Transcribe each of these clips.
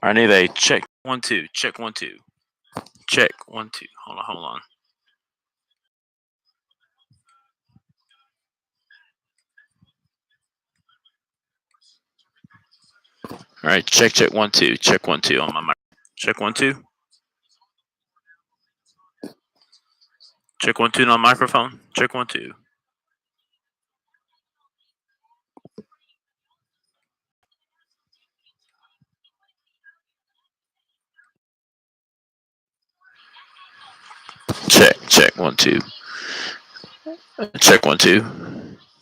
I need a check 1 2. Check 1 2. Check 1 2. Hold on. All right, check 1 2. Check 1 2 on my mic. Check 1 2. Check 1 2 on microphone. Check 1 2. Check 1 2. Check 1 2.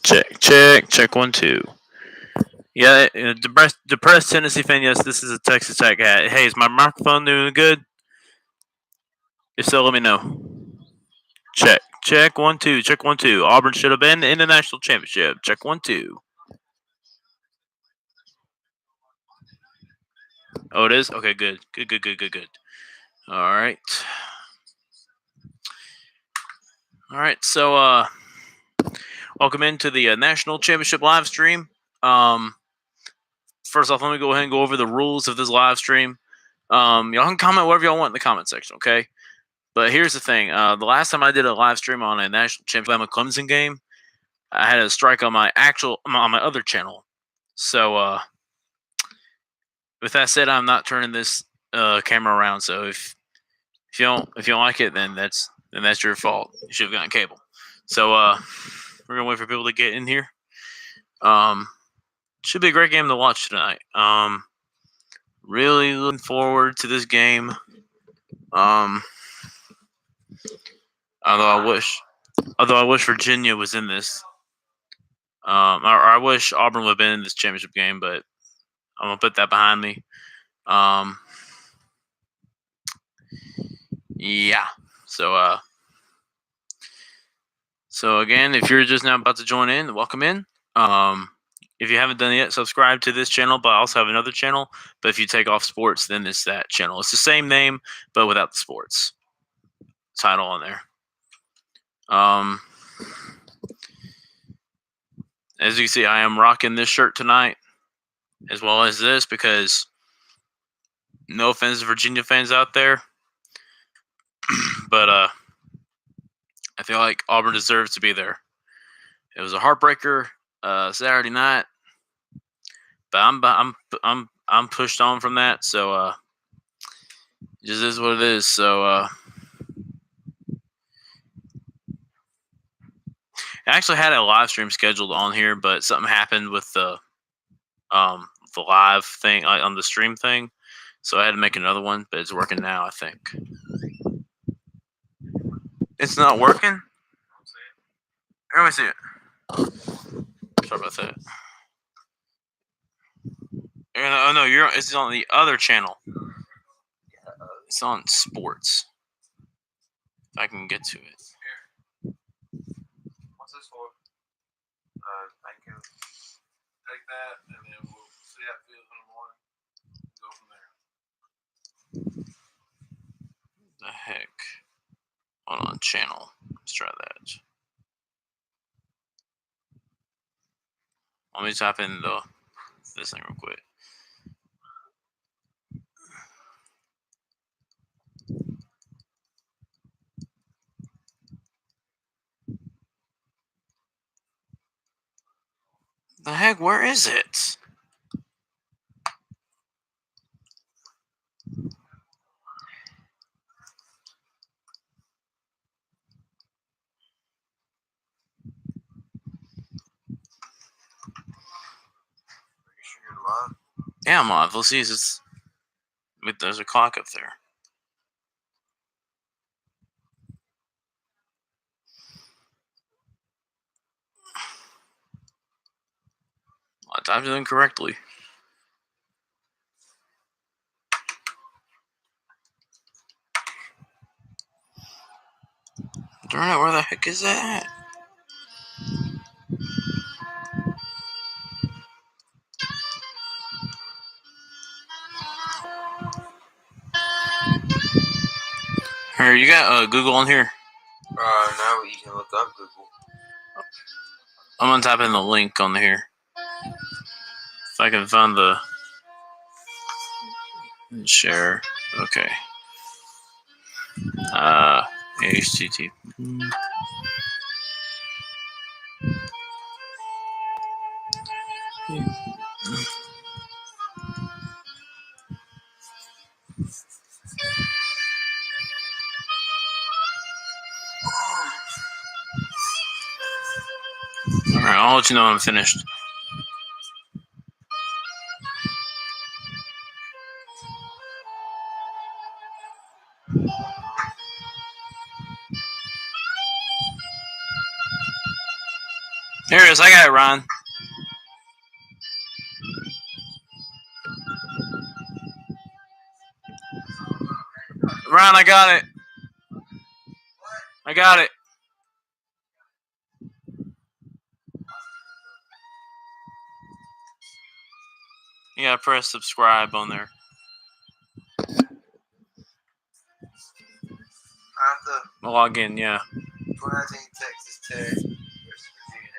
Check 1 2. Yeah, depressed Tennessee fan. Yes, this is a Texas Tech hat. Hey, is my microphone doing good? If so, let me know. Check 1 2. Check 1 2. Auburn should have been in the national championship. Check 1 2. Oh, it is? Okay, good. Good. All right. So welcome into the national championship live stream. First off, let me go ahead and go over the rules of this live stream. Y'all can comment whatever y'all want in the comment section, okay? But here's the thing. The last time I did a live stream on a national championship Clemson game, I had a strike on my other channel. So with that said, I'm not turning this camera around. So if you don't like it, then that's your fault. You should have gotten cable. So we're gonna wait for people to get in here. Should be a great game to watch tonight. Really looking forward to this game. Although I wish Virginia was in this. Or I wish Auburn would have been in this championship game, but I'm gonna put that behind me. Yeah. So again, if you're just now about to join in, welcome in. If you haven't done it yet, subscribe to this channel, but I also have another channel. But if you take off sports, then it's that channel. It's the same name, but without the sports title on there. As you can see, I am rocking this shirt tonight, as well as this, because no offense to Virginia fans out there, but I feel like Auburn deserves to be there. It was a heartbreaker Saturday night, but I'm pushed on from that, so it just is what it is. So I actually had a live stream scheduled on here, but something happened with the live thing on the stream thing, so I had to make another one. But it's working now, I think. It's not working? Let me see it. Sorry about that. Oh no, it's on the other channel. It's on sports. If I can get to it. What's this for? I can take that, and then we'll see how it feels in the morning. Go from there. The heck? Hold on, channel. Let's try that. Let me type in this thing real quick. The heck? Where is it? Live? Yeah, I'm live. Let's see. There's a clock up there. I typed it in correctly. Darn it, where the heck is that? Here, you got Google on here? No, you can look up Google. I'm gonna type in the link on here. If I can find the. Share. Okay. HTTP. All right, I'll let you know when I'm finished. Here it is. I got it, Ron. Ron, I got it. I got it. You gotta press subscribe on there. Log in, yeah. 2019 Texas Tech versus Virginia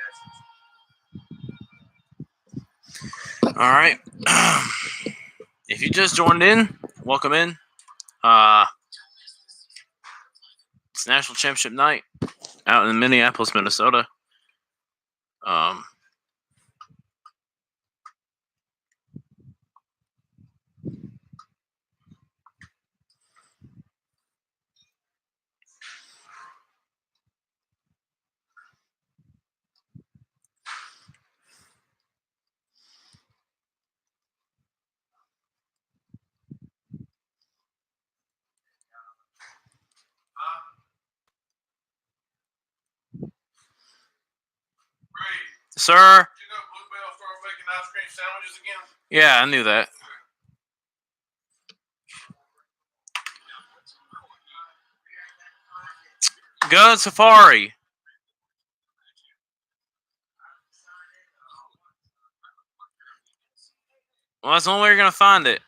Nationals. All right. If you just joined in, welcome in. It's National Championship night out in Minneapolis, Minnesota. Sir? Did you know Blue Bell started making ice cream sandwiches again? Yeah, I knew that. Go to Safari. Well, that's the only way you're going to find it.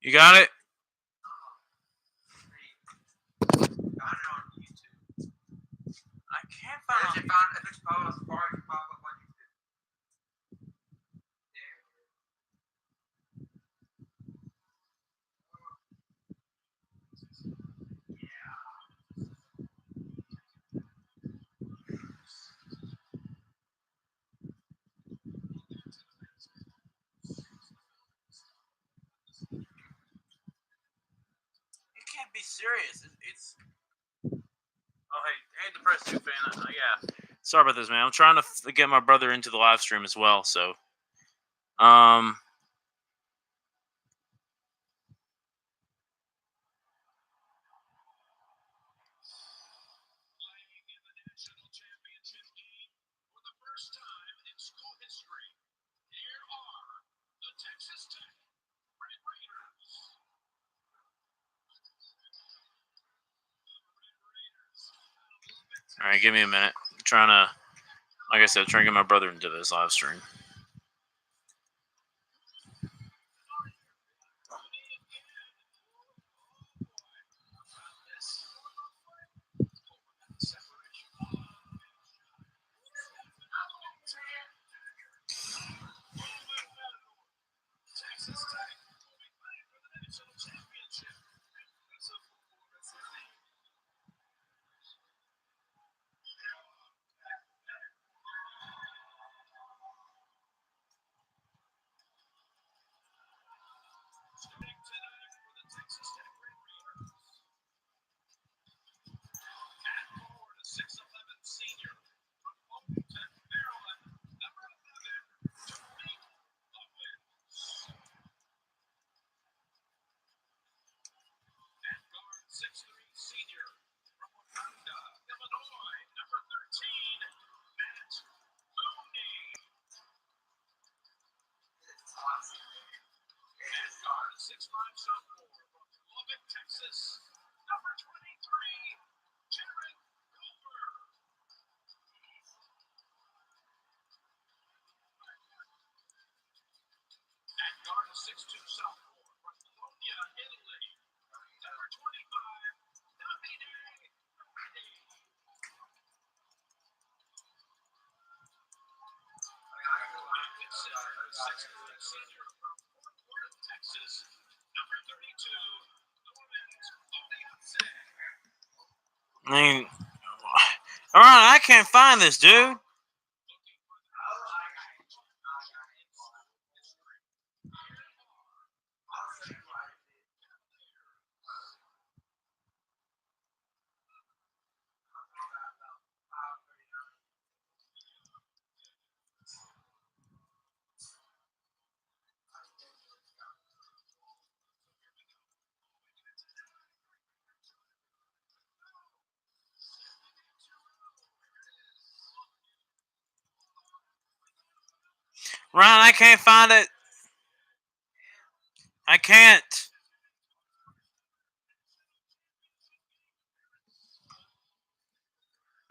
You got it? I can't find it. If it's pop up on YouTube. You can't be serious. It's. Oh, hey, the press too, fan. Yeah. Sorry about this, man. I'm trying to get my brother into the live stream as well, so. All right, give me a minute. I'm trying to, like I said, trying to get my brother into this live stream. I mean, all right, I can't find this, dude. Ryan, I can't find it. I can't.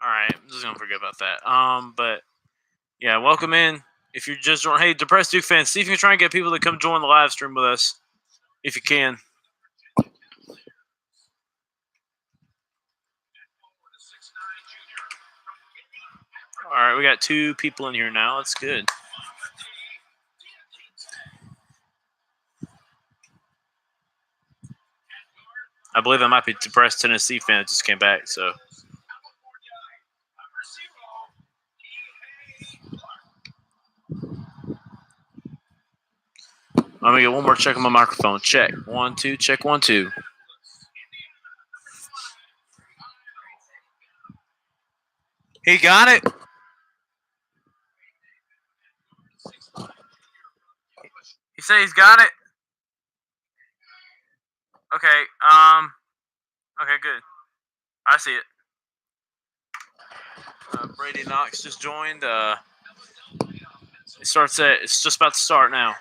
All right, I'm just gonna forget about that. But yeah, welcome in. If you're just joining, hey, Depressed Duke fans, see if you can try and get people to come join the live stream with us, if you can. All right, we got 2 people in here now. That's good. I believe that might be Depressed Tennessee fan that just came back. So. Let me get one more check on my microphone. Check. 1, 2. Check 1, 2. He got it. He said he's got it. Okay. Okay. Good. I see it. Brady Knox just joined. It starts at. It's just about to start now.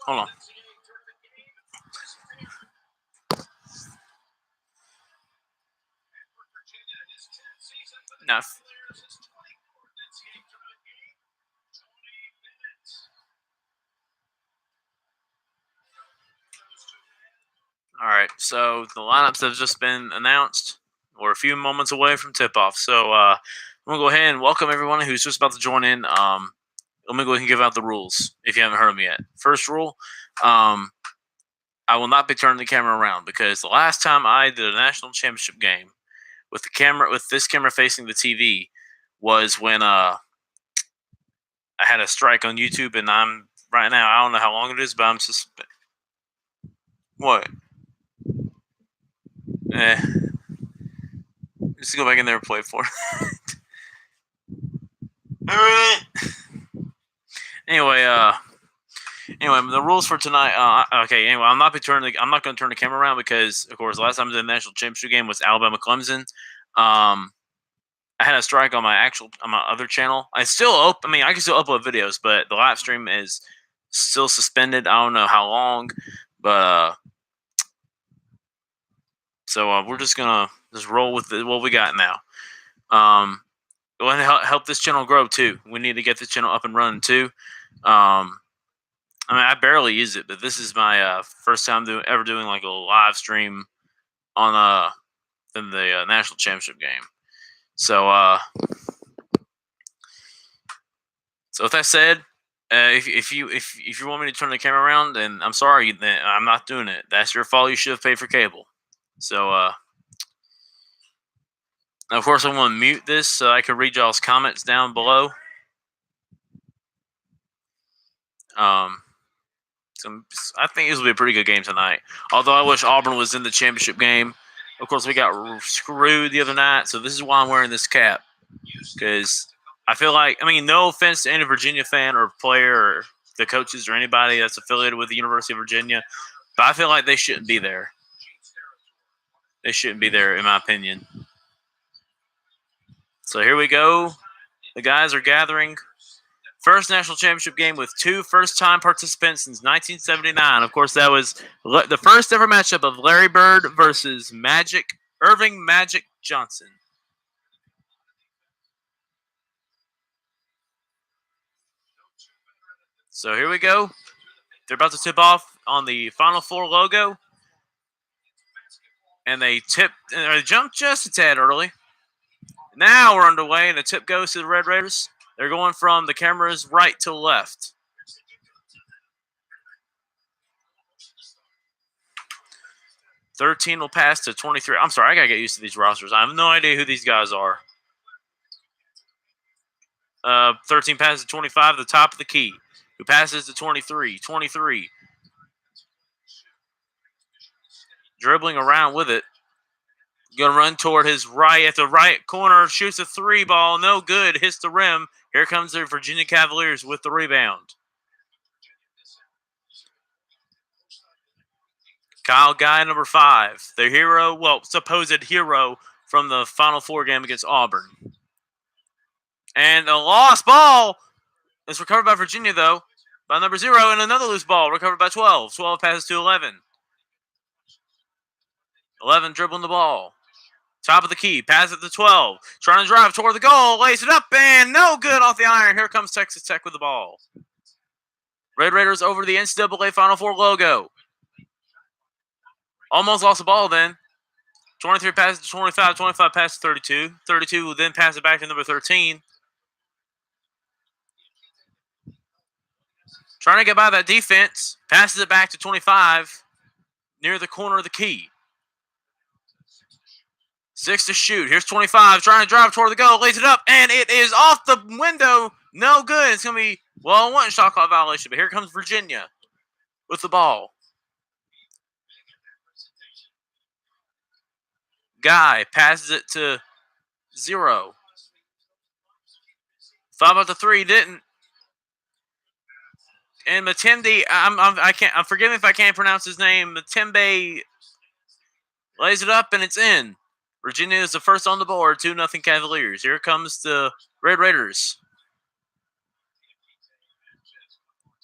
Hold on. No. All right. So the lineups have just been announced. We're a few moments away from tip-off. So I'm gonna go ahead and welcome everyone who's just about to join in. Let me go ahead and give out the rules if you haven't heard them yet. First rule. I will not be turning the camera around because the last time I did a national championship game with this camera facing the TV was when I had a strike on YouTube, and I'm right now. I don't know how long it is, but I'm what? Just go back in there and play for it. Anyway, the rules for tonight. Okay. Anyway, I'm not going to turn the camera around because, of course, last time I did the national championship game was Alabama Clemson. I had a strike on my other channel. I can still upload videos, but the live stream is still suspended. I don't know how long, but so we're just gonna roll with what we got now. We want to help this channel grow too. We need to get this channel up and running too. I barely use it, but this is my first time ever doing like a live stream on in the national championship game. So with that said, if you want me to turn the camera around, then I'm sorry, then I'm not doing it. That's your fault. You should have paid for cable. So of course, I want to mute this so I can read y'all's comments down below. So I think this will be a pretty good game tonight. Although I wish Auburn was in the championship game. Of course, we got screwed the other night, so this is why I'm wearing this cap. Because I feel like, no offense to any Virginia fan or player or the coaches or anybody that's affiliated with the University of Virginia, but I feel like they shouldn't be there. They shouldn't be there, in my opinion. So here we go. The guys are gathering First national championship game with 2 first-time participants since 1979. Of course, that was the first ever matchup of Larry Bird versus Irving Magic Johnson. So here we go. They're about to tip off on the Final Four logo. And they jumped just a tad early. Now we're underway, and the tip goes to the Red Raiders. They're going from the camera's right to left. $13 will pass to $23. I'm sorry, I got to get used to these rosters. I have no idea who these guys are. 13 passes to 25, the top of the key. Who passes to 23. 23. Dribbling around with it. Going to run toward his right at the right corner. Shoots a 3 ball. No good. Hits the rim. Here comes the Virginia Cavaliers with the rebound. Kyle Guy, number 5. The hero, supposed hero from the Final Four game against Auburn. And a lost ball is recovered by Virginia, though, by number 0. And another loose ball recovered by 12. 12 passes to 11. 11 dribbling the ball. Top of the key. Pass it to 12. Trying to drive toward the goal. Lays it up and no good off the iron. Here comes Texas Tech with the ball. Red Raiders over the NCAA Final Four logo. Almost lost the ball then. 23 passes to 25. 25 passes to 32. 32 will then pass it back to number 13. Trying to get by that defense. Passes it back to 25. Near the corner of the key. 6 to shoot. Here's 25. Trying to drive toward the goal. Lays it up. And it is off the window. No good. It's going to be, well, one shot clock violation. But here comes Virginia with the ball. Guy passes it to 0. Thought about the 3. Didn't. And Matembe, I'm forgive me if I can't pronounce his name. Matembe lays it up and it's in. Virginia is the first on the board. 2-0 Cavaliers. Here comes the Red Raiders.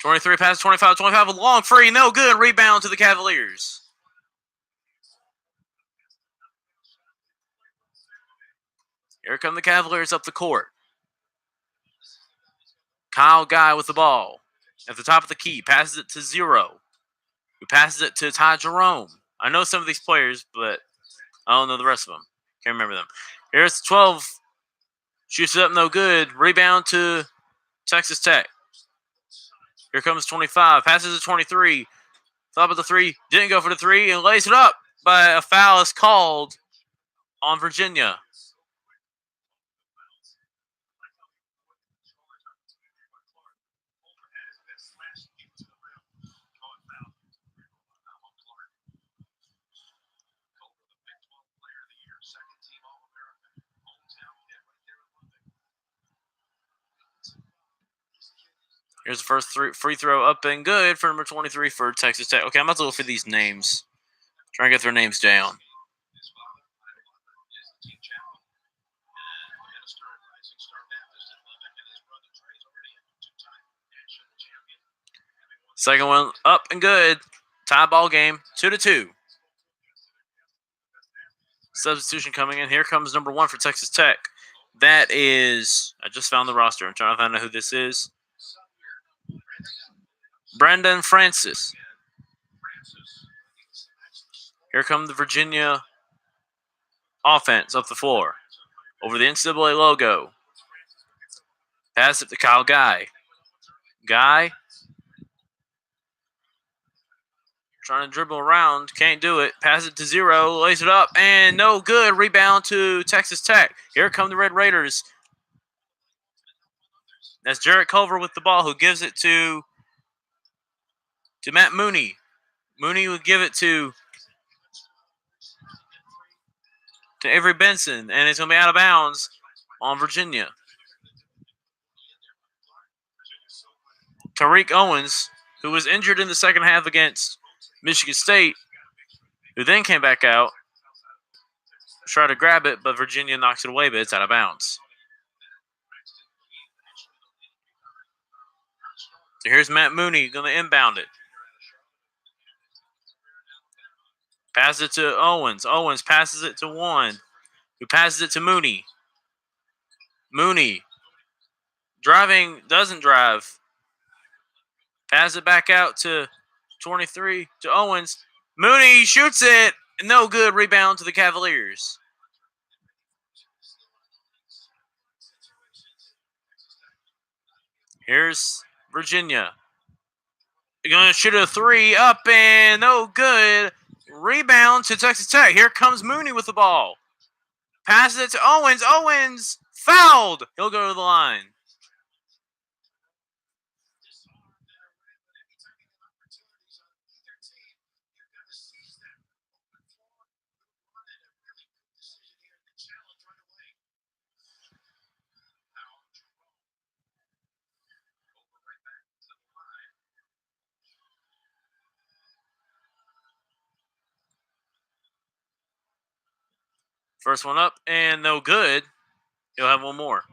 23 passes, 25. 25 with long free. No good. Rebound to the Cavaliers. Here come the Cavaliers up the court. Kyle Guy with the ball. At the top of the key. Passes it to 0. Who passes it to Ty Jerome. I know some of these players, but I don't know the rest of them. Can't remember them. Here's 12. Shoots it up, no good. Rebound to Texas Tech. Here comes 25. Passes to 23. Thought about the 3. Didn't go for the 3 and lays it up. But a foul is called on Virginia. Here's the first free throw up and good for number 23 for Texas Tech. Okay, I'm about to look for these names. Try and get their names down. Second one up and good. Tie ball game, 2-2. Substitution coming in. Here comes number 1 for Texas Tech. That is, I just found the roster. I'm trying to find out who this is. Brendan Francis. Here come the Virginia offense up the floor. Over the NCAA logo. Pass it to Kyle Guy. Guy. Trying to dribble around. Can't do it. Pass it to 0. Lays it up. And no good. Rebound to Texas Tech. Here come the Red Raiders. That's Jarrett Culver with the ball, who gives it to Matt Mooney. Mooney would give it to Avery Benson, and it's going to be out of bounds on Virginia. Tariq Owens, who was injured in the second half against Michigan State, who then came back out, tried to grab it, but Virginia knocks it away, but it's out of bounds. So here's Matt Mooney going to inbound it. Passes it to Owens. Owens passes it to One, who passes it to Mooney. Mooney driving, doesn't drive. Passes it back out to 23 to Owens. Mooney shoots it. No good. Rebound to the Cavaliers. Here's Virginia. They're going to shoot a three up and no good. Rebound to Texas Tech. Here comes Mooney with the ball. Passes it to Owens. Owens fouled. He'll go to the line. First one up and no good. He'll have one more.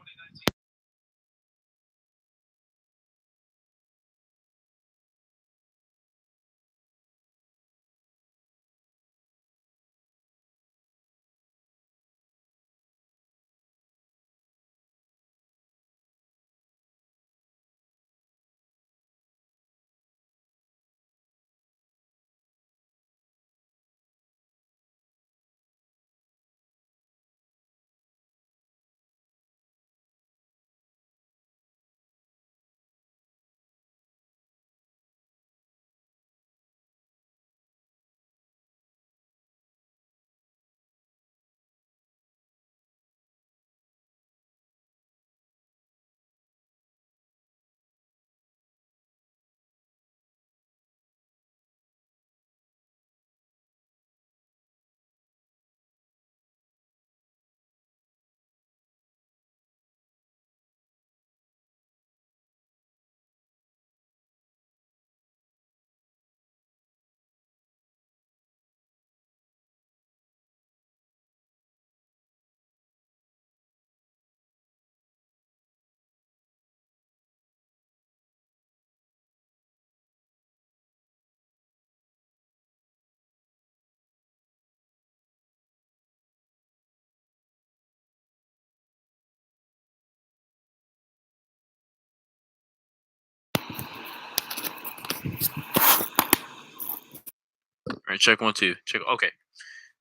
All right, check 1, 2. Check. Okay.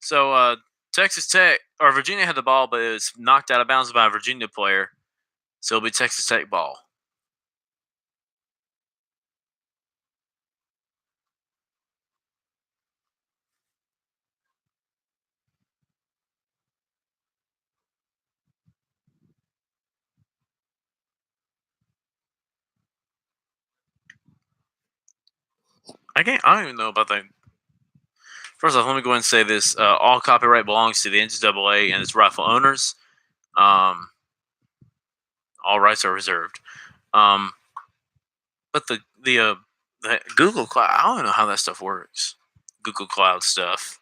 So Texas Tech or Virginia had the ball, but it was knocked out of bounds by a Virginia player. So it'll be Texas Tech ball. I don't even know about that. First off, let me go ahead and say this: all copyright belongs to the NCAA and its rightful owners. All rights are reserved. But the Google Cloud, I don't know how that stuff works. Google Cloud stuff.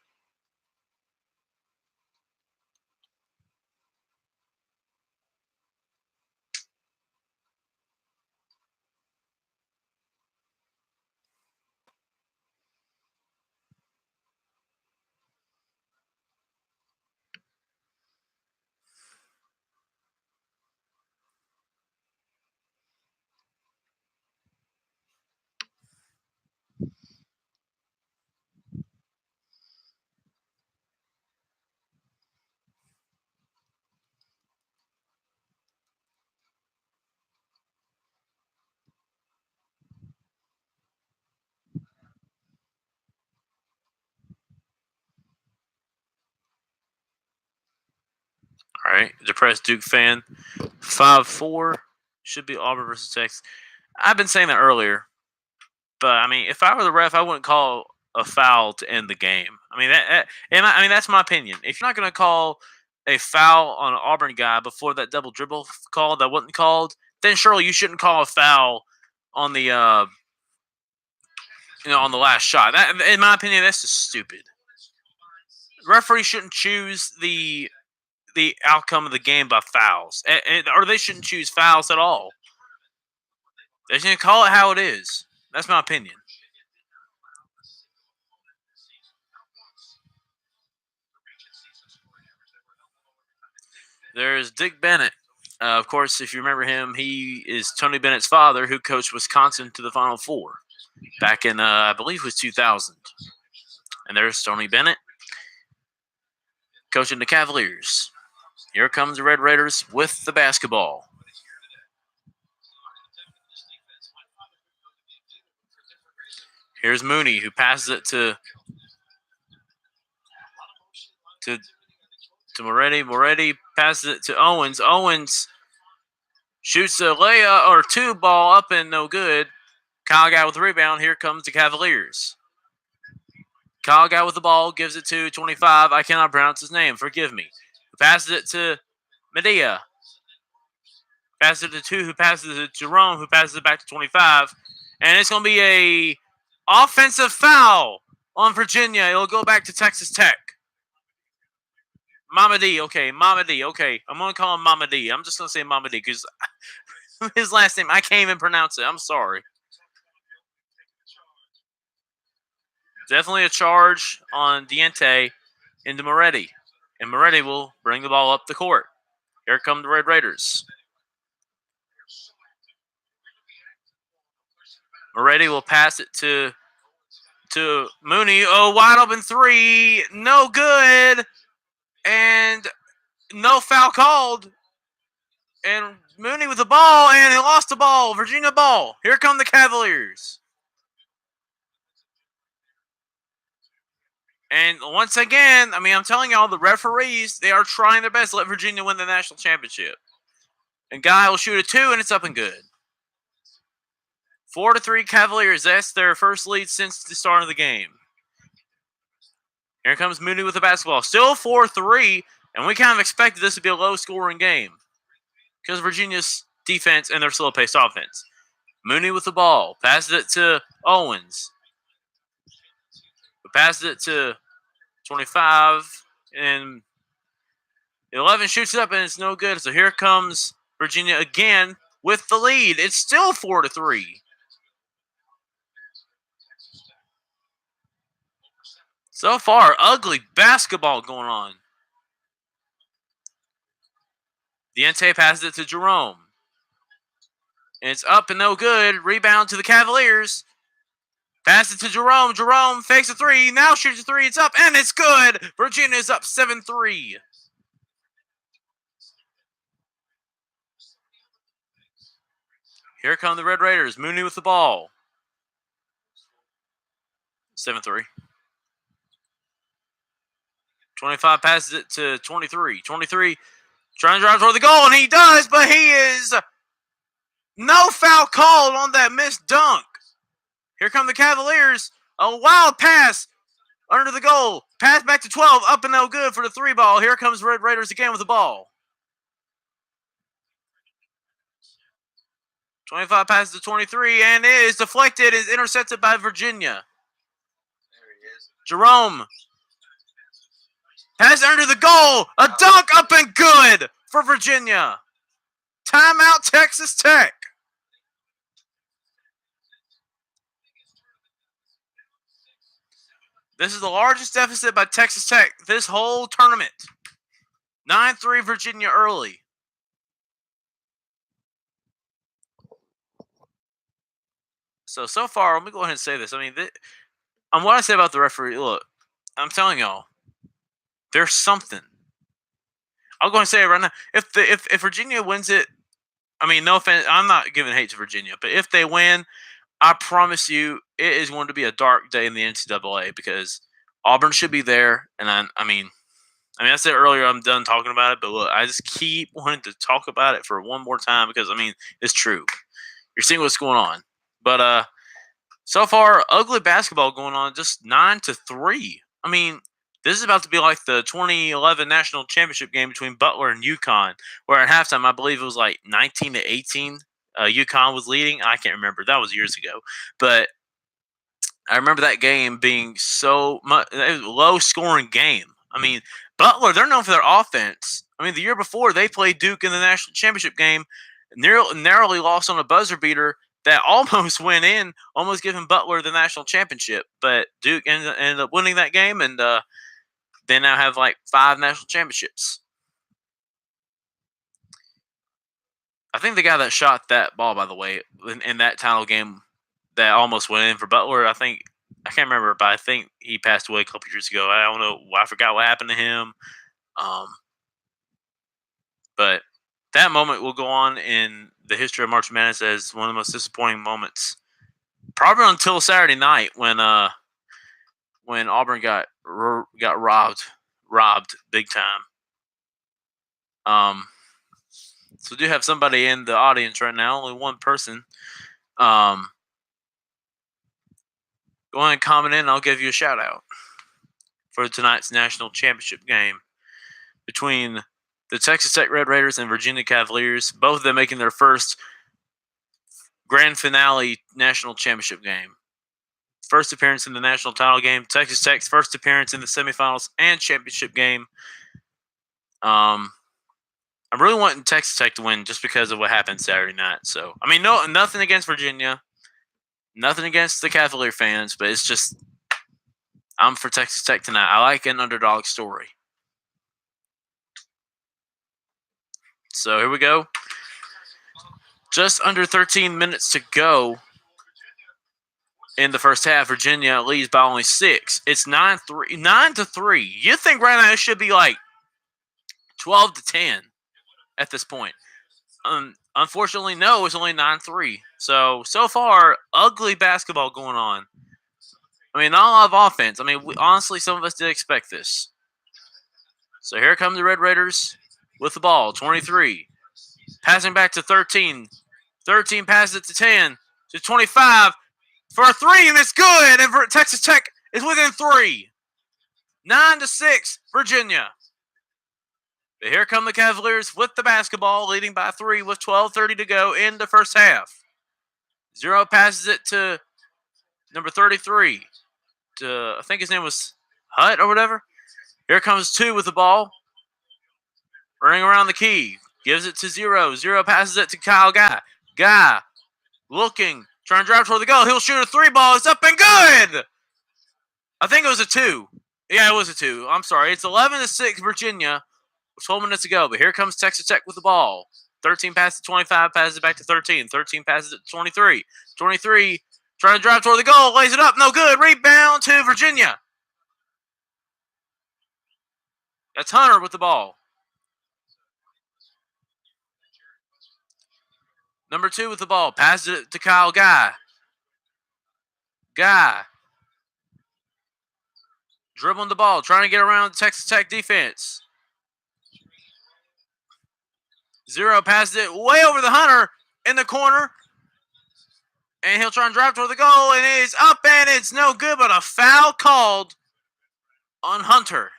All right, depressed Duke fan, 5-4 should be Auburn versus Texas. I've been saying that earlier, but I mean, if I were the ref, I wouldn't call a foul to end the game. I mean, that's my opinion. If you're not going to call a foul on an Auburn guy before that double dribble call that wasn't called, then surely you shouldn't call a foul on the on the last shot. That, in my opinion, that's just stupid. Referees shouldn't choose the outcome of the game by fouls, or they shouldn't choose fouls at all. They just need to call it how it is. That's my opinion. There's Dick Bennett. Of course, if you remember him, he is Tony Bennett's father, who coached Wisconsin to the Final Four back in, I believe it was 2000. And there's Tony Bennett coaching the Cavaliers. Here comes the Red Raiders with the basketball. Here's Mooney, who passes it to Moretti. Moretti passes it to Owens. Owens shoots a layup or two ball up and no good. Kyle Guy with the rebound. Here comes the Cavaliers. Kyle Guy with the ball, gives it to 25. I cannot pronounce his name. Forgive me. Passes it to Medea. Passes it to 2, who passes it to Jerome, who passes it back to 25. And it's going to be a offensive foul on Virginia. It'll go back to Texas Tech. Mama D. Okay, Mama D. Okay, I'm going to call him Mama D. I'm just going to say Mama D because his last name, I can't even pronounce it. I'm sorry. Definitely a charge on Diente into Moretti. And Moretti will bring the ball up the court. Here come the Red Raiders. Moretti will pass it to Mooney. Oh, wide open three. No good. And no foul called. And Mooney with the ball, and he lost the ball. Virginia ball. Here come the Cavaliers. And once again, I mean, I'm telling y'all, the referees, they are trying their best to let Virginia win the national championship. And Guy will shoot a 2, and it's up and good. 4-3 Cavaliers. That's their first lead since the start of the game. Here comes Mooney with the basketball. Still 4-3, and we kind of expected this to be a low-scoring game because of Virginia's defense and their slow-paced offense. Mooney with the ball. Passes it to Owens. Passes it to 25, and 11 shoots it up, and it's no good. So here comes Virginia again with the lead. It's still 4-3. So far, ugly basketball going on. Diente passes it to Jerome. And it's up and no good. Rebound to the Cavaliers. Pass it to Jerome. Jerome fakes a 3. Now shoots a 3. It's up, and it's good. Virginia's up 7-3. Here come the Red Raiders. Mooney with the ball. 7-3. 25 passes it to 23. 23 trying to drive toward the goal, and he does, but he is no foul called on that missed dunk. Here come the Cavaliers. A wild pass under the goal. Pass back to 12. Up and no good for the 3 ball. Here comes Red Raiders again with the ball. 25 passes to 23, and it is deflected. Is intercepted by Virginia. There he is. Jerome. Pass under the goal. A dunk up and good for Virginia. Timeout, Texas Tech. This is the largest deficit by Texas Tech this whole tournament. 9-3 Virginia early. So far, let me go ahead and say this. I mean, what I say about the referee, look, I'm telling y'all, there's something. I'll go and say it right now. If Virginia wins it, I mean, no offense, I'm not giving hate to Virginia, but if they win, I promise you, it is going to be a dark day in the NCAA because Auburn should be there. And I mean, I said earlier I'm done talking about it, but look, I just keep wanting to talk about it for one more time because, I mean, it's true. You're seeing what's going on. But so far, ugly basketball going on, just 9-3. I mean, this is about to be like the 2011 national championship game between Butler and UConn, where at halftime, I believe it was like 19-18. UConn was leading. I can't remember. That was years ago. But I remember that game being so much low-scoring game. I mean, Butler, they're known for their offense. I mean, the year before, they played Duke in the national championship game, narrowly lost on a buzzer beater, that almost went in, almost giving Butler the national championship. But Duke ended up winning that game, and they now have like 5 national championships. I think the guy that shot that ball, by the way, in that title game that almost went in for Butler, I can't remember, but I think he passed away a couple years ago. I don't know. I forgot what happened to him. But that moment will go on in the history of March Madness as one of the most disappointing moments, probably until Saturday night when Auburn got robbed big time. So we do have somebody in the audience right now, only one person. Go ahead and comment in, and I'll give you a shout out for tonight's national championship game between the Texas Tech Red Raiders and Virginia Cavaliers, both of them making their first grand finale national championship game. First appearance in the national title game. Texas Tech's first appearance in the semifinals and championship game. I'm really wanting Texas Tech to win just because of what happened Saturday night. So, I mean, nothing against Virginia, nothing against the Cavalier fans, but it's just I'm for Texas Tech tonight. I like an underdog story. So here we go. Just under 13 minutes to go in the first half. Virginia leads by only 6. It's 9-3. You think right now it should be like 12-10 at this point. Unfortunately, no, it's only 9-3. So far, ugly basketball going on. I mean, not a lot of offense. I mean, honestly, some of us did expect this. So here come the Red Raiders with the ball, 23. Passing back to 13. 13 passes it to 10, to 25 for a 3, and it's good. And Texas Tech is within 3. 9-6, Virginia. But here come the Cavaliers with the basketball, leading by 3 with 12:30 to go in the first half. Zero passes it to number 33. I think his name was Hutt or whatever. Here comes 2 with the ball. Running around the key. Gives it to 0. 0 passes it to Kyle Guy. Guy looking, trying to drive toward the goal. He'll shoot a 3 ball. It's up and good. I think it was a 2. Yeah, it was a 2. I'm sorry. It's 11-6 Virginia with 12 minutes to go. But here comes Texas Tech with the ball. 13 passes to 25, passes it back to 13. 13 passes it to 23. 23 trying to drive toward the goal. Lays it up. No good. Rebound to Virginia. That's Hunter with the ball. Number 2 with the ball. Passes it to Kyle Guy. Guy. Dribbling the ball. Trying to get around the Texas Tech defense. 0 passes it way over the Hunter in the corner. And he'll try and drive toward the goal. And it is up and it's no good, but a foul called on Hunter.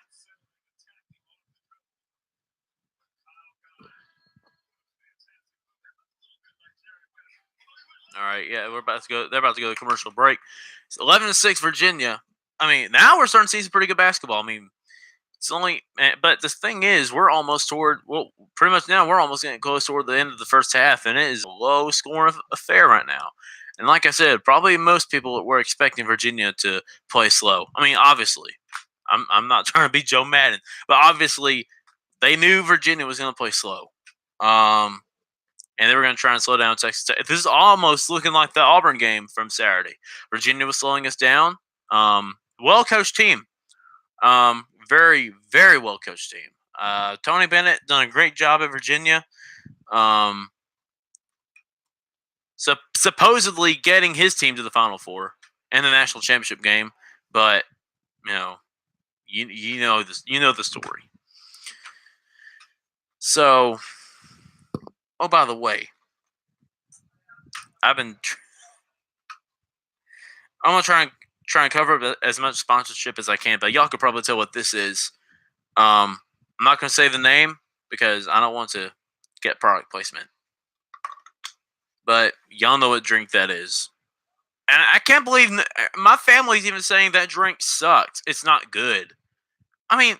All right, yeah, they're about to go to commercial break. It's 11-6 Virginia. I mean, now we're starting to see some pretty good basketball. I mean, it's only, but the thing is, we're almost pretty much now we're almost getting close toward the end of the first half, and it is a low scoring affair right now. And like I said, probably most people were expecting Virginia to play slow. I mean, obviously, I'm not trying to be Joe Madden, but obviously they knew Virginia was going to play slow. And they were going to try and slow down Texas Tech. This is almost looking like the Auburn game from Saturday. Virginia was slowing us down. Well-coached team. Very, very well-coached team. Tony Bennett done a great job at Virginia. Supposedly getting his team to the Final Four and the national championship game. But, you know the story. So, oh, by the way, I'm going to try and cover as much sponsorship as I can, but y'all could probably tell what this is. I'm not going to say the name because I don't want to get product placement. But y'all know what drink that is. And I can't believe my family's even saying that drink sucks. It's not good. I mean,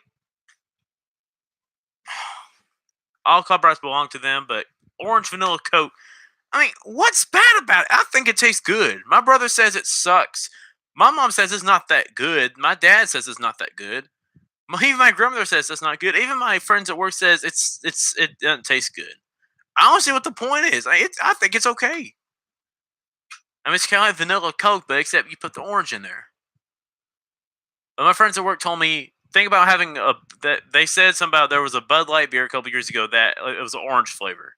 all club rights belong to them, but Orange Vanilla Coke I mean, what's bad about it? I think it tastes good. My brother says it sucks. My mom says it's not that good. My dad says it's not that good. Even my grandmother says it's not good. Even my friends at work says it doesn't taste good. I don't see what the point is. I think it's okay. I mean, it's kind of like vanilla Coke, but except you put the orange in there. But my friends at work told me think about having that. They said something about there was a Bud Light beer a couple years ago that it was an orange flavor.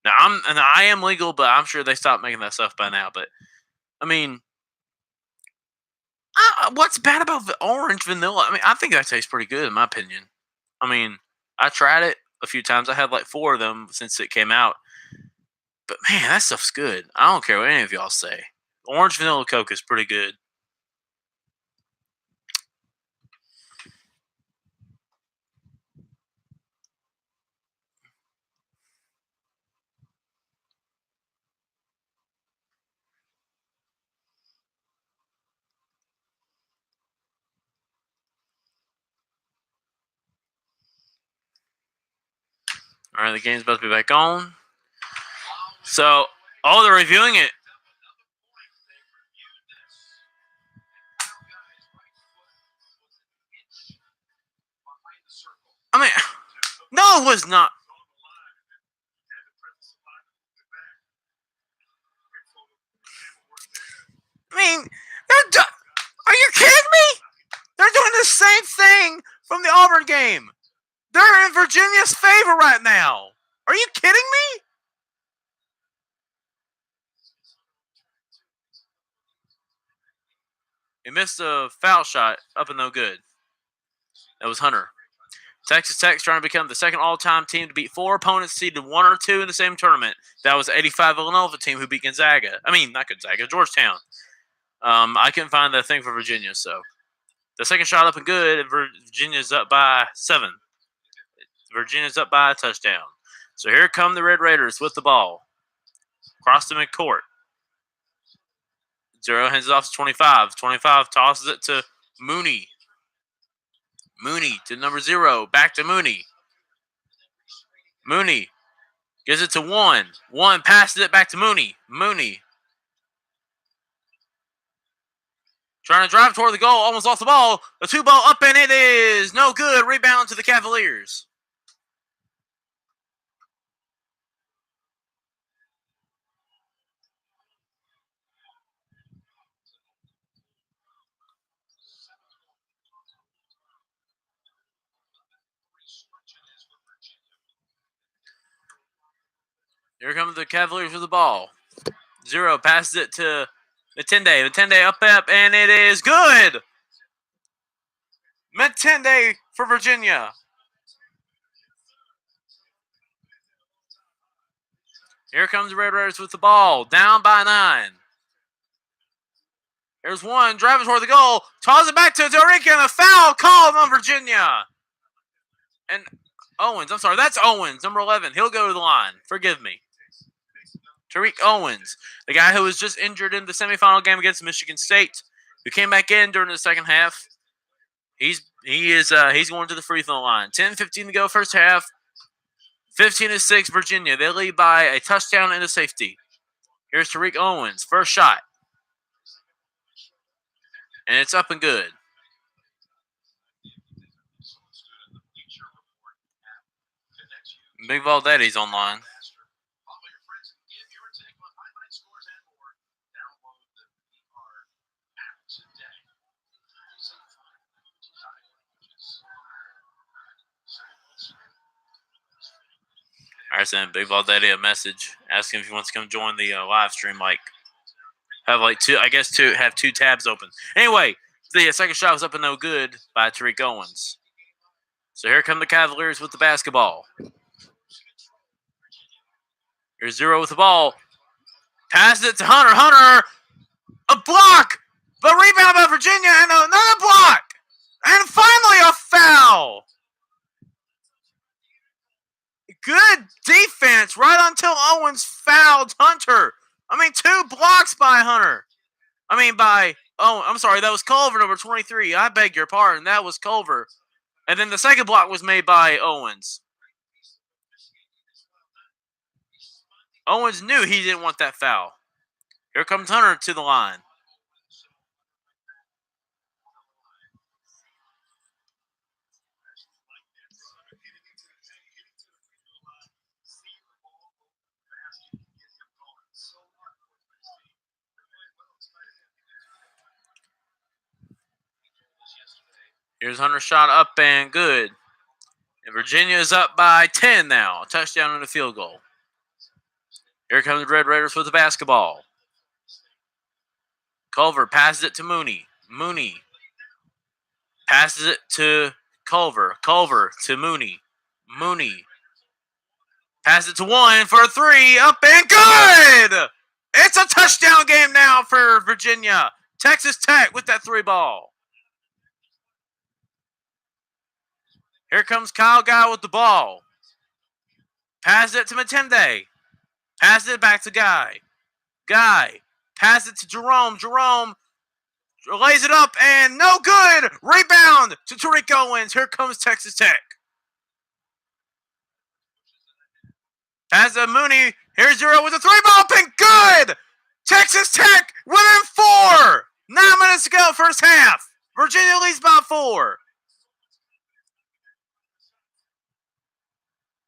Now I am legal, but I'm sure they stopped making that stuff by now. But I mean, what's bad about the orange vanilla? I mean, I think that tastes pretty good in my opinion. I mean, I tried it a few times. I had like 4 of them since it came out. But man, that stuff's good. I don't care what any of y'all say. Orange vanilla Coke is pretty good. All right, the game's about to be back on. So, they're reviewing it. I mean, no, it was not. I mean, are you kidding me? They're doing the same thing from the Auburn game. They're in Virginia's favor right now. Are you kidding me? He missed a foul shot up and no good. That was Hunter. Texas Tech's trying to become the second all-time team to beat 4 opponents seeded 1 or 2 in the same tournament. That was 85 Villanova team who beat Gonzaga. I mean, not Gonzaga, Georgetown. I couldn't find that thing for Virginia, so the second shot up and good, and Virginia's up by 7. Virginia's up by a touchdown. So here come the Red Raiders with the ball. Cross the midcourt. 0 hands it off to 25. 25 tosses it to Mooney. Mooney to number 0. Back to Mooney. Mooney gives it to 1. 1 passes it back to Mooney. Mooney trying to drive toward the goal. Almost lost the ball. The 2-ball up and it is no good. Rebound to the Cavaliers. Here comes the Cavaliers with the ball. 0 passes it to Matende. Matende up, and it is good. Matende for Virginia. Here comes the Red Raiders with the ball. Down by 9. Here's 1. Driving toward the goal. Toss it back to Tariq and a foul called on Virginia. And Owens. I'm sorry. That's Owens, number 11. He'll go to the line. Forgive me. Tariq Owens, the guy who was just injured in the semifinal game against Michigan State, who came back in during the second half. He's going to the free throw line. 10-15 to go first half. 15-6 Virginia. They lead by a touchdown and a safety. Here's Tariq Owens, first shot. And it's up and good. Big Valdetti's online. I sent Big Valdetti a message asking if he wants to come join the live stream. Have 2 tabs open. Anyway, the second shot was up and no good by Tariq Owens. So here come the Cavaliers with the basketball. Here's 0 with the ball. Passes it to Hunter. Hunter, a block. The rebound by Virginia and another block. And finally a foul. Good defense right until Owens fouled Hunter. 2 blocks by Hunter. I'm sorry, that was Culver, number 23. I beg your pardon. That was Culver. And then the second block was made by Owens. Owens knew he didn't want that foul. Here comes Hunter to the line. Here's Hunter's shot up and good. And Virginia is up by 10 now. A touchdown and a field goal. Here comes the Red Raiders with the basketball. Culver passes it to Mooney. Mooney passes it to Culver. Culver to Mooney. Mooney passes it to one for a three. Up and good! It's a touchdown game now for Virginia. Texas Tech with that three ball. Here comes Kyle Guy with the ball. Passes it to Matende. Passes it back to Guy. Guy. Passes it to Jerome. Jerome lays it up and no good. Rebound to Tariq Owens. Here comes Texas Tech. Passes to Mooney. Here's Zero with a three ball and good. Texas Tech within 4. 9 minutes to go, first half. Virginia leads by 4.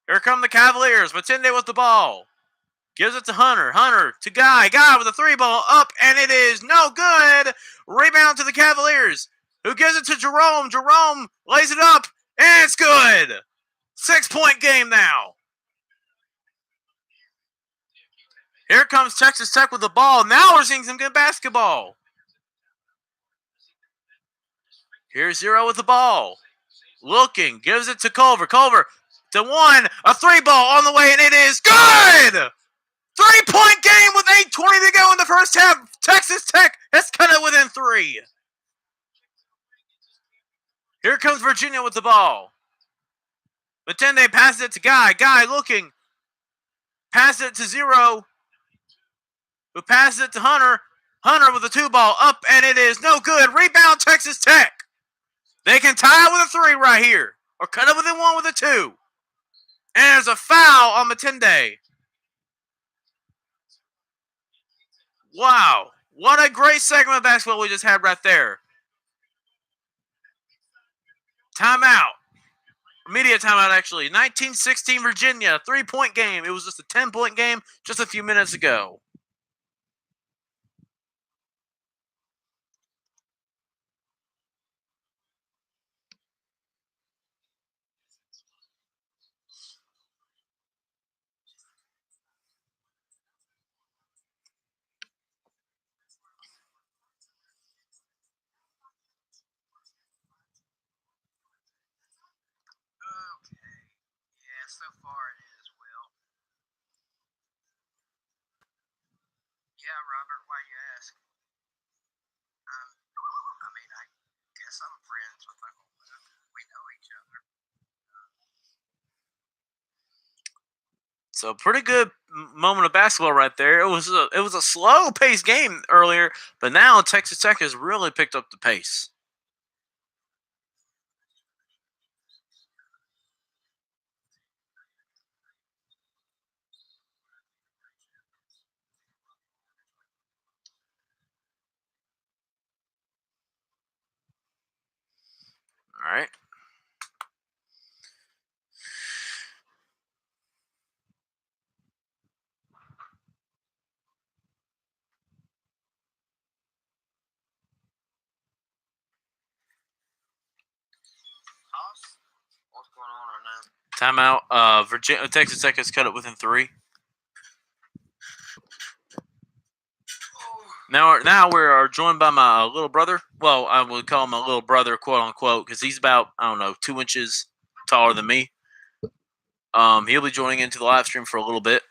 Here come the Cavaliers. Matende with the ball. Gives it to Hunter. Hunter to Guy. Guy with a three ball up, and it is no good. Rebound to the Cavaliers, who gives it to Jerome. Jerome lays it up, and it's good. 6-point game now. Here comes Texas Tech with the ball. Now we're seeing some good basketball. Here's Zero with the ball. Looking. Gives it to Culver. Culver to one. A three ball on the way, and it is good. 3-point game with 8:20 to go in the first half. Texas Tech has cut it within 3. Here comes Virginia with the ball. Matende passes it to Guy. Guy looking. Passes it to Zero, who passes it to Hunter. Hunter with a 2-ball up, and it is no good. Rebound Texas Tech. They can tie it with a 3 right here, or cut it within 1 with a 2. And there's a foul on Matende. Wow, what a great segment of basketball we just had right there. Timeout. Media timeout, actually. 1916 Virginia, 3-point game. It was just a 10-point game just a few minutes ago. So far it is, Will. Yeah, Robert, why you ask? I mean, I guess I'm friends with Uncle Luke. We know each other. So pretty good moment of basketball right there. It was a slow paced game earlier, but now Texas Tech has really picked up the pace. All right. What's going on right Timeout. Virginia, Texas Tech has cut it within 3. Now we are joined by my little brother. Well, I would call him my little brother, quote unquote, because he's about 2 inches taller than me. He'll be joining into the live stream for a little bit.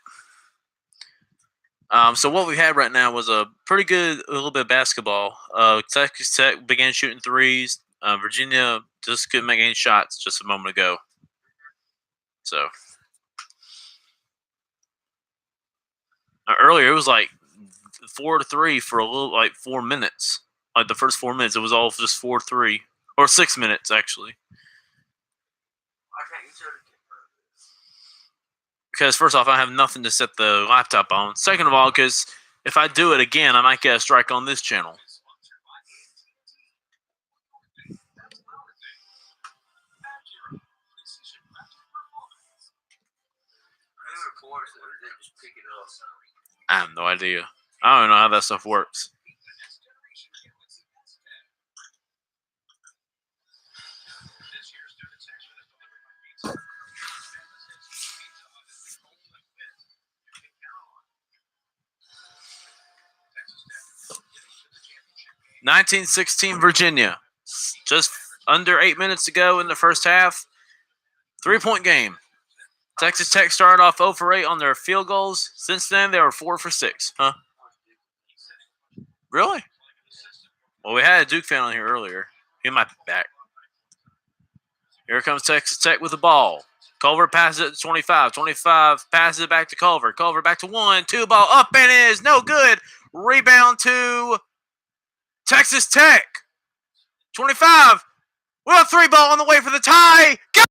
So what we had right now was a pretty good little bit of basketball. Texas Tech began shooting threes. Virginia just couldn't make any shots just a moment ago. So earlier it was like 4-3 for a little, like 4 minutes. Like the first 4 minutes, it was all just 4-3, or 6 minutes actually. Because first off, I have nothing to set the laptop on. Second of all, because if I do it again, I might get a strike on this channel. I have no idea. I don't know how that stuff works. (1916) Virginia. Just under 8 minutes to go in the first half. 3-point game. Texas Tech started off 0 for 8 on their field goals. Since then, they were 4 for 6. Huh? Really? Well, we had a Duke fan on here earlier. He might be back. Here comes Texas Tech with the ball. Culver passes it to 25. 25 passes it back to Culver. Culver back to 1. 2 ball up and is no good. Rebound to Texas Tech. 25. With a 3 ball on the way for the tie. Go!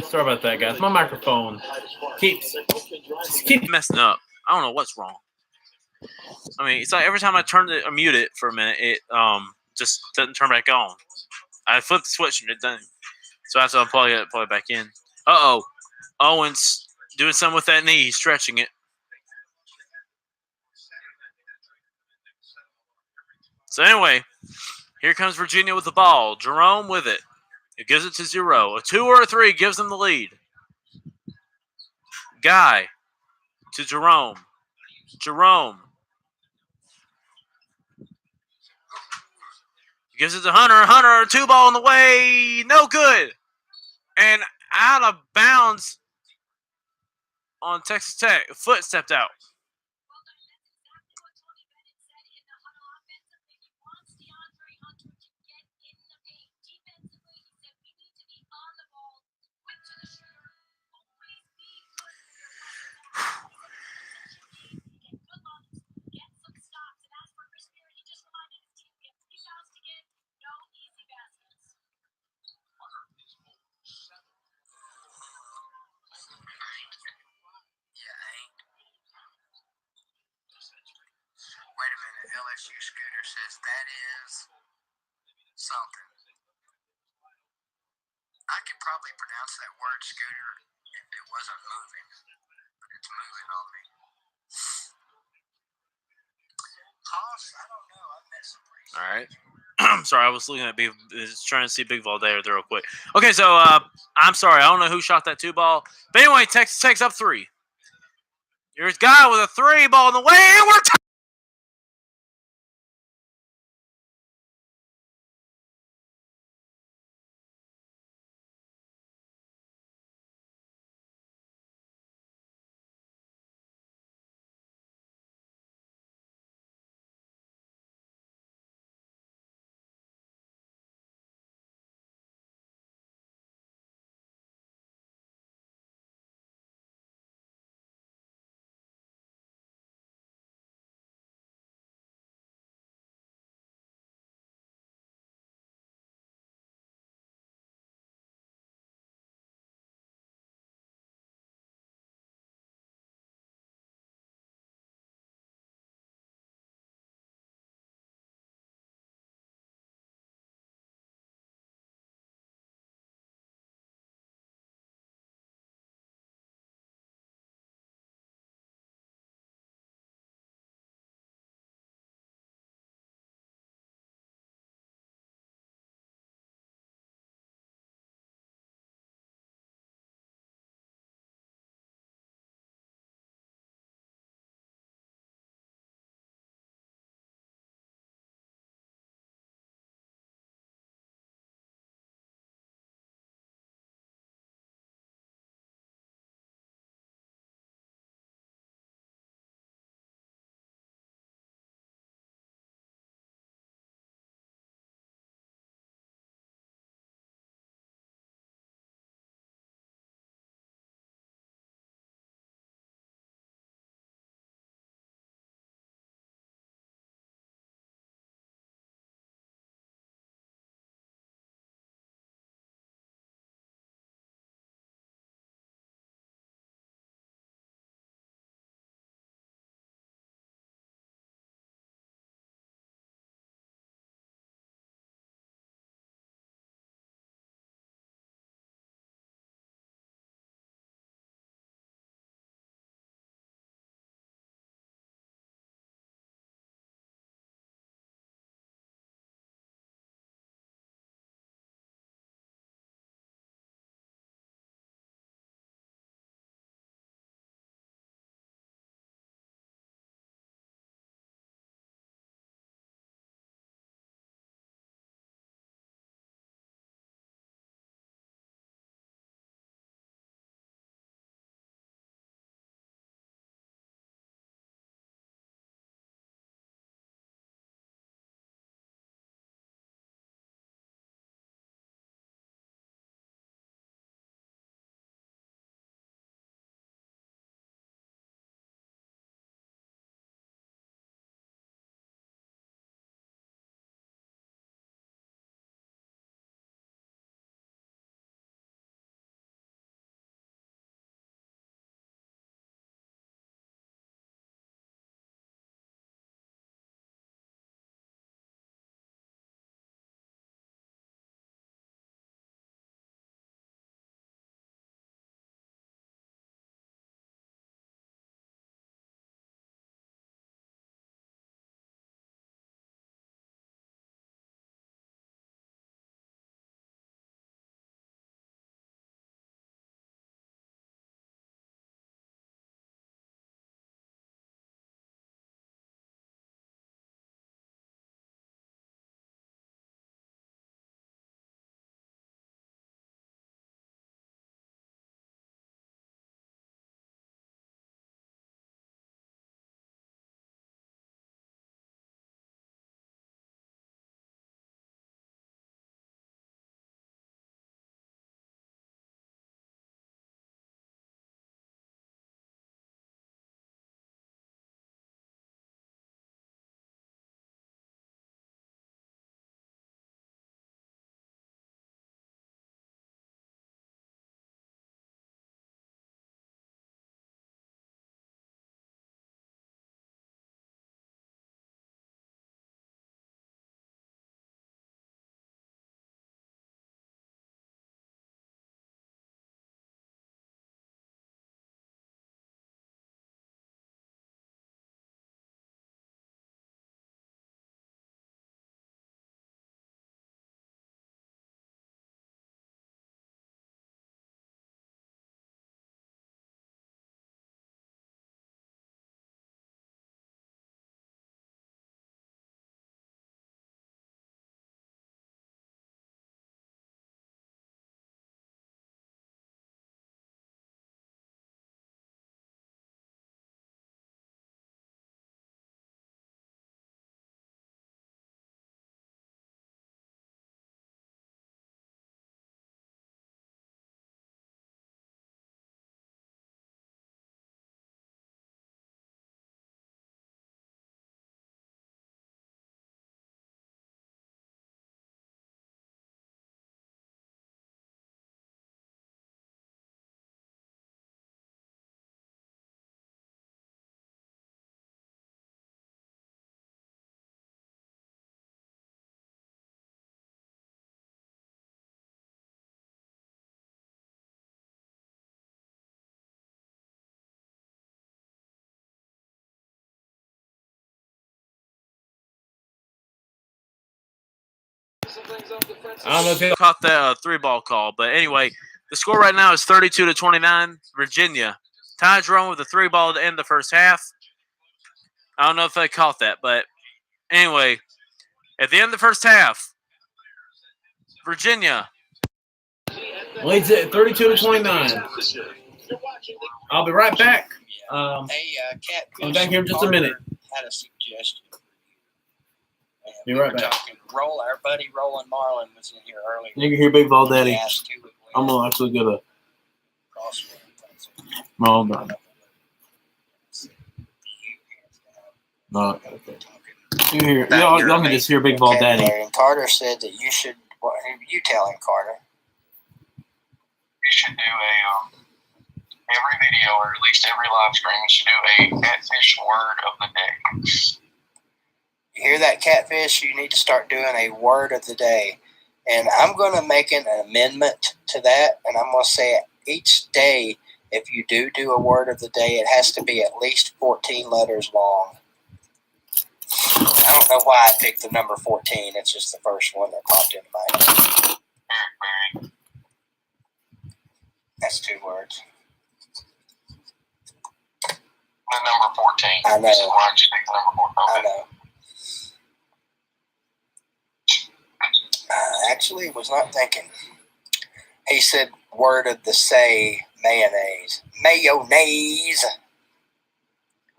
Sorry about that, guys. My microphone keeps messing up. I don't know what's wrong. I mean, it's like every time I turn it or mute it for a minute, it just doesn't turn back on. I flip the switch and it doesn't. So I have to plug it back in. Uh-oh. Owens doing something with that knee. He's stretching it. So anyway, here comes Virginia with the ball. Jerome with it. It gives it to 0. A 2 or a 3 gives them the lead. Guy to Jerome. Jerome gives it to Hunter. Hunter, 2 ball in the way. No good. And out of bounds on Texas Tech. Foot stepped out. Wait a minute. LSU Scooter says that is something. I could probably pronounce that word scooter if it wasn't moving, but it's moving on me. Hoss, I don't know. I've met some pretty. All right. I'm sorry, I was looking at trying to see Big Valdair there real quick. Okay, so I'm sorry, I don't know who shot that 2 ball, but anyway, Texas Tech's up 3. Here's Guy with a 3 ball in the way, and we're I don't know if it, caught that 3-ball call, but anyway, the score right now is 32-29. Virginia tied Jerome with a 3-ball to end the first half. I don't know if they caught that, but anyway, at the end of the first half, Virginia leads it 32-29. I'll be right back. Hey, Cat. I'm back here in just a minute. Had a suggestion. And Be we right were back. talking. Our buddy Roland Marlin was in here earlier. You can hear Big Ball He Daddy. asked who would win I'm gonna actually get a crossword. no, no, no. Okay. You hear? Y'all can just hear Big Ball Daddy. And Carter said that you should. What are you telling Carter? You should do a every video, or at least every live stream, you should do a catfish word of the day. You hear that, Catfish? You need to start doing a word of the day. And I'm going to make an amendment to that, and I'm going to say each day, if you do a word of the day, it has to be at least 14 letters long. I don't know why I picked the number 14. It's just the first one that popped into my head. That's 2 words. The number 14. I know. So why did you pick the number 14? I know. Actually, was not thinking. He said word of the say, mayonnaise. Mayonnaise.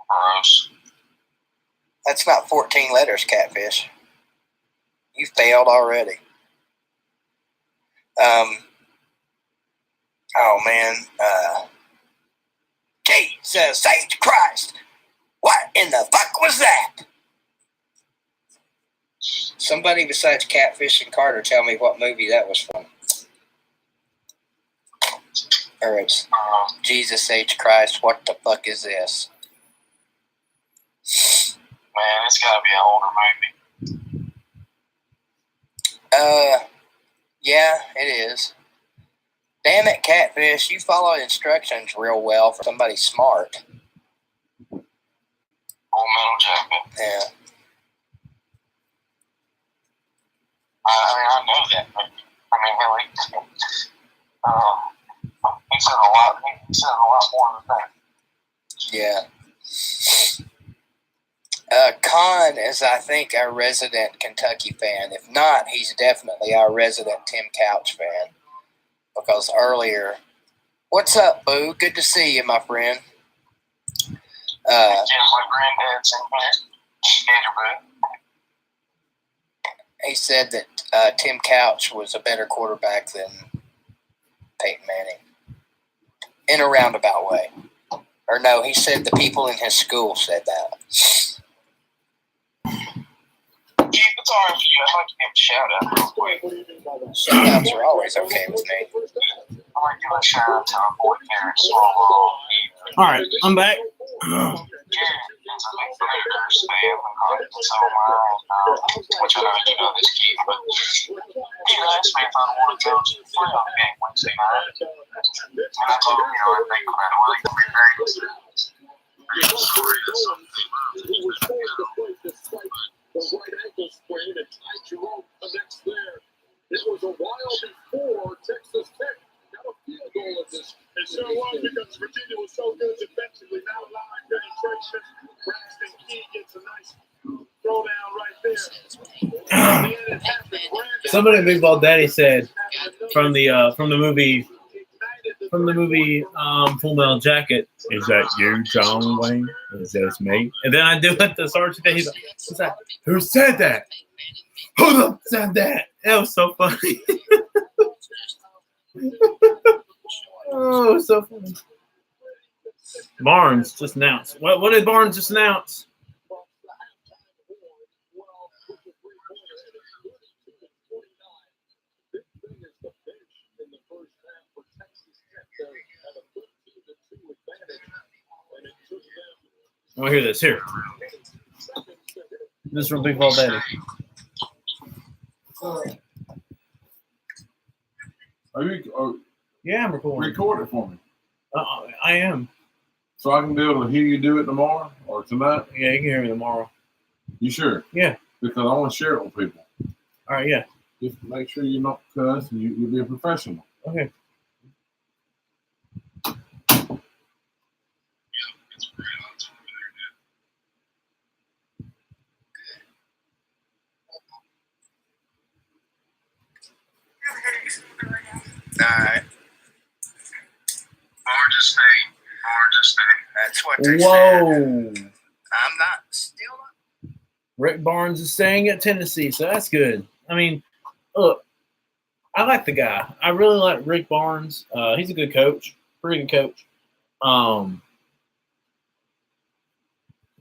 Gross. That's not 14 letters, Catfish. You failed already. Oh, man. Jesus H. Christ. What in the fuck was that? Somebody besides Catfish and Carter tell me what movie that was from. Or it's Jesus H. Christ, what the fuck is this? Man, it's got to be an older movie. Yeah, it is. Damn it, Catfish, you follow instructions real well for somebody smart. Full Metal Jacket. Yeah. I know that, but I mean, really, he said a lot. He said a lot more than that. Yeah. Khan is, I think, our resident Kentucky fan. If not, he's definitely our resident Tim Couch fan. Because earlier, what's up, Boo? Good to see you, my friend. Jim, my granddad's in here. Andrew, He said that Tim Couch was a better quarterback than Peyton Manning. In a roundabout way. Or no, he said the people in his school said that. Keith, it's all right for you. I'd like to give a shout out real quick. Shout-outs are always okay with me. I'd like to give a shout out to our boy Terrence Swallow. All right, I'm back. Jared is a big Predators fan, and so am I. Which I know you know this, Keith, but he asked me if I wanted to go to the playoff game Wednesday night. And I told him, I think about it. Well, he could be very sorry that something The right ankle sprain and Ty Jerome connects there. It was a while before Texas Tech got a field goal in this. It sure was because Virginia was so good defensively. Now line penetration. Braxton Key gets a nice throwdown right there. Somebody in Big Ball Daddy said from the movie Full Metal Jacket, is that you, John Wayne? Is that me? And then I do it the sergeant. He's like, what's that? Who said that? Who the said that? That was so funny. Oh, it was so funny. Barnes just announced. What did Barnes just announce? I want to hear this. Here. This is from Big Ball Daddy. Yeah, I'm recording. Record it for me, I am. so I can be able to hear you do it tomorrow or tonight. Yeah, you can hear me tomorrow. You sure? Yeah. Because I want to share it with people. All right, yeah. Just make sure you don't cuss and you'll be a professional. Okay. Alright. Hardest thing. That's what they said. Whoa. I'm not still not. Rick Barnes is staying at Tennessee, so that's good. I mean, look, I like the guy. I really like Rick Barnes. He's a good coach, pretty good coach.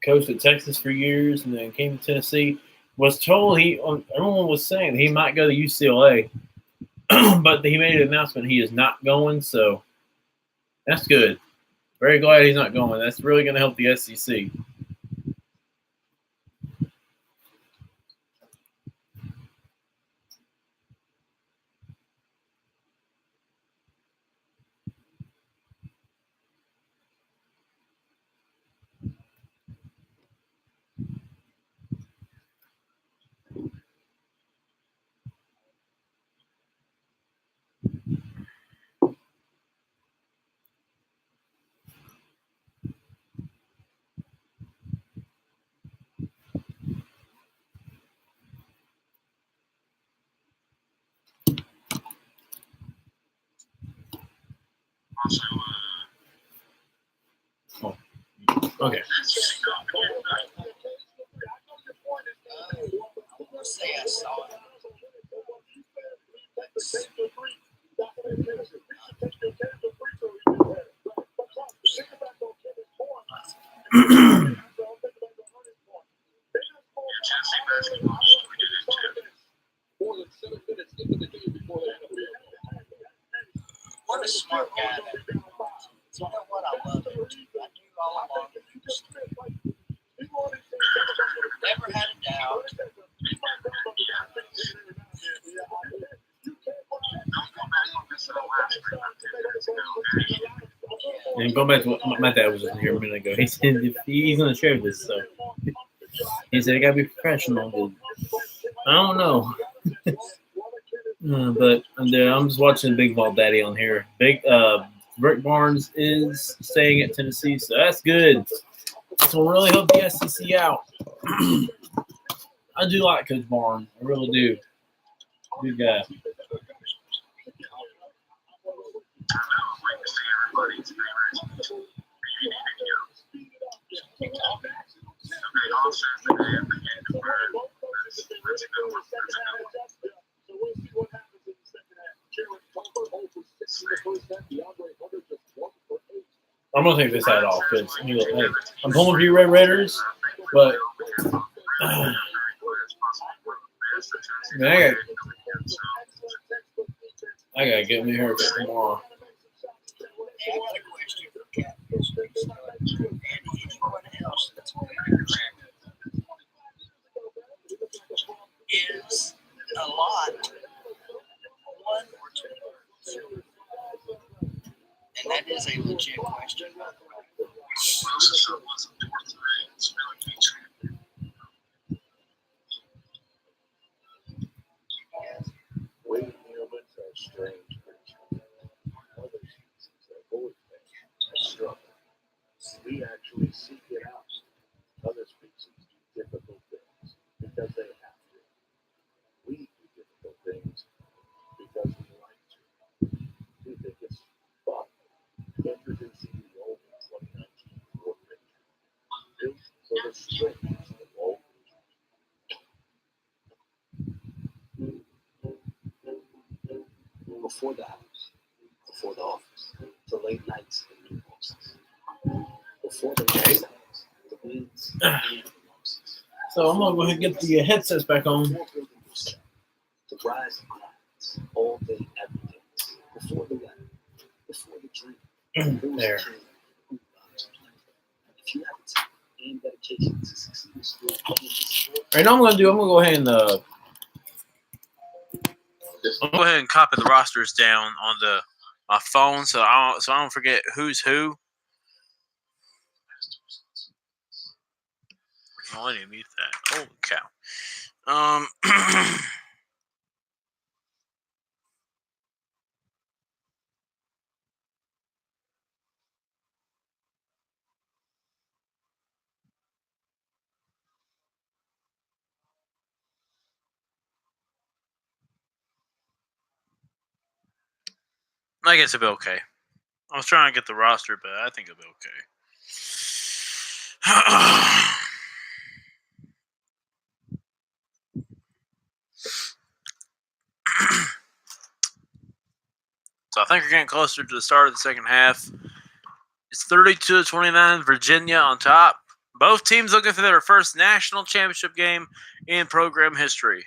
Coached at Texas for years, and then came to Tennessee. Was told everyone was saying he might go to UCLA, but he made an announcement he is not going. So that's good. Very glad he's not going. That's really going to help the SEC. Okay. Say I saw it. What a smart guy that is. You know what? I love him. I knew all along that he was never had a doubt. And going back to what my dad was just here a minute ago, he said if he's going to share this, so he said, I got to be professional. But I don't know. But I'm just watching Big Ball Daddy on here. Rick Barnes is staying at Tennessee, so that's good. This will really help the SEC out. I do like Coach Barnes. I really do. Good guy. I'm gonna take this hat off because hey, I'm pulling for you Red Raiders, but man, I gotta get me here tomorrow. I got a question for Catfish and anyone else that's is a lot one or two? And that is a legit question, by the way. Wave humans are strange creatures. Other species have always been a struggle. We actually seek it out. Other species do difficult things because they have to. We do difficult things because we like to. We think it's fun. Introducing the old 2019 Ford Ranger, built for the strange of all creatures. Before the house, before the office, the late nights and new bosses. Before the night house, the winds and the losses. So I'm gonna go ahead and get the headsets back on. Before building yourself, the rise and climbs, all day, every day. Before the weather, before the dream. There. If you have the time and dedication to succeed in school, Right now, I'm gonna go ahead and I'll go ahead and copy the rosters down on my phone so I don't forget who's who. Oh, I need to mute that. Holy cow. I guess it'll be okay. I was trying to get the roster, but I think it'll be okay. So I think we're getting closer to the start of the second half. It's 32-29, Virginia on top. Both teams looking for their first national championship game in program history.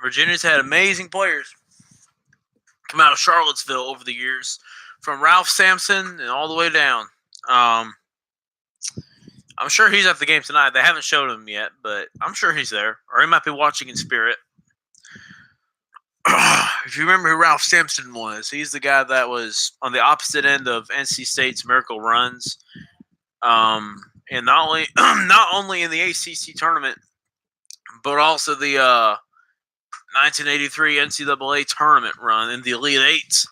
Virginia's had amazing players come out of Charlottesville over the years, from Ralph Sampson and all the way down. I'm sure he's at the game tonight. They haven't showed him yet, but I'm sure he's there, or he might be watching in spirit. If you remember who Ralph Sampson was, he's the guy that was on the opposite end of NC State's miracle runs, and not only in the ACC tournament, but also the 1983 NCAA tournament run in the Elite Eight.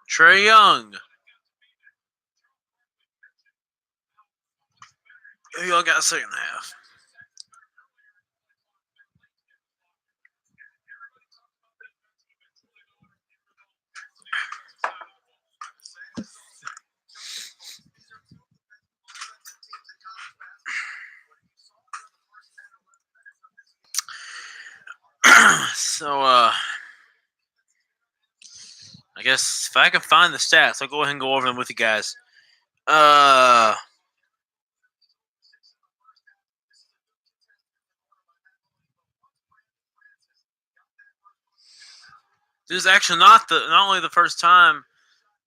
Trae Young. Who y'all got second half? So, I guess if I can find the stats, I'll go ahead and go over them with you guys. This is actually not only the first time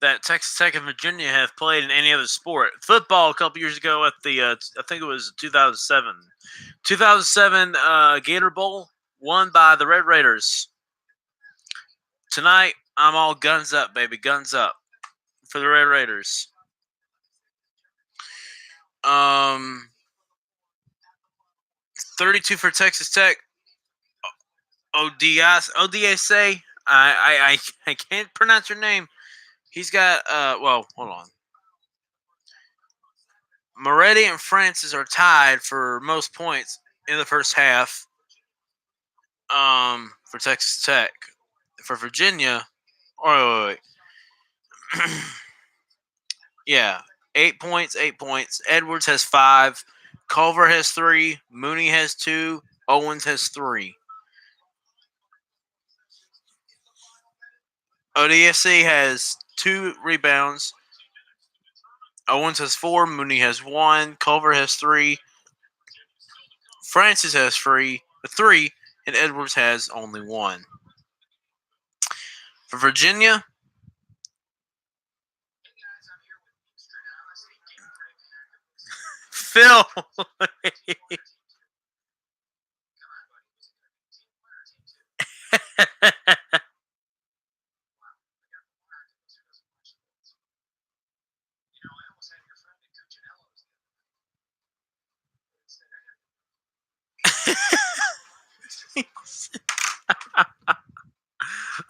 that Texas Tech and Virginia have played in any other sport. Football a couple years ago at the I think it was 2007. 2007 Gator Bowl won by the Red Raiders. Tonight, I'm all guns up, baby. Guns up for the Red Raiders. 32 for Texas Tech. Odisa. I can't pronounce your name. He's got well, hold on. Moretti and Francis are tied for most points in the first half. For Texas Tech. For Virginia, wait. Yeah, 8 points. Edwards has 5. Culver has 3. Mooney has 2. Owens has 3. ODSC has 2 rebounds. Owens has 4. Mooney has 1. Culver has 3. Francis has 3, and Edwards has only 1. For Virginia, Phil.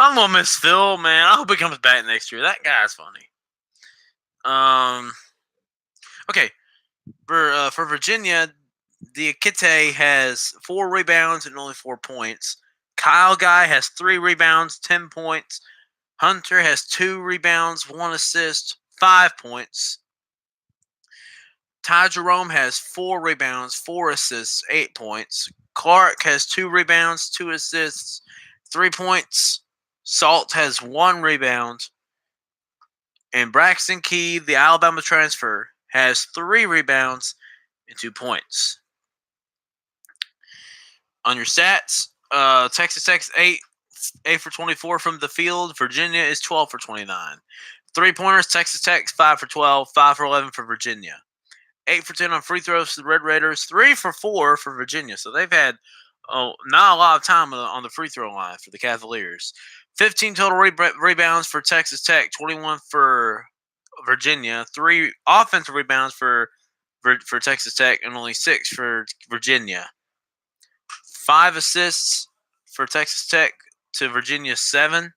I'm gonna miss Phil, man. I hope he comes back next year. That guy's funny. Okay. For Virginia, Diakite has 4 rebounds and only 4 points. Kyle Guy has 3 rebounds, 10 points. Hunter has 2 rebounds, 1 assist, 5 points. Ty Jerome has 4 rebounds, 4 assists, 8 points. Clark has 2 rebounds, 2 assists, 3 points. Salt has 1 rebound. And Braxton Key, the Alabama transfer, has 3 rebounds and 2 points. On your stats, Texas Tech's 8 for 24 from the field. Virginia is 12 for 29. 3-pointers, Texas Tech's 5 for 12, 5 for 11 for Virginia. 8 for 10 on free throws for the Red Raiders, 3 for 4 for Virginia. So they've had not a lot of time on the free throw line for the Cavaliers. 15 total rebounds for Texas Tech, 21 for Virginia, 3 offensive rebounds for Texas Tech, and only 6 for Virginia. 5 assists for Texas Tech to Virginia's 7.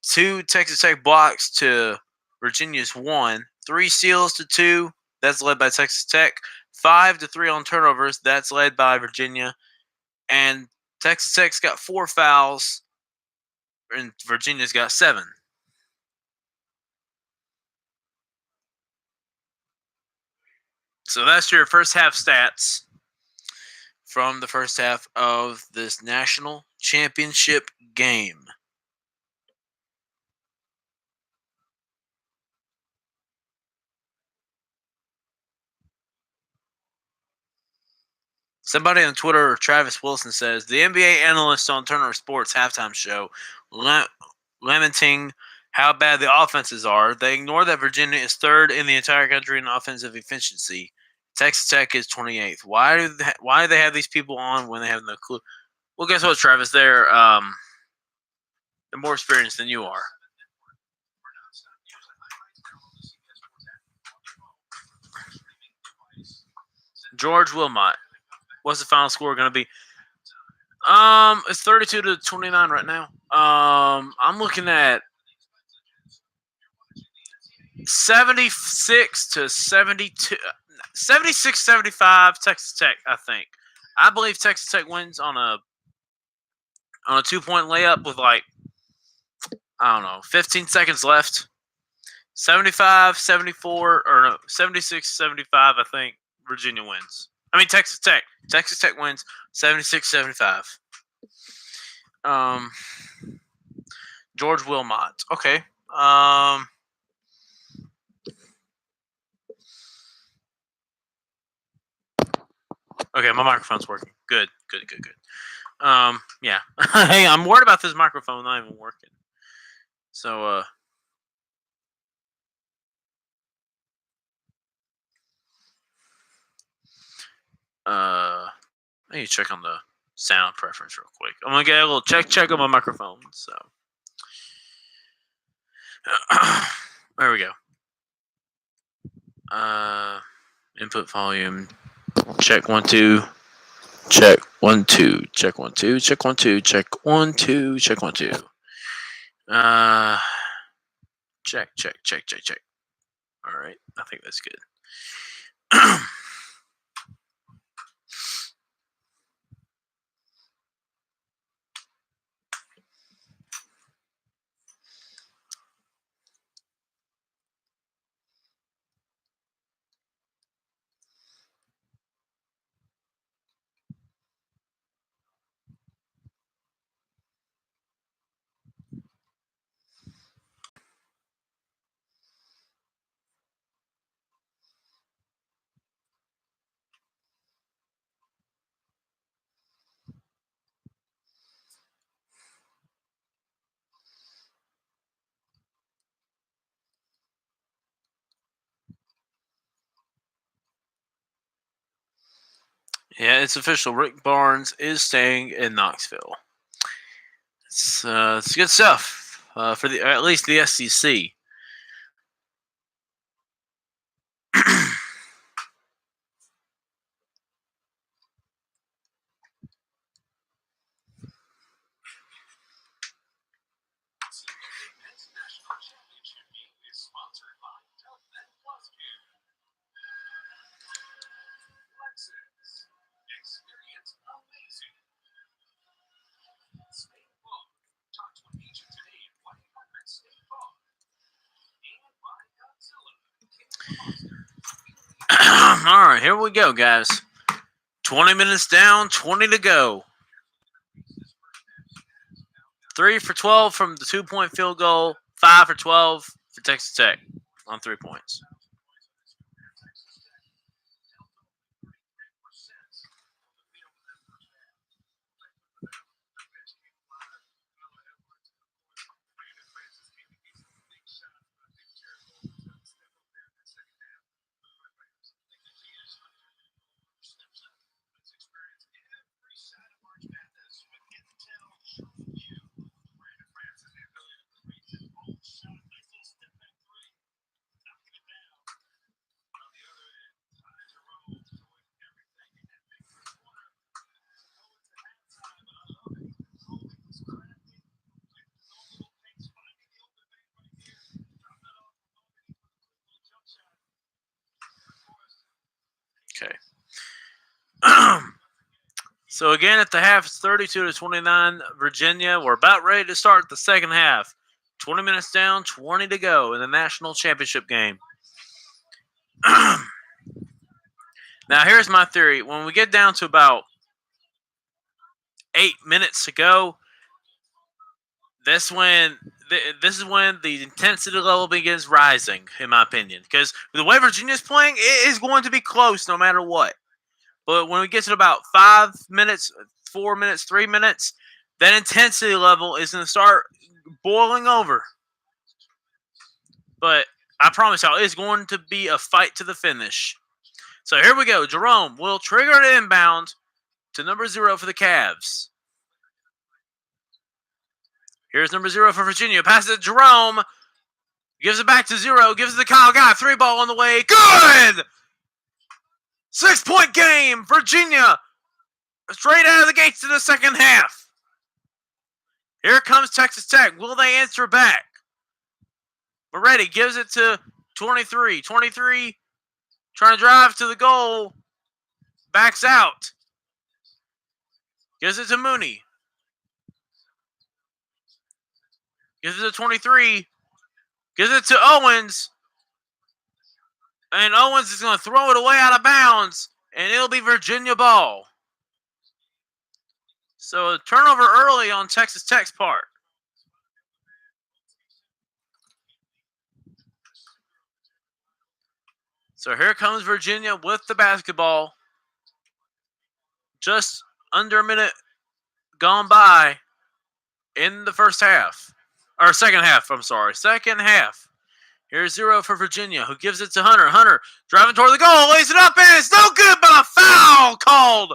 2 Texas Tech blocks to Virginia's 1. 3 steals to 2. That's led by Texas Tech. 5 to 3 on turnovers. That's led by Virginia. And Texas Tech's got 4 fouls, and Virginia's got 7. So that's your first half stats from the first half of this national championship game. Somebody on Twitter, Travis Wilson, says the NBA analyst on Turner Sports halftime show lamenting how bad the offenses are. They ignore that Virginia is 3rd in the entire country in offensive efficiency. Texas Tech is 28th. Why do they have these people on when they have no clue? Well, guess what, Travis? They're more experienced than you are. George Wilmot. What's the final score going to be? It's 32-29 right now. I'm looking at 76-72, 76-75 Texas Tech, I think. I believe Texas Tech wins on a 2-point layup with 15 seconds left. 75-74 or no, 76-75, I think Virginia wins. I mean Texas Tech. Texas Tech wins 76-75. George Wilmot. Okay. Okay, my microphone's working. Good. Yeah. Hey, I'm worried about this microphone not even working. So, I need to check on the sound preference real quick. I'm gonna get a little check on my microphone. So, there we go. Input volume. Check 1 2. Check 1 2. Check 1 2. Check 1 2. Check 1 2. Check 1 2. Check. All right, I think that's good. Yeah, it's official. Rick Barnes is staying in Knoxville. It's good stuff for at least the SEC. All right, here we go, guys. 20 minutes down, 20 to go. 3 for 12 from the 2-point field goal. 5 for 12 for Texas Tech on 3 points. So again, at the half, it's 32-29 Virginia. We're about ready to start the second half. 20 minutes down, 20 to go in the national championship game. Now, here's my theory. When we get down to about 8 minutes to go, this is when the intensity level begins rising, in my opinion. Because the way Virginia's playing, it is going to be close no matter what. But when we get to about 5 minutes, 4 minutes, 3 minutes, that intensity level is going to start boiling over. But I promise y'all, it's going to be a fight to the finish. So here we go. Jerome will trigger an inbound to number 0 for the Cavs. Here's number 0 for Virginia. Passes it to Jerome. Gives it back to 0. Gives it to Kyle Guy. 3-ball on the way. Good! 6-point game. Virginia straight out of the gates to the second half. Here comes Texas Tech. Will they answer back? Moretti gives it to 23. 23 trying to drive to the goal. Backs out. Gives it to Mooney. Gives it to 23. Gives it to Owens. And Owens is going to throw it away out of bounds. And it'll be Virginia ball. So a turnover early on Texas Tech's part. So here comes Virginia with the basketball. Just under a minute gone by in the first half. Or second half, I'm sorry. Second half. Here's 0 for Virginia, who gives it to Hunter. Hunter driving toward the goal, lays it up, and it's no good, but a foul called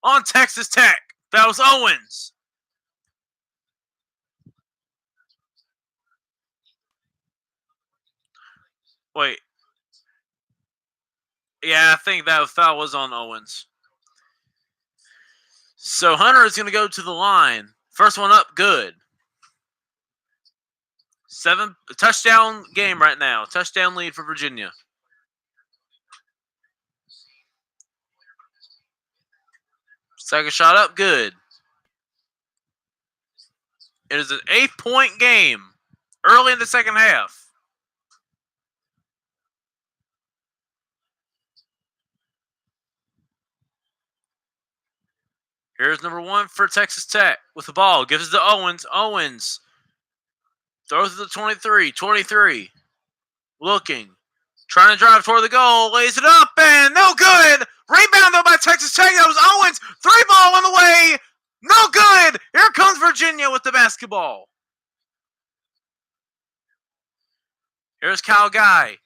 on Texas Tech. That was Owens. Wait. Yeah, I think that foul was on Owens. So Hunter is going to go to the line. First one up, good. 7 touchdown game right now. Touchdown lead for Virginia. Second shot up, good. It is an 8-point game early in the second half. Here's number 1 for Texas Tech with the ball. Gives it to Owens. Owens throws it to 23. 23 looking. Trying to drive toward the goal. Lays it up and no good. Rebound though by Texas Tech. That was Owens. 3-ball on the way. No good. Here comes Virginia with the basketball. Here's Kyle Guy.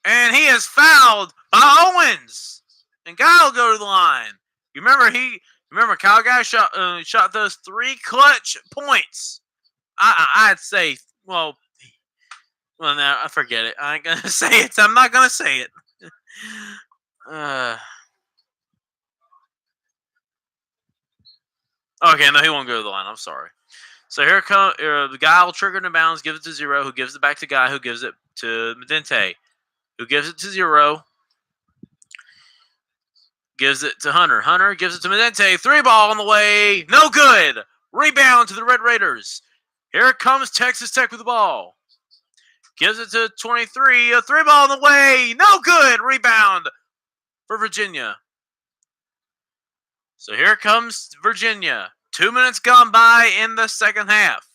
And he is fouled by Owens. And Guy will go to the line. You remember Kyle Guy shot those 3 clutch points. I'd say, well, no, I forget it. I ain't going to say it. I'm not going to say it. Okay, no, he won't go to the line. I'm sorry. So here comes the guy will trigger in bounds, give it to 0, who gives it back to Guy, who gives it to Medente, who gives it to 0, gives it to Hunter. Hunter gives it to Medente. 3-ball on the way. No good. Rebound to the Red Raiders. Here comes Texas Tech with the ball. Gives it to 23. A 3-ball on the way. No good. Rebound for Virginia. So here comes Virginia. 2 minutes gone by in the second half.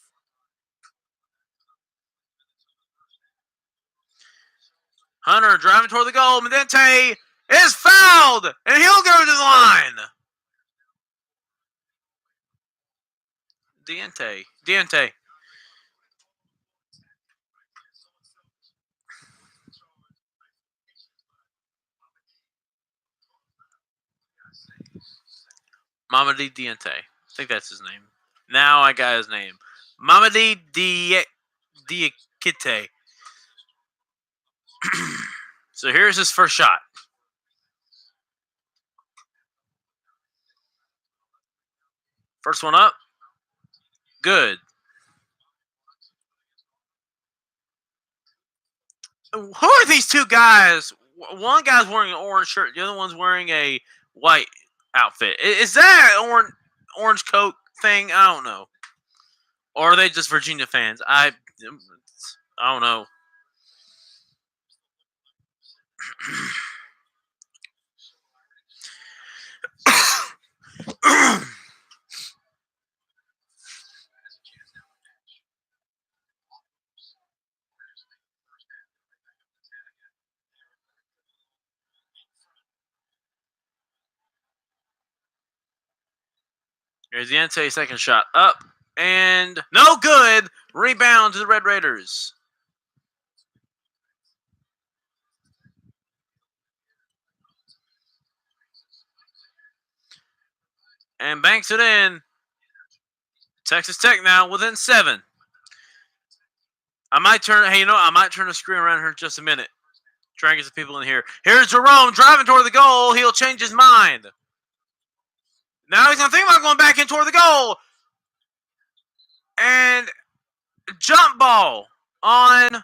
Hunter driving toward the goal. Medente is fouled, and he'll go to the line. Diente. Mamadi Diente. I think that's his name. Now I got his name. Mamadi Diakite. So here's his first shot. First one up. Good. Who are these two guys? One guy's wearing an orange shirt. The other one's wearing a white outfit. Is that orange? orange Coke thing? I don't know. Or are they just Virginia fans? I don't know. Here's the NCAA second shot. Up and no good. Rebound to the Red Raiders. And banks it in. Texas Tech now within 7. I might turn the screen around here in just a minute. Try and get some people in here. Here's Jerome driving toward the goal. He'll change his mind. Now he's going to think about going back in toward the goal. And jump ball on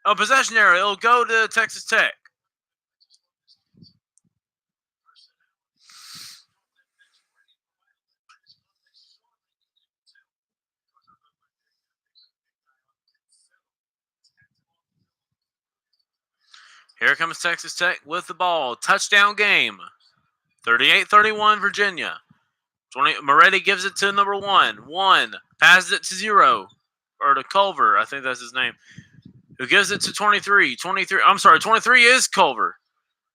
a possession area. It'll go to Texas Tech. Here comes Texas Tech with the ball. Touchdown game. 38-31 Virginia. Moretti gives it to number 1. 1 passes it to 0. Or to Culver. I think that's his name. Who gives it to 23. 23 is Culver.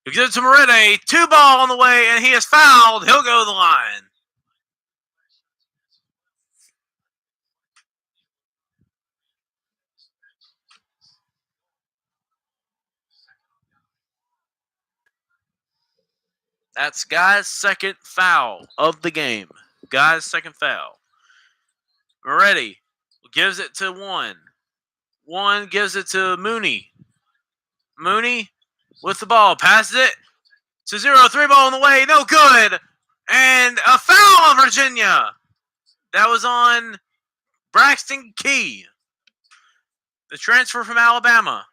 Who gives it to Moretti. 2 ball on the way, and he is fouled. He'll go to the line. That's Guy's second foul of the game. Guy's second foul. Moretti gives it to 1. 1 gives it to Mooney. Mooney with the ball. Passes it to 0. 3 ball on the way. No good. And a foul on Virginia. That was on Braxton Key. The transfer from Alabama.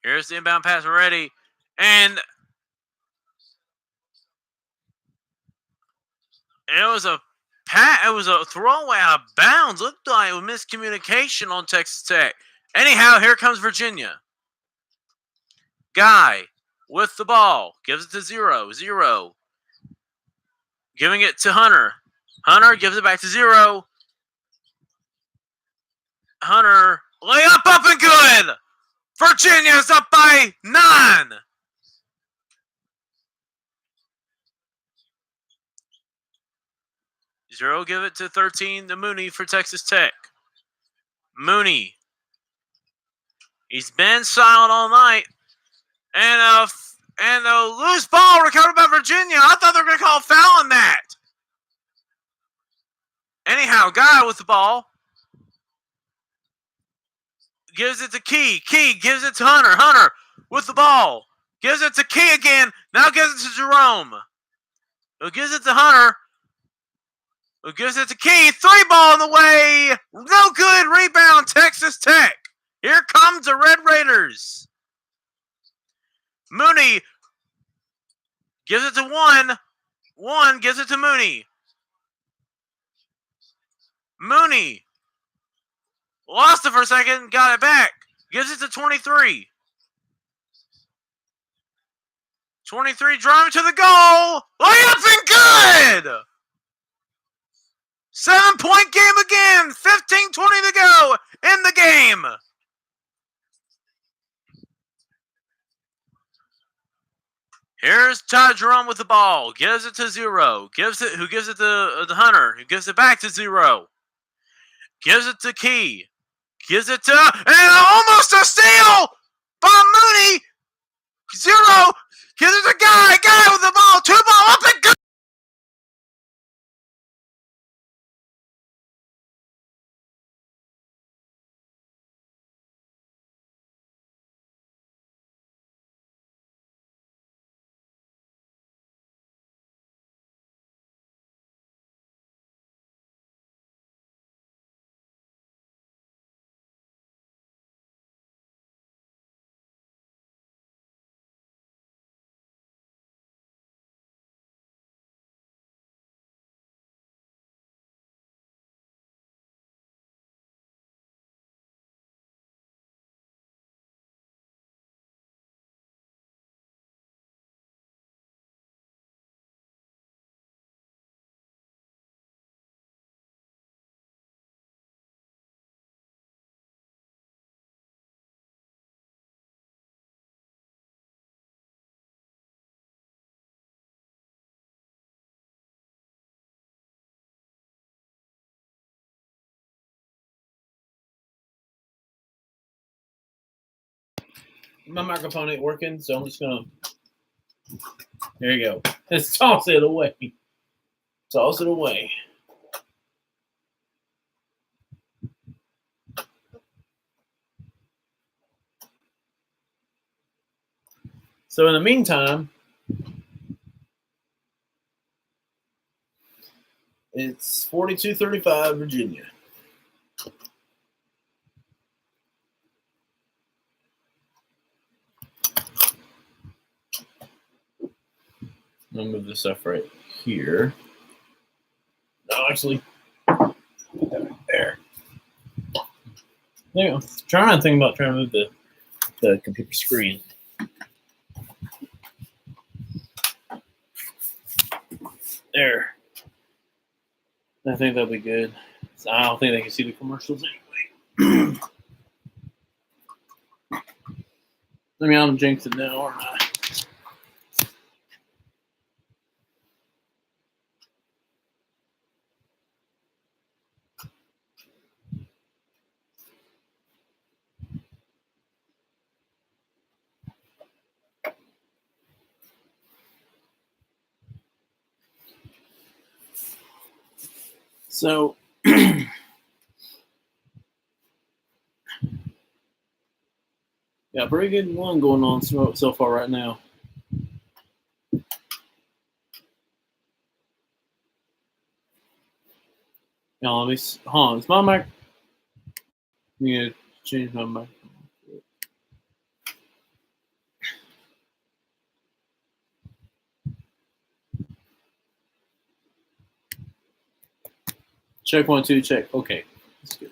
Here's the inbound pass already. And it was a throwaway out of bounds. Looked like it was miscommunication on Texas Tech. Anyhow, here comes Virginia. Guy with the ball. Gives it to 0. 0. Giving it to Hunter. Hunter gives it back to 0. Hunter. Layup up and good. Virginia's up by 9. Zero give it to 13 to Mooney for Texas Tech. Mooney. He's been silent all night. And a loose ball recovered by Virginia. I thought they were going to call a foul on that. Anyhow, Guy with the ball. Gives it to Key. Key gives it to Hunter. Hunter with the ball. Gives it to Key again. Now gives it to Jerome. Who gives it to Hunter. Who gives it to Key. 3 ball in the way. No good. Rebound, Texas Tech. Here comes the Red Raiders. Mooney gives it to 1. 1 gives it to Mooney. Mooney lost it for a second, got it back. Gives it to 23. 23 driving to the goal. Layup and good! 7-point game again. 15-20 to go in the game. Here's Todd Jerome with the ball. Gives it to 0. Who gives it to Hunter? Who gives it back to 0. Gives it to Key. Gives it to, and almost a steal by Mooney. 0. Gives it to Guy. Guy with the ball. 2 ball up and good. my microphone ain't working, so I'm just gonna. There you go. Let's toss it away. Toss it away. So in the meantime, it's 42-35 Virginia. I'll move this stuff right here. No, actually, put that right there. There you go. Trying to think about trying to move the computer screen. There. I think that'll be good. So I don't think they can see the commercials anyway. I mean, I'm jinxing now, aren't I? So, yeah, pretty good one going on so far right now. Now, let me, hold on, is my mic? I need to change my mic. Check 1, 2, check. Okay, that's good.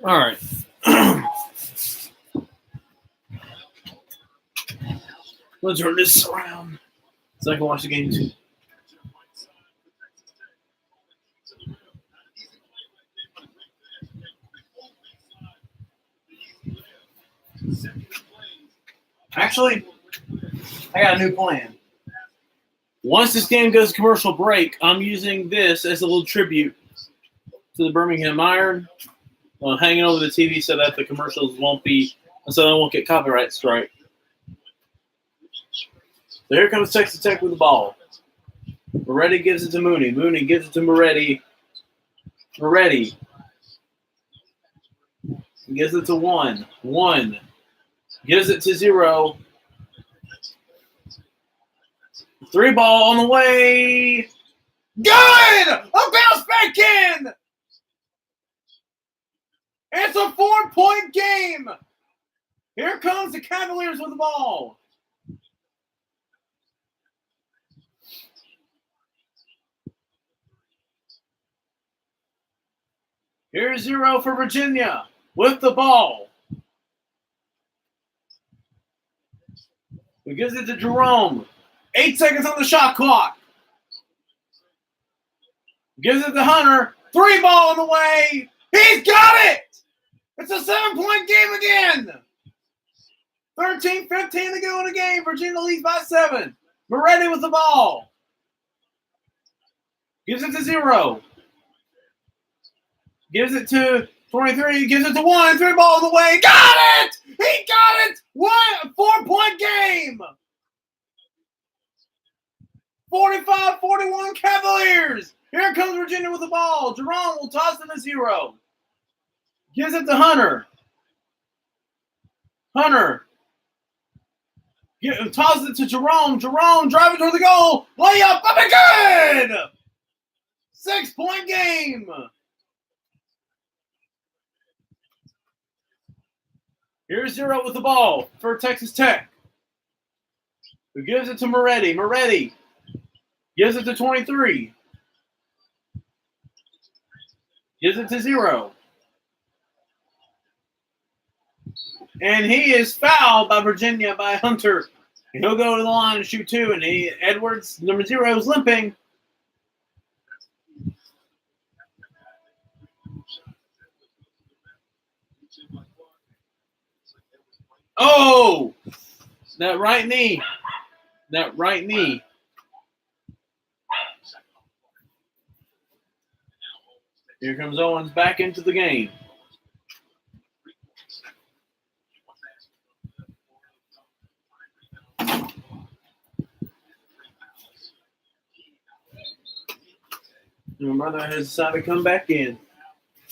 All right. Let's turn this around so I can watch the game too. Actually, I got a new plan. Once this game goes to commercial break, I'm using this as a little tribute to the Birmingham Iron, hanging over the TV so that the commercials won't be, so I won't get copyright strike. So here comes Texas Tech with the ball. Moretti gives it to Mooney. Mooney gives it to Moretti. Moretti gives it to 1. 1 gives it to 0. 3 ball on the way. Good! A bounce back in! It's a 4-point game. Here comes the Cavaliers with the ball. Here's 0 for Virginia with the ball. He gives it to Jerome. 8 seconds on the shot clock. Gives it to Hunter. 3 ball on the way. He's got it! It's a 7-point game again. 13-15 to go in the game. Virginia leads by 7. Moretti with the ball. Gives it to 0. Gives it to 23. Gives it to 1. 3 ball on the way. Got it! He got it! 4-point game. 45-41 Cavaliers. Here comes Virginia with the ball. Jerome will toss it to 0. Gives it to Hunter. Hunter tosses it to Jerome. Jerome driving toward the goal. Layup. Up and good! 6-point game. Here's 0 with the ball for Texas Tech. Who gives it to Moretti. Moretti gives it to 23. Gives it to 0. And he is fouled by Virginia by Hunter. He'll go to the line and shoot 2. And Edwards, number 0, is limping. Oh! That right knee. That right knee. Here comes Owens back into the game. My brother has decided to come back in.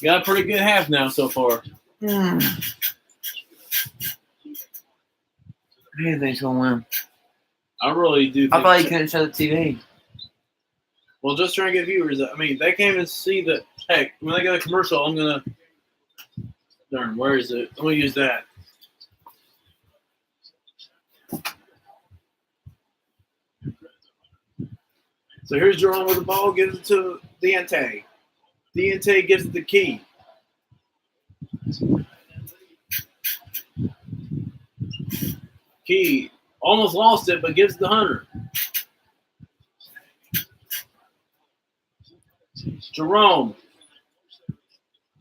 Got a pretty good half now so far. Who do you think's gonna win? I really do think. I thought you couldn't show the TV. Well, just trying to get viewers. I mean, they can't even see the. Heck, when they get a commercial, I'm gonna. Darn, where is it? I'm gonna use that. So here's Jerome with the ball, gives it to Diente. Diente gives it the key. Key almost lost it, but gives it to Hunter. Jerome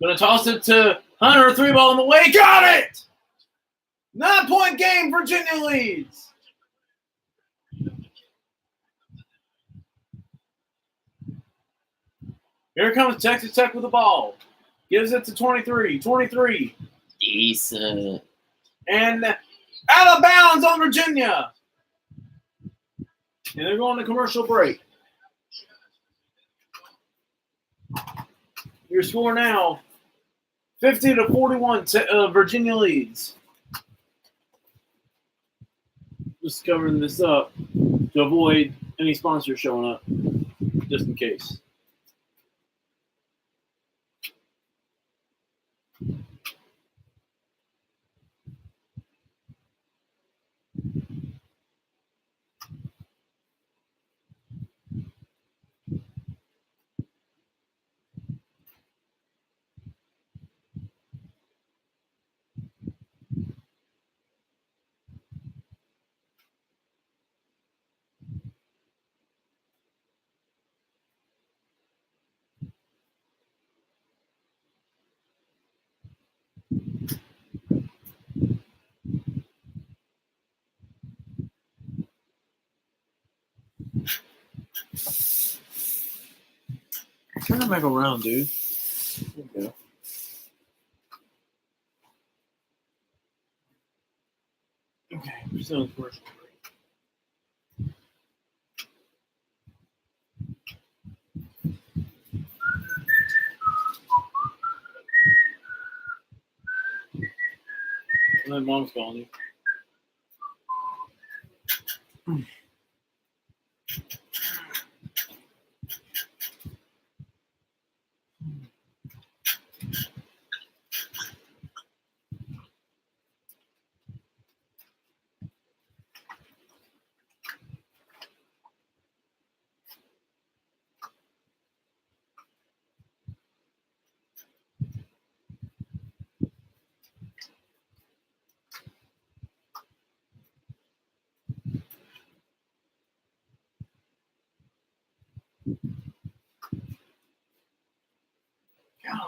gonna toss it to Hunter. 3-ball on the way. Got it! 9-point game. Virginia leads. Here comes Texas Tech with the ball. Gives it to 23. 23. Decent. And out of bounds on Virginia. And they're going to commercial break. Your score now, 50-41. Virginia leads. Just covering this up to avoid any sponsors showing up, just in case. Turn it back around, dude. There you go. Okay, we're still in commercial break. And then mom's calling you.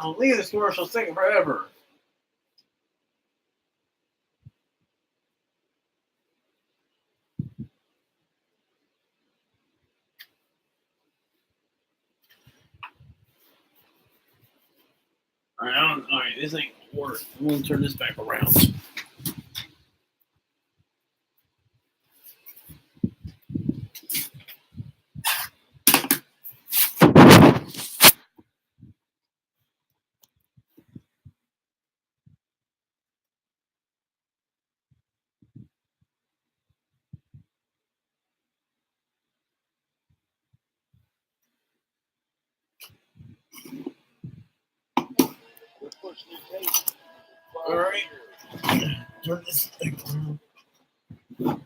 God, leave this commercial taking forever. All right, this ain't gonna work. I'm gonna turn this back around. All right. Turn this thing around.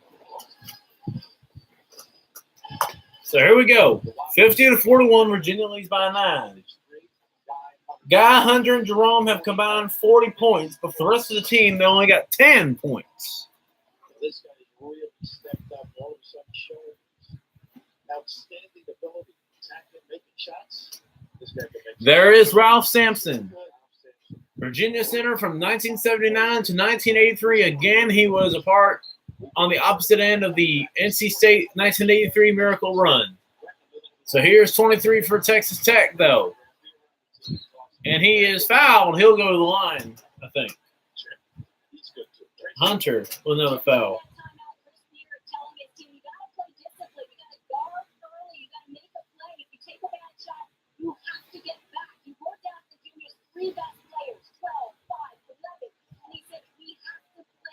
So here we go. 50-41, Virginia leads by 9. Guy, Hunter, and Jerome have combined 40 points, but for the rest of the team, they only got 10 points. This guy really stepped up, all of a sudden showing outstanding ability, attacking, making shots. This guy can make There is Ralph Sampson. Virginia center from 1979 to 1983. Again, he was a part on the opposite end of the NC State 1983 Miracle Run. So here's 23 for Texas Tech, though. And he is fouled. He'll go to the line, I think. Hunter with another foul.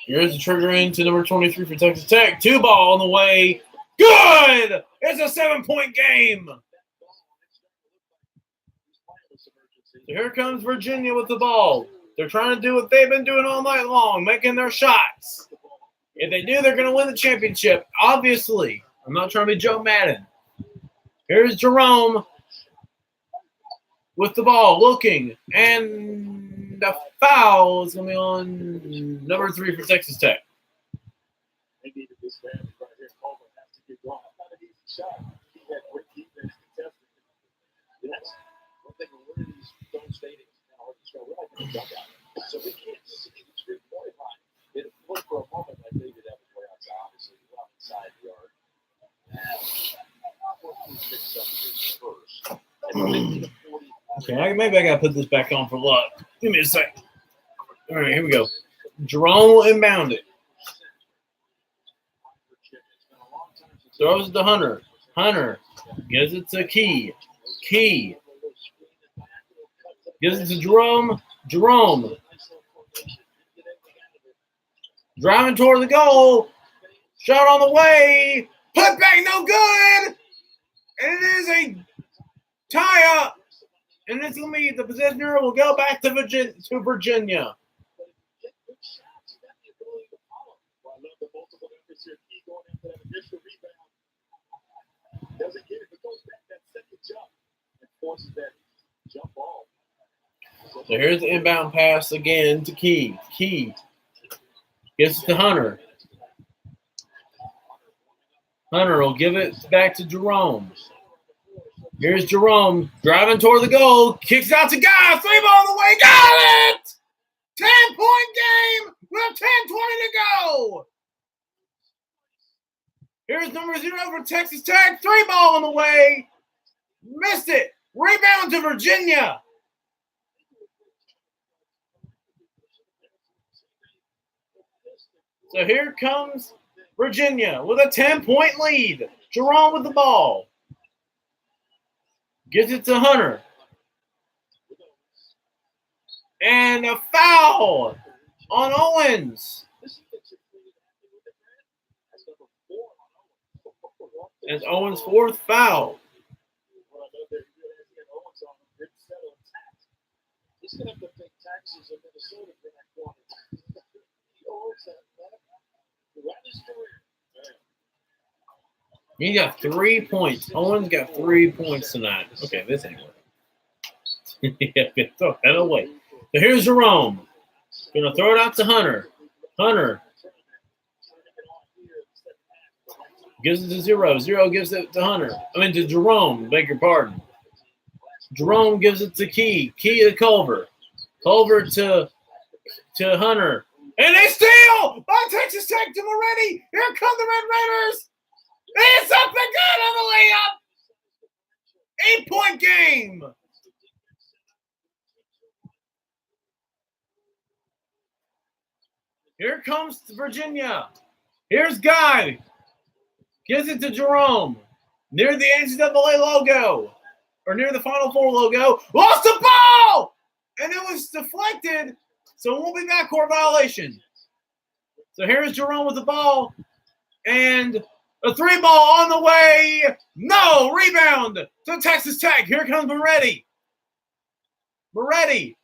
Here's the trigger into number 23 for Texas Tech. 2 ball on the way. Good! It's a 7-point game. So here comes Virginia with the ball. They're trying to do what they've been doing all night long, making their shots. If they do, they're going to win the championship, obviously. I'm not trying to be Joe Madden. Here's Jerome with the ball, looking, and the foul is going to be on number 3 for Texas Tech. They needed this man right here. Coleman has to get going. Not an easy shot. He had great defense contested. Yes. One thing we're learning is Stone State is kind of hard to show. We're like in the dugout. So we can't see the 3-point line. It looked for a moment like they did have a way outside. Obviously, he went inside the yard. Okay, maybe I got to put this back on for luck. Give me a sec. All right, here we go. Jerome will inbound it. Throws it to Hunter. Hunter gives it to Key. Key gives it to Jerome. Jerome driving toward the goal. Shot on the way. Put back, no good. And it is a tie-up. And it's going to be the possession will go back to Virginia. Doesn't get it, but goes back that second jump and forces that jump ball. So here's the inbound pass again to Key. Key gives it to Hunter. Hunter will give it back to Jerome. Here's Jerome driving toward the goal. Kicks out to Guy. 3 ball on the way. Got it! 10-point game with 10:20 to go. Here's number 0 for Texas Tech. 3 ball on the way. Missed it. Rebound to Virginia. So here comes Virginia with a 10-point lead. Jerome with the ball. Gives it to Hunter. And a foul on Owens. That's Owens' 4th foul. He's going to have to pay taxes in Minnesota for that quantity. He owns that throughout his career. He got 3 points. Owens got 3 points tonight. Okay, this ain't working. Yeah, throw that away. So here's Jerome. Gonna throw it out to Hunter. Hunter gives it to 0. 0 gives it to Hunter. To Jerome. Beg your pardon. Jerome gives it to Key. Key to Culver. Culver to Hunter. And they steal by Texas Tech to Moretti. Here come the Red Raiders. It's up and good on the layup. 8-point game. Here comes Virginia. Here's Guy. Gives it to Jerome. Near the NCAA logo. Or near the Final Four logo. Lost the ball! And it was deflected. So it won't be backcourt violation. So here's Jerome with the ball. And a 3 ball on the way. No, rebound to Texas Tech. Here comes Moretti. Moretti.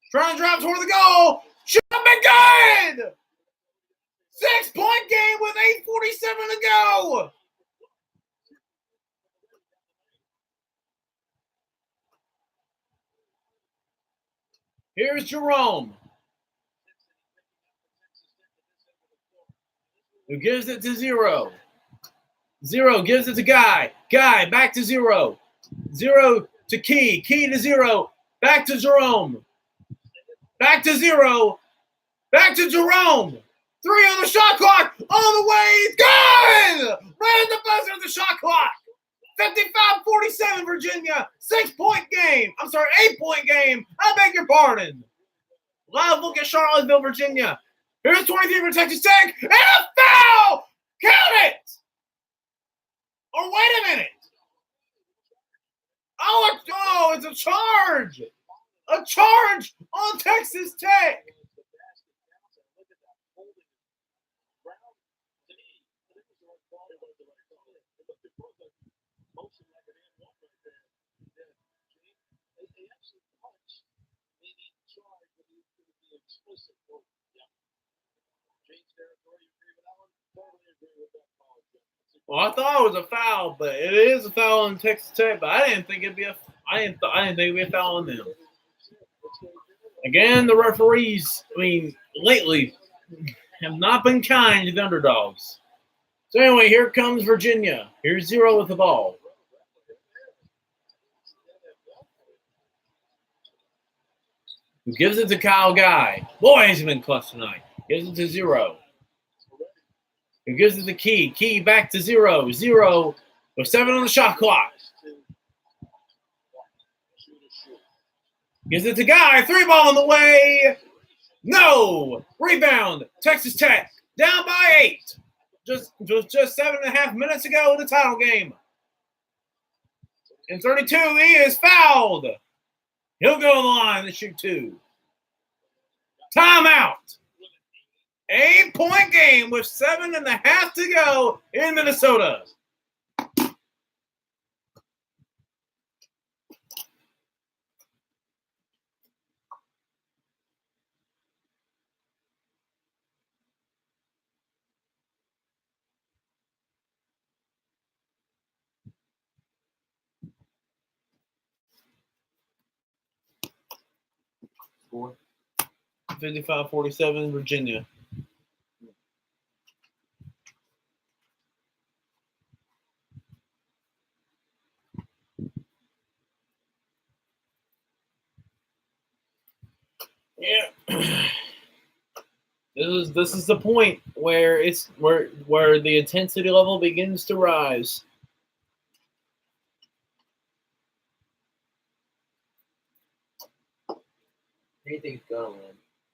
Trying to drive toward the goal. Jumping good. 6-point game with 8:47 to go. Here's Jerome. Who gives it to 0. 0 gives it to Guy. Guy back to 0. 0 to Key. Key to 0. Back to Jerome. Back to 0. Back to Jerome. 3 on the shot clock. All the way. Good! Right at the buzzer of the shot clock. 55-47 Virginia. 6-point game. I'm sorry, 8-point game. I beg your pardon. Live look at Charlottesville, Virginia. Here's 23 for Texas Tech. And a foul! Count it! Or wait a minute. Oh, it's a charge. A charge on Texas Tech. Well, I thought it was a foul, but it is a foul on Texas Tech. But I didn't think it'd be a. I didn't think it'd be a foul on them. Again, the referees. I mean, lately have not been kind to the underdogs. So anyway, here comes Virginia. Here's 0 with the ball. Who gives it to Kyle Guy? Boy, he's been clutch tonight. Gives it to 0. Who gives it to Key? Key back to 0. 0 with 7 on the shot clock. Gives it to Guy. 3 ball on the way. No. Rebound. Texas Tech down by 8. Just 7.5 minutes ago in the title game. In 32, he is fouled. He'll go on the line and shoot 2. Timeout. 8-point game with 7.5 to go in Minnesota. Score 55-47 Virginia. Yeah. This is the point where it's where the intensity level begins to rise. Who do you think's gonna win?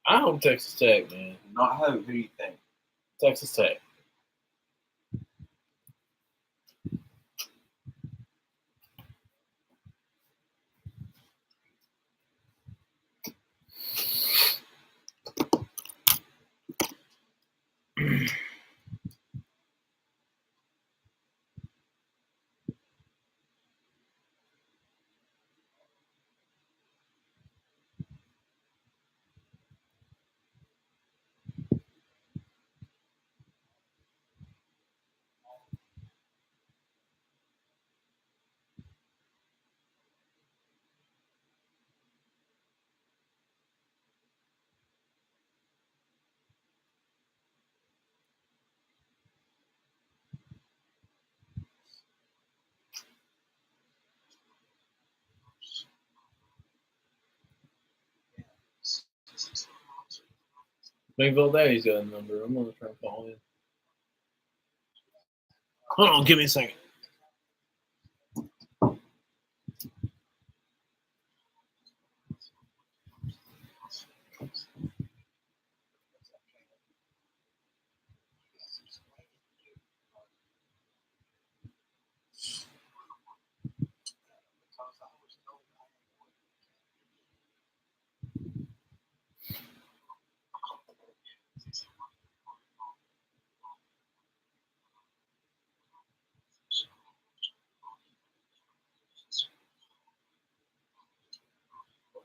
I hope Texas Tech, man. Not hope. Who do you think? Texas Tech. Greenville Daddy's got a number. I'm gonna try and call in. Hold on, give me a second.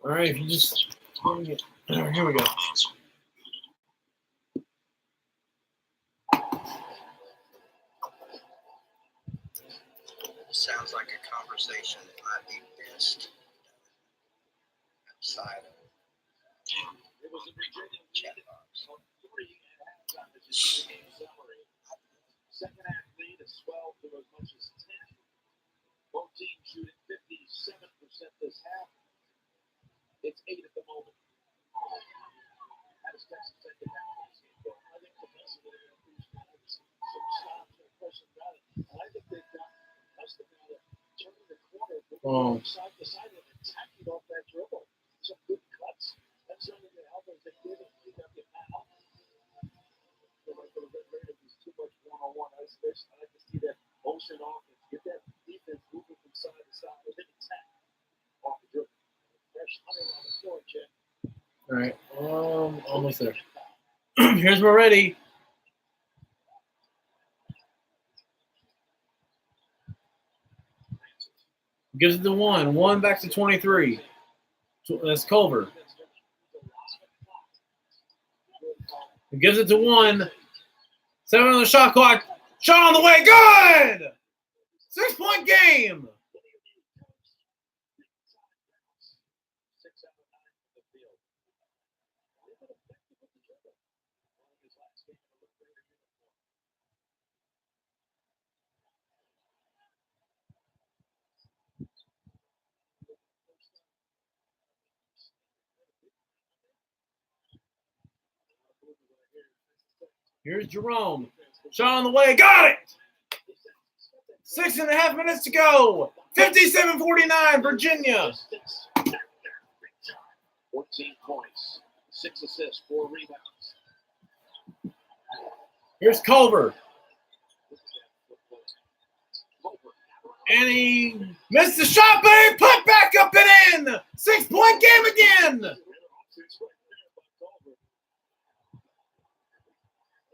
All right, if you just here we go. Sounds like a conversation that might be best outside of chat box. Second half lead has swelled to as much as 10. Both teams shooting 57% this half. Oh. Side to side and attacking off that dribble. Some good cuts. That's some of the elbows they did in PW now. For the Red Raiders, there's too much one-on-one isolation. I like to see that motion offense. Get that defense moving from side to side and then attack off the dribble. Fresh hunter on the floor, Jeff. All right. Almost there. Here's Moretti. Gives it to 1. 1 back to 23. That's Culver. He gives it to 1. 7 on the shot clock. Shot on the way. Good! 6-point game. Here's Jerome. Shot on the way. Got it! 6.5 minutes to go. 57-49, Virginia. 14 points, 6 assists, 4 rebounds. Here's Culver. And he missed the shot, but he put back up and in. 6-point game again.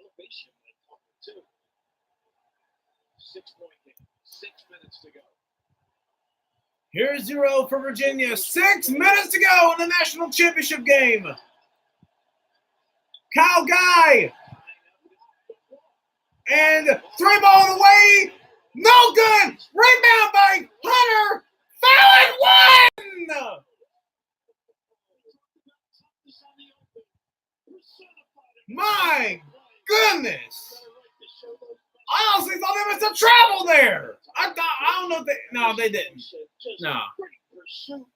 Elevation, 6-point game, 6 minutes to go. Here's 0 for Virginia. 6 minutes to go in the national championship game. Kyle Guy. And 3 ball away. No good. Rebound by Hunter. Foul and 1. My goodness. I honestly thought there was a travel there. I don't know if they didn't. No. Great pursuit.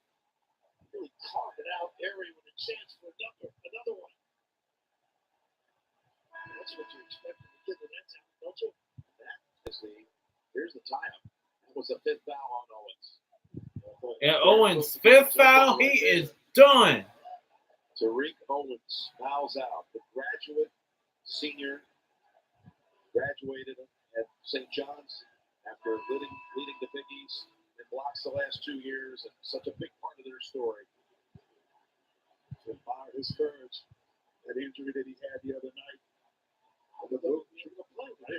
Really carved out area with a chance for another one. That's what you expect from the kid in that town, don't you? Here's the tie-up. That was a 5th foul on Owens. Yeah, Owens, 5th foul. He is done. Tariq Owens fouls out. The graduate, senior, graduated at St. John's after leading the Big East and blocks the last 2 years, and such a big part of their story. To admire his courage, that injury that he had the other night. I didn't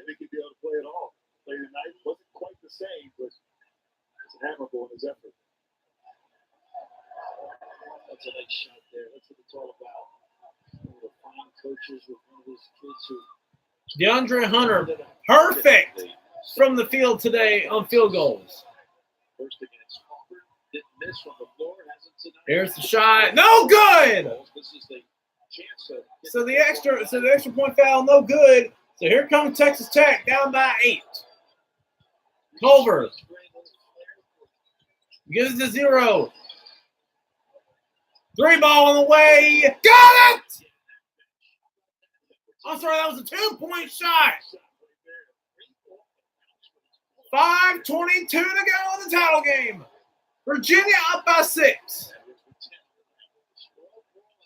think he'd be able to play at all. Play tonight wasn't quite the same, but it's admirable in his effort. That's a nice shot there. That's what it's all about. One of the fine coaches with one of those kids who DeAndre Hunter, perfect from the field today on field goals. First against Crawford, didn't miss from the floor, hasn't tonight. Here's the shot. No good. This is the chance to So the extra point foul, no good. So here comes Texas Tech down by 8. Culver gives it to 0. 3 ball on the way. Got it! I'm sorry, that was a 2-point shot. 5:22 to go in the title game. Virginia up by 6.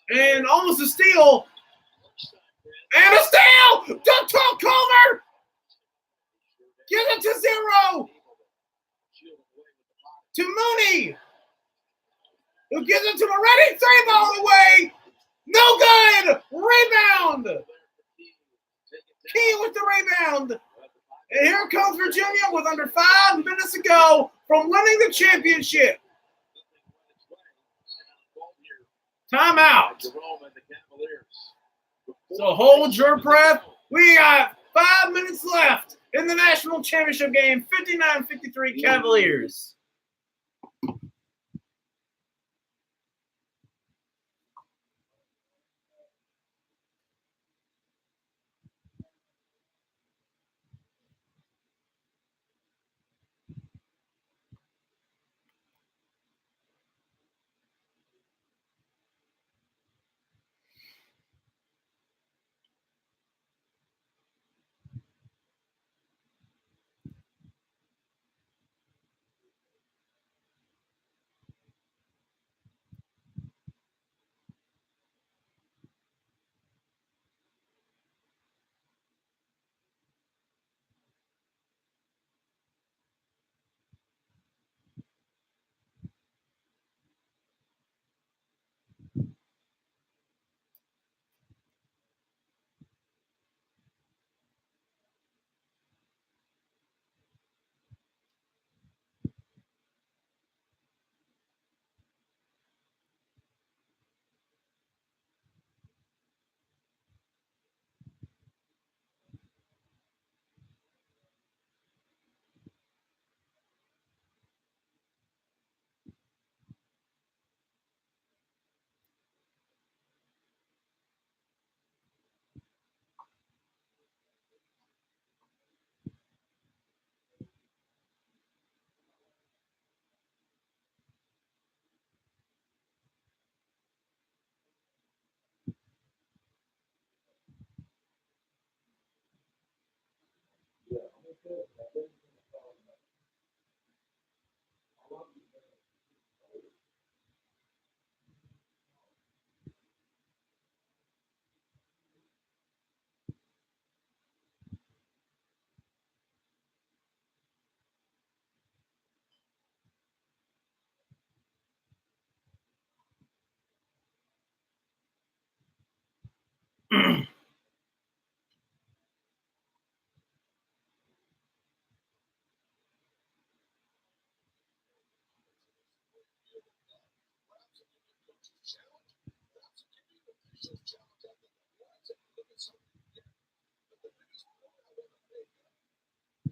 And almost a steal. And a steal! Don't talk, Culver! Get it to 0. To Mooney. Who gives it to Moretti? 3 ball away. No good. Rebound. Key with the rebound. And here comes Virginia with under 5 minutes to go from winning the championship. Timeout. So hold your breath. We got 5 minutes left in the national championship game. 59-53 Cavaliers.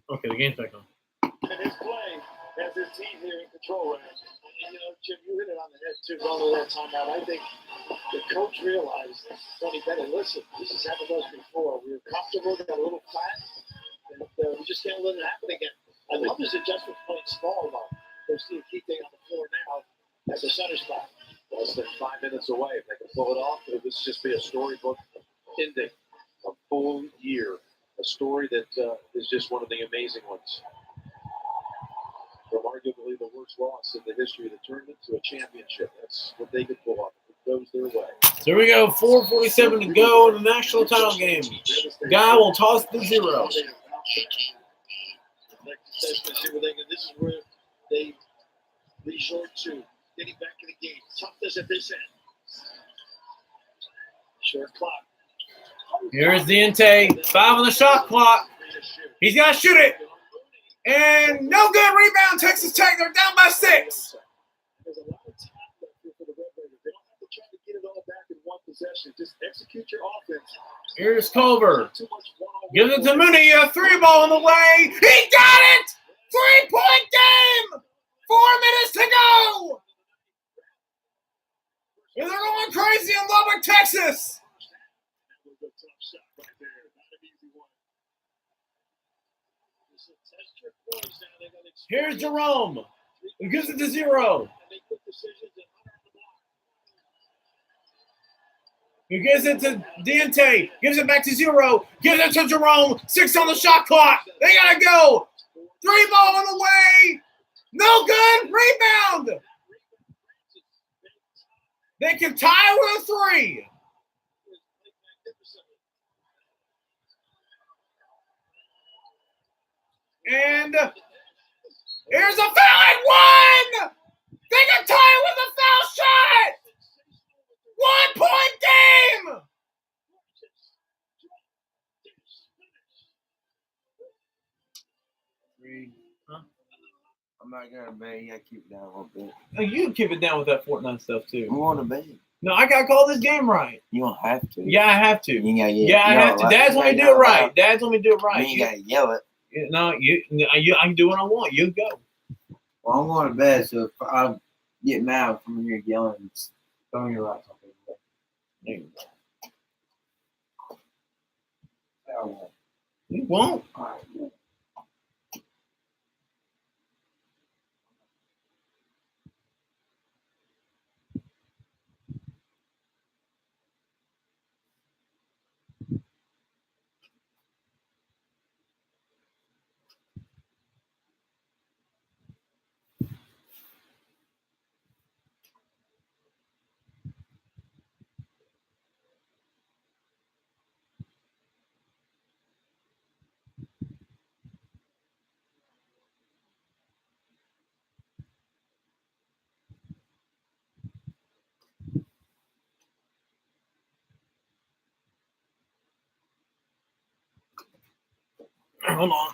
Okay, the game's back on. And his play has his team here in control right now. And, Jim, you hit it on the head, too, going to that timeout. I think the coach realized, Tony Bennett, listen, this has happened to us before. We were comfortable, got a little flat, and we just can't let it happen again. I love his adjustment playing small, though. They're seeing Keating on the floor now at the center spot. Less than 5 minutes away. If they can pull it off, it would just be a storybook ending. A full year. A story that is just one of the amazing ones. From arguably the worst loss in the history of the tournament to a championship. That's what they could pull off. It goes their way. So here we go. 4:47 to go in the national title game. Guy will toss the 0. This is where they resort to getting back in the game. Toughness at this end. Short clock. Here's Diente. 5 on the shot clock. He's got to shoot it. And no good. Rebound, Texas Tech. They're down by 6. There's a lot of time left here for the Red Raiders. They don't have to try to get it all back in one possession. Just execute your offense. Here's Culver. Too much one-on-one. Gives it to Mooney. A 3-ball on the way. He got it! 3-point game! 4 minutes to go! And they're going crazy in Lubbock, Texas. That was a tough shot right there. Not an easy one. Just test your points now. They got experience. Here's Jerome. He gives it to 0. And they quick decisions and under the block. He gives it to Diente. Gives it back to 0. Gives it to Jerome. 6 on the shot clock. They got to go. 3-ball on the way. No good. Rebound. They can tie with a 3. And here's a foul at 1. They can tie with a foul shot. 1-point game. Huh? I'm not gonna bet. You gotta keep it down a little bit. Oh, you can keep it down with that Fortnite stuff We too. want to bet. No, I gotta call this game right. You don't have to. Yeah, I have to. You gotta Yeah, I have to. Dad's want me to do it right. Dad's want me to do it You right. ain't gotta yell it. No, I can do what I want. You go. Well, I'm going to bed, so if I get mad from here yelling and throwing your rocks on people. There you go. I won't. You won't. All right. Hold on.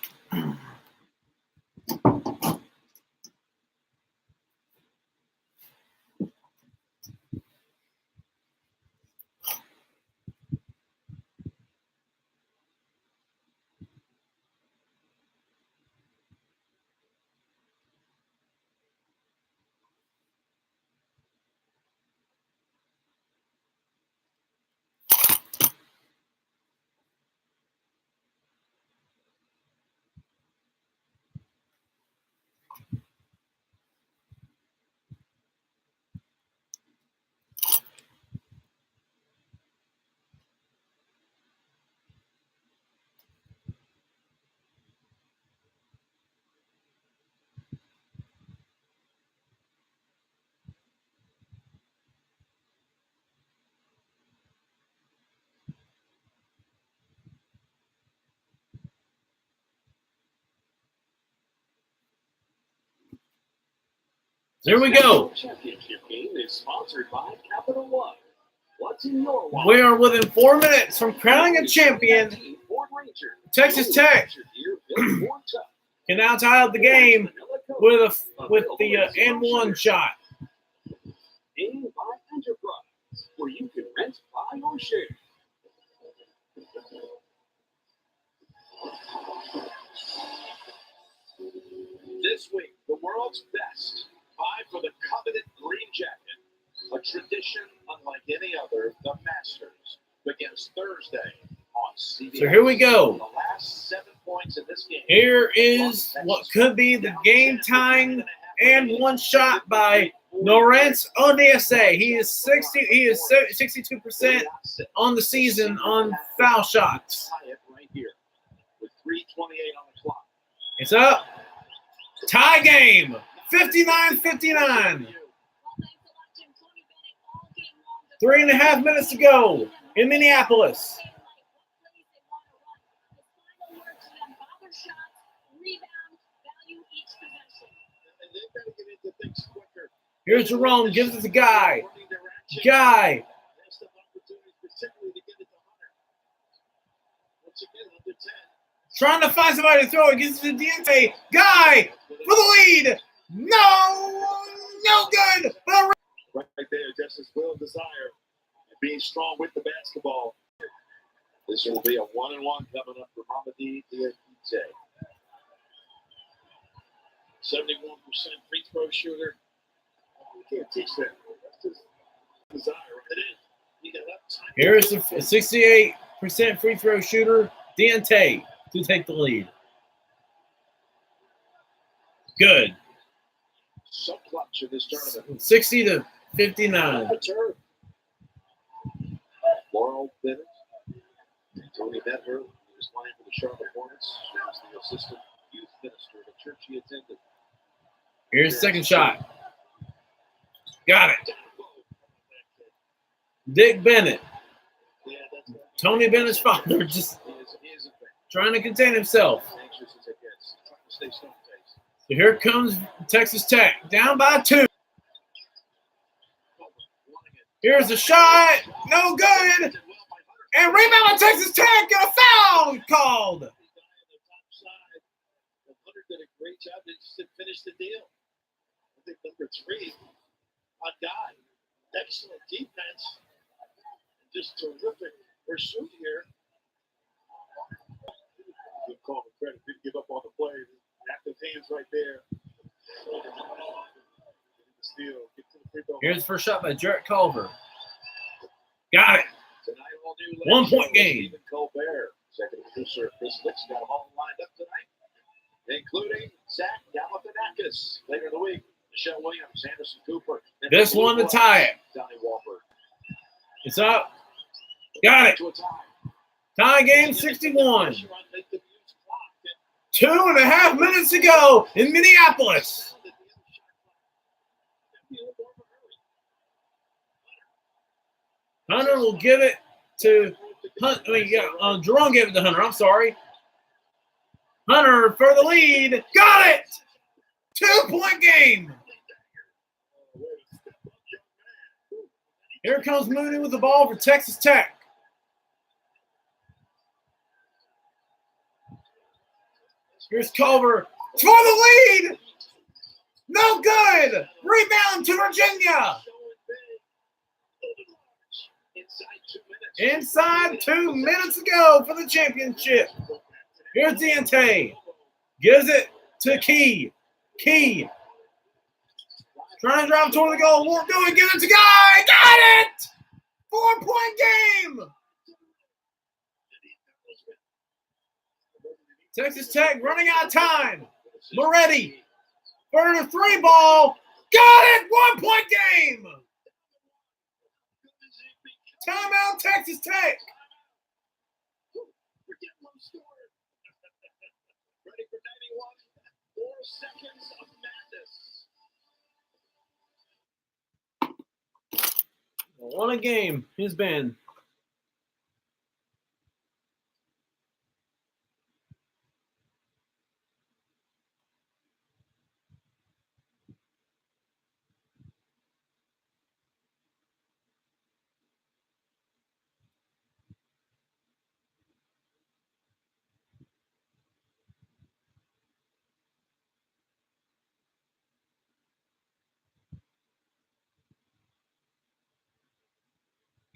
There we go. Championship game is sponsored by Capital One. What's in your wallet? We are within 4 minutes from crowning a champion. Ford Ranger. Texas Tech can now tie up the game with the and one shot. Owned by Enterprise, where you can rent, buy, or share. So here we go. The last 7 points in this game. Here is what could be the game tying and one shot by Lawrence Odessa. He is 62% on the season on foul shots. Right here with 3:28 on the clock. It's up. Tie game. 59-59. 3.5 minutes to go in Minneapolis. Here's Jerome. Gives it to Guy. Guy. Trying to find somebody to throw it. Gives it to Diente. Guy for the lead. No good. Right there, just as Will desire. And being strong with the basketball. This will be a 1-1 coming up for Mamadi Diakite. 71% free throw shooter. You can't teach that. That's just desire. It is. He got up time. Here's a 68% free throw shooter, Diente, to take the lead. Good. So clutch in this tournament. 60-59. Laurel Bennett, Tony Medler, who was playing for the Charlotte Hornets. She was the assistant youth minister at a church he attended. Here's the second shot. Got it. Dick Bennett. Yeah, that's right. Tony Bennett's father just He is a fan. trying to contain himself. Anxious as it gets. Trying to stay stone-faced. So here comes Texas Tech, down by 2. Here's a shot. No good. And rebound on Texas Tech. Got a foul called. Hunter did a great job to finish the deal. I think number 3 on Guy. Excellent defense. Just terrific pursuit here. Good call for credit. Didn't give up on the play. Active hands right there. Steal. Get to the free throw. Here's the first shot by Jarrett Culver. Got it. Tonight, all new 1 point game. Stephen Colbert, executive producer Chris Licks, got them all lined up tonight, including Zach Galifianakis. Later in the week, Michelle Williams, Anderson Cooper. and This one to tie it. Donnie Walker. It's up. Got it. To a tie. Tie game 61. Pressure on Nate Dubuque's clock, and 2.5 minutes to go in Minneapolis. Hunter will give it to Jerome gave it to Hunter. I'm sorry. Hunter for the lead. Got it. 2-point game. Here comes Mooney with the ball for Texas Tech. Here's Culver for the lead. No good. Rebound to Virginia. Inside 2 minutes to go for the championship. Here's Diente. Gives it to Key. Key. Trying to drive toward the goal. Won't do it. Give it to Guy. Got it. 4-point game. Texas Tech running out of time. Moretti. For the 3 ball. Got it. 1-point game. Timeout, Texas Tech. Ready for 91. 4 seconds of madness. What a game he's been.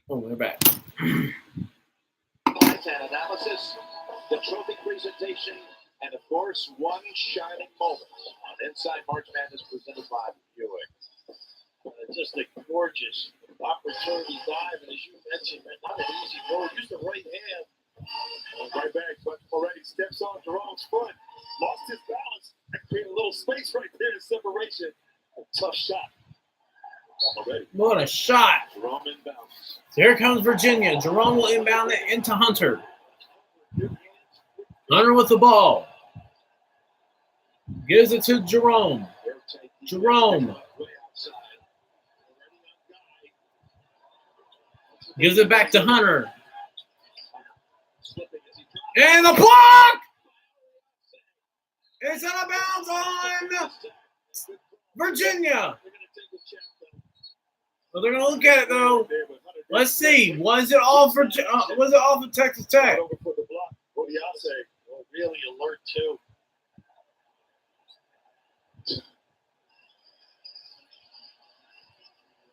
Oh, we're back. Content analysis, the trophy presentation, and of course, one shining moment on Inside March Madness presented by Buick. Just a gorgeous opportunity dive, and as you mentioned, man, not an easy goal. Use the right hand Right back, but already steps on Jerome's foot. Lost his balance and created a little space right there in separation. A tough shot. Already. What a shot. Jerome inbounds. Here comes Virginia. Jerome will inbound it into Hunter. Hunter with the ball. Gives it to Jerome. Jerome. Gives it back to Hunter. And the block! It's out of bounds on Virginia. So they're going to look at it, though. Let's see. Was it all for Texas Tech? What do y'all say? Well, really alert, too.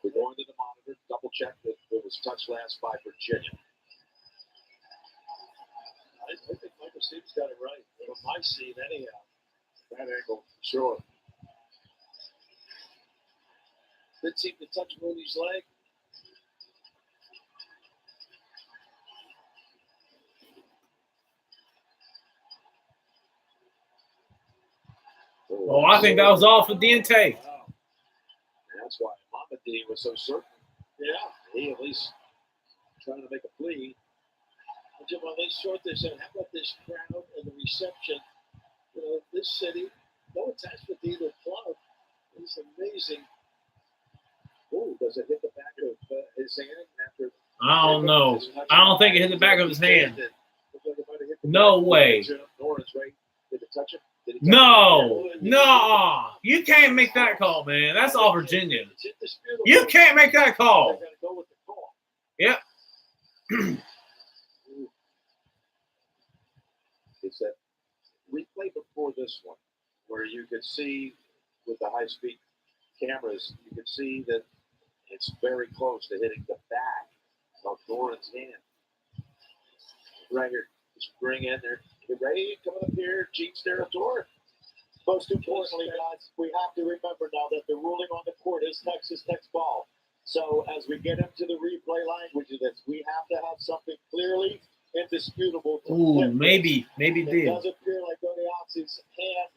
We're going to the monitor, double check that it was touched last by Virginia. I think Michael Steve's got it right. From my seat, anyhow. That angle, sure. Didn't seem to touch Mooney's leg. Oh, I think that was all for Diente. Wow. That's why Mama D was so certain. Yeah, he at least trying to make a plea. And Jim, while they short this, and how about this crowd and the reception? You know, this city, no attachment to either club. It's amazing. Oh, does it hit the back of his hand after? I don't know. I don't think it hit the back of his hand. No way. Norris, right? Did it touch him? No. No. You can't make that call, man. That's all Virginia. You can't make that call. Yep. It's that replay before this one where you could see with the high-speed cameras, you could see that it's very close to hitting the back of Doran's hand. Right here, just bring in there. Get ready, coming up here, Jeets territory. Most importantly, guys, we have to remember now that the ruling on the court is Texas Tech's ball. So as we get into the replay language of this, we have to have something clearly indisputable. Ooh, maybe It did. does appear like Odiaxi's hand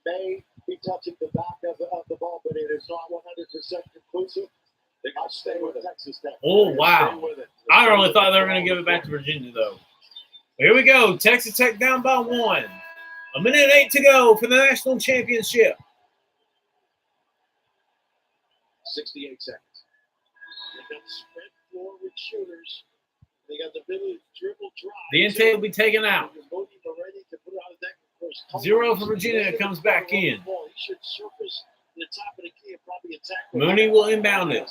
may be touching the back of the ball, but it is not 100% conclusive. I'll stay with Texas Tech. Oh, wow. Stay with it. I really thought they were going to give it back to Virginia, though. Here we go. Texas Tech down by 1. 1:08 to go for the national championship. 68 seconds. They got spread forward shooters. They got the ability to dribble drive. Diente will be taken out. Mooney ready to put it on the deck. Of course, 0 for Virginia comes back in. He should surface the top of the key and probably attack. Mooney will inbound it.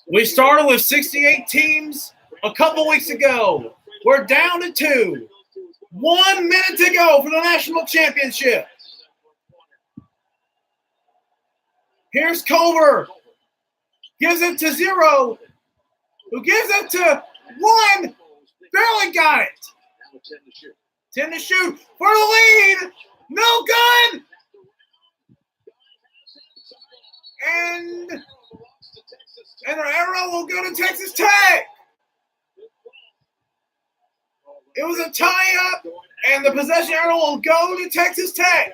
We started with 68 teams a couple weeks ago. We're down to 2. 1 minute to go for the national championship. Here's Culver. Gives it to 0. Who gives it to 1. Barely got it. 10 to shoot for the lead. No good. And an arrow will go to Texas Tech. It was a tie-up, and the possession arrow will go to Texas Tech.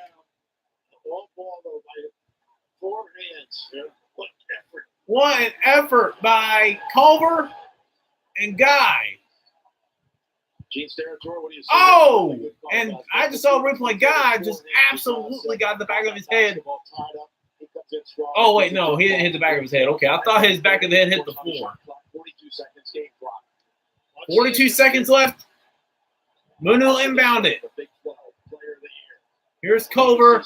What an effort by Culver and Guy. Oh, and I just saw a replay. Guy just absolutely got the back of his head. Oh, wait, no, he didn't hit the back of his head. Okay, I thought his back of the head hit the floor. 42 seconds left. Mooney will inbound it. Here's Culver.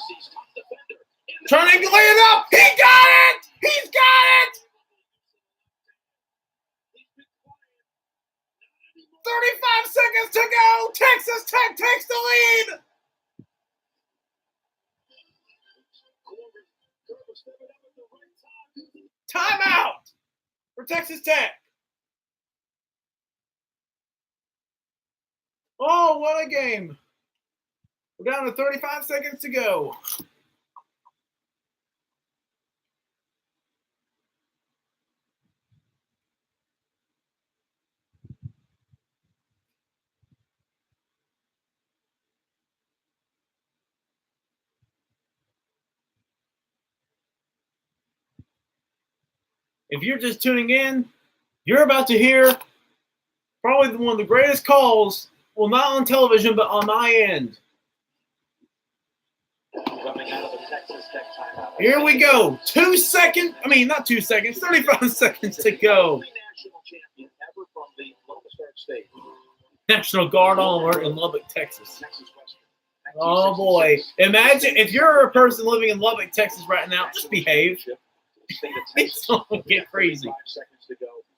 Trying to lay it up. He got it! He's got it! 35 seconds to go. Texas Tech takes the lead. Timeout for Texas Tech. Oh, what a game. We're down to 35 seconds to go. if you're just tuning in, you're about to hear probably one of the greatest calls, well, not on television, but on my end. Here we go. 2 seconds. I mean, not 2 seconds. 35 seconds to go. National Guard on alert in Lubbock, Texas. Oh boy! Imagine if you're a person living in Lubbock, Texas, right now. Just behave. It's gonna get crazy.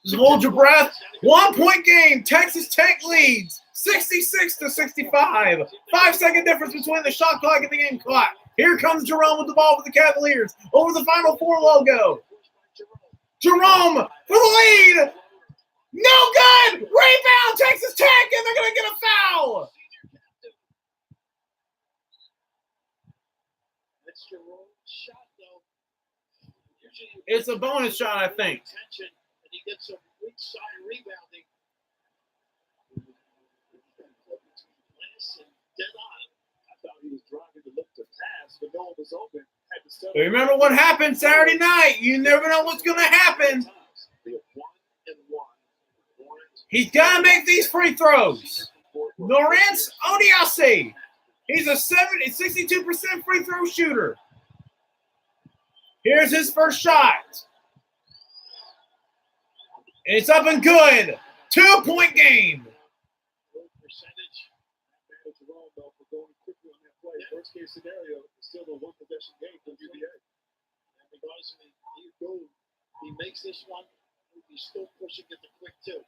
Just hold your breath. 1 point game. Texas Tech leads 66-65. 5 second difference between the shot clock and the game clock. Here comes Jerome with the ball for the Cavaliers over the Final Four logo. Jerome for the lead. No good. Rebound, Texas Tech, and they're going to get a foul. It's a bonus shot, I think. He gets some weak side rebounding. Dead on. I thought he was driving to look to pass, but no one was open. But remember what happened Saturday night. You never know what's going to happen. He's got to make these free throws. Lawrence Odiase. He's a 62% free throw shooter. Here's his first shot. And it's up and good. 2 point game. Worst case scenario, it's still a one possession game for UVA. And because he makes this one, he's still pushing it to quick two.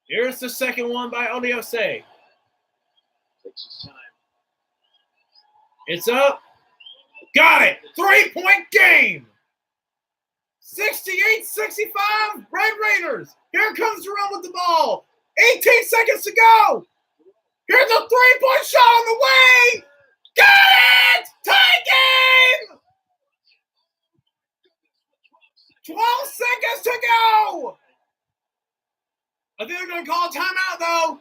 Here's the second one by Odiase. Takes his time. It's up. Got it. 3 point game. 68-65. Red Raiders. Here comes Jerome with the ball. 18 seconds to go. Here's a 3 point shot on the way. Got it! Tie game! 12 seconds to go! I think they're going to call a timeout, though.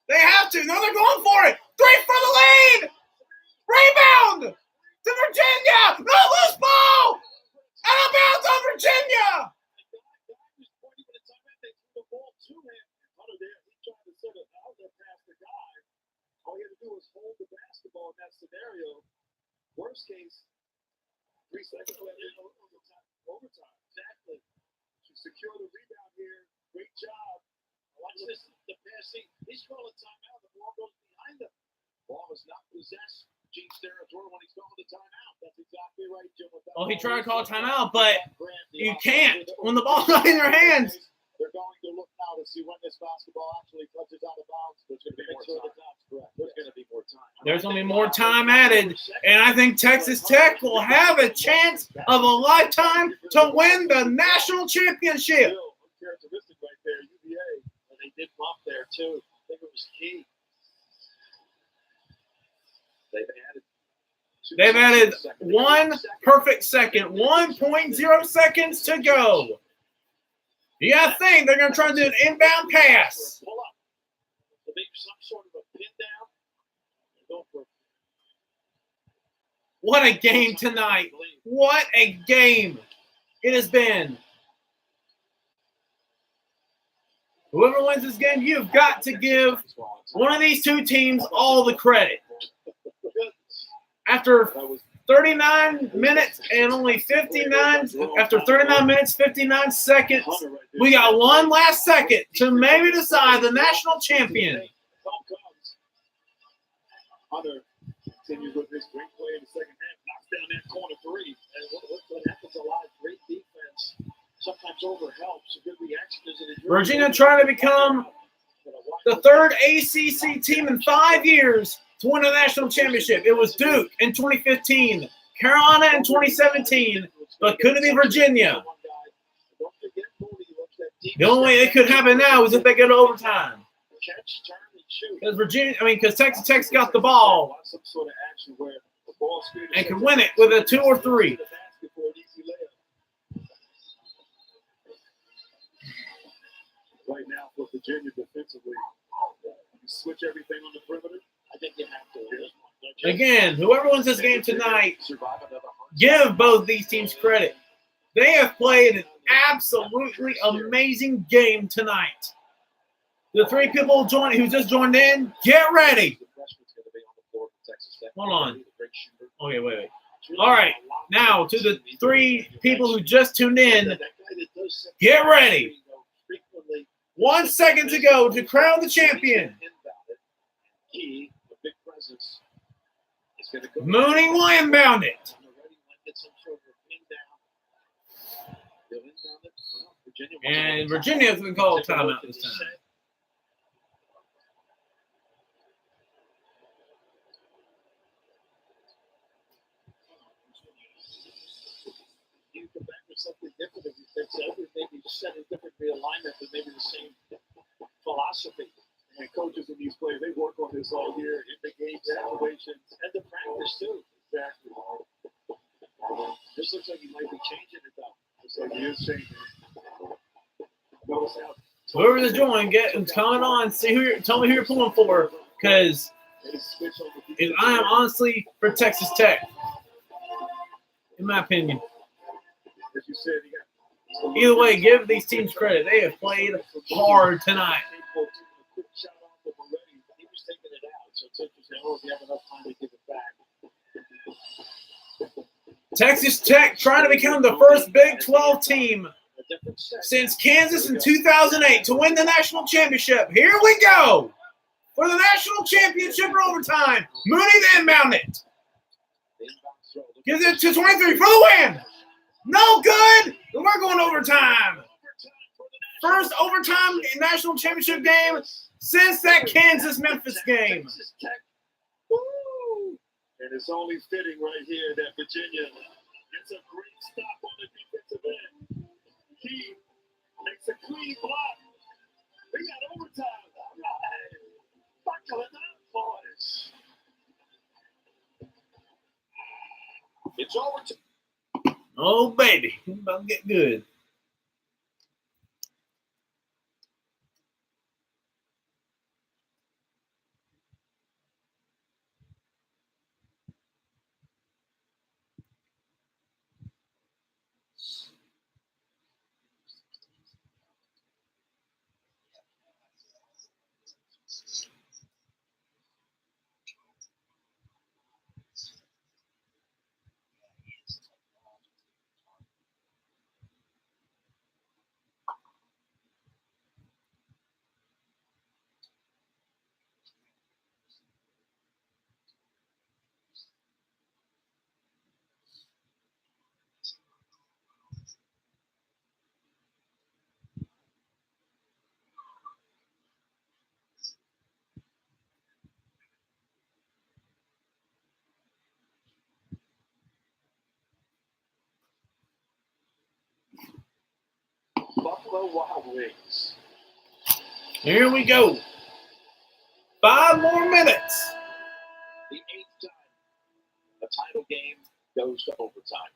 They have to. No, they're going for it. 3 for the lead! Rebound! To Virginia! No, loose ball! Out of bounds on Virginia! All you had to do was hold the basketball in that scenario. Worst case, 3 seconds left in overtime. Exactly. To secure the rebound here. Great job. Watch this. The passing. He's calling timeout. The ball goes behind him. Ball is not possessed. Chiefs territory when he's calling the timeout. That's exactly right, Jim. Well, he tried to call a timeout, but you can't when the ball's not in your hands. They're going to look now to see when this basketball actually touches out of bounds. There's going to be more time. There's going to be more time. There's going to be more time added, and I think Texas Tech will have a chance of a lifetime to win the national championship. Uncharacteristic right there, UVA. And they did bump there too. I think it was key. They've added 1 perfect second, 1.0 seconds to go. You got to think they're going to try to do an inbound pass. Pull up. Maybe some sort of a pin down. Go for it. What a game tonight. What a game it has been. Whoever wins this game, you've got to give one of these two teams all the credit. After 39 minutes and only 59, after 39 minutes, 59 seconds, we got one last second to maybe decide the national champion. Hunter continues with his great play in the second half, knocks down that corner three. And what happens a lot, great defense, sometimes over helps. A good reaction is an Virginia trying to become the third ACC team in 5 years to win a national championship. It was Duke in 2015, Carolina in 2017, but couldn't be Virginia. The only way it could happen now is if they go to overtime. Because because Texas Tech's got the ball and could win it with a 2 or 3. Right now for Virginia defensively, you switch everything on the perimeter. I think you have to. Again, whoever wins this game tonight, give both these teams credit. They have played an absolutely amazing game tonight. The three people who just joined in, get ready. Hold on. Okay, wait. All right, now to the three people who just tuned in, get ready. 1 second to go to crown the champion. Mooney will inbound it. And Virginia's going to call a timeout this time. You come back with something different if you fix it. Maybe set a different realignment, but maybe the same philosophy. And coaches and these players, they work on this all year in the game situations and the practice too. Exactly. This looks like he might be changing it though. Looks like he is changing it. Notice how Whoever's joining, coming on. Tell me who you're pulling for, because I am honestly for Texas Tech, in my opinion. as you said, Either way, give these teams credit. They have played hard tonight. Texas Tech trying to become the first Big 12 team since Kansas in 2008 to win the national championship. Here we go for the national championship in overtime. Mooney the inbound it. Gives it to 23 for the win. No good. We're going overtime. First overtime national championship game since that Kansas-Memphis game. And it's only fitting right here that Virginia gets a great stop on the defensive end. He makes a clean block. We got overtime. All right. Buckle it up, boys. It's overtime. Oh, baby. It's about to get good. Buffalo Wild Wings. Here we go. 5 more minutes. The 8th time a title game goes to overtime.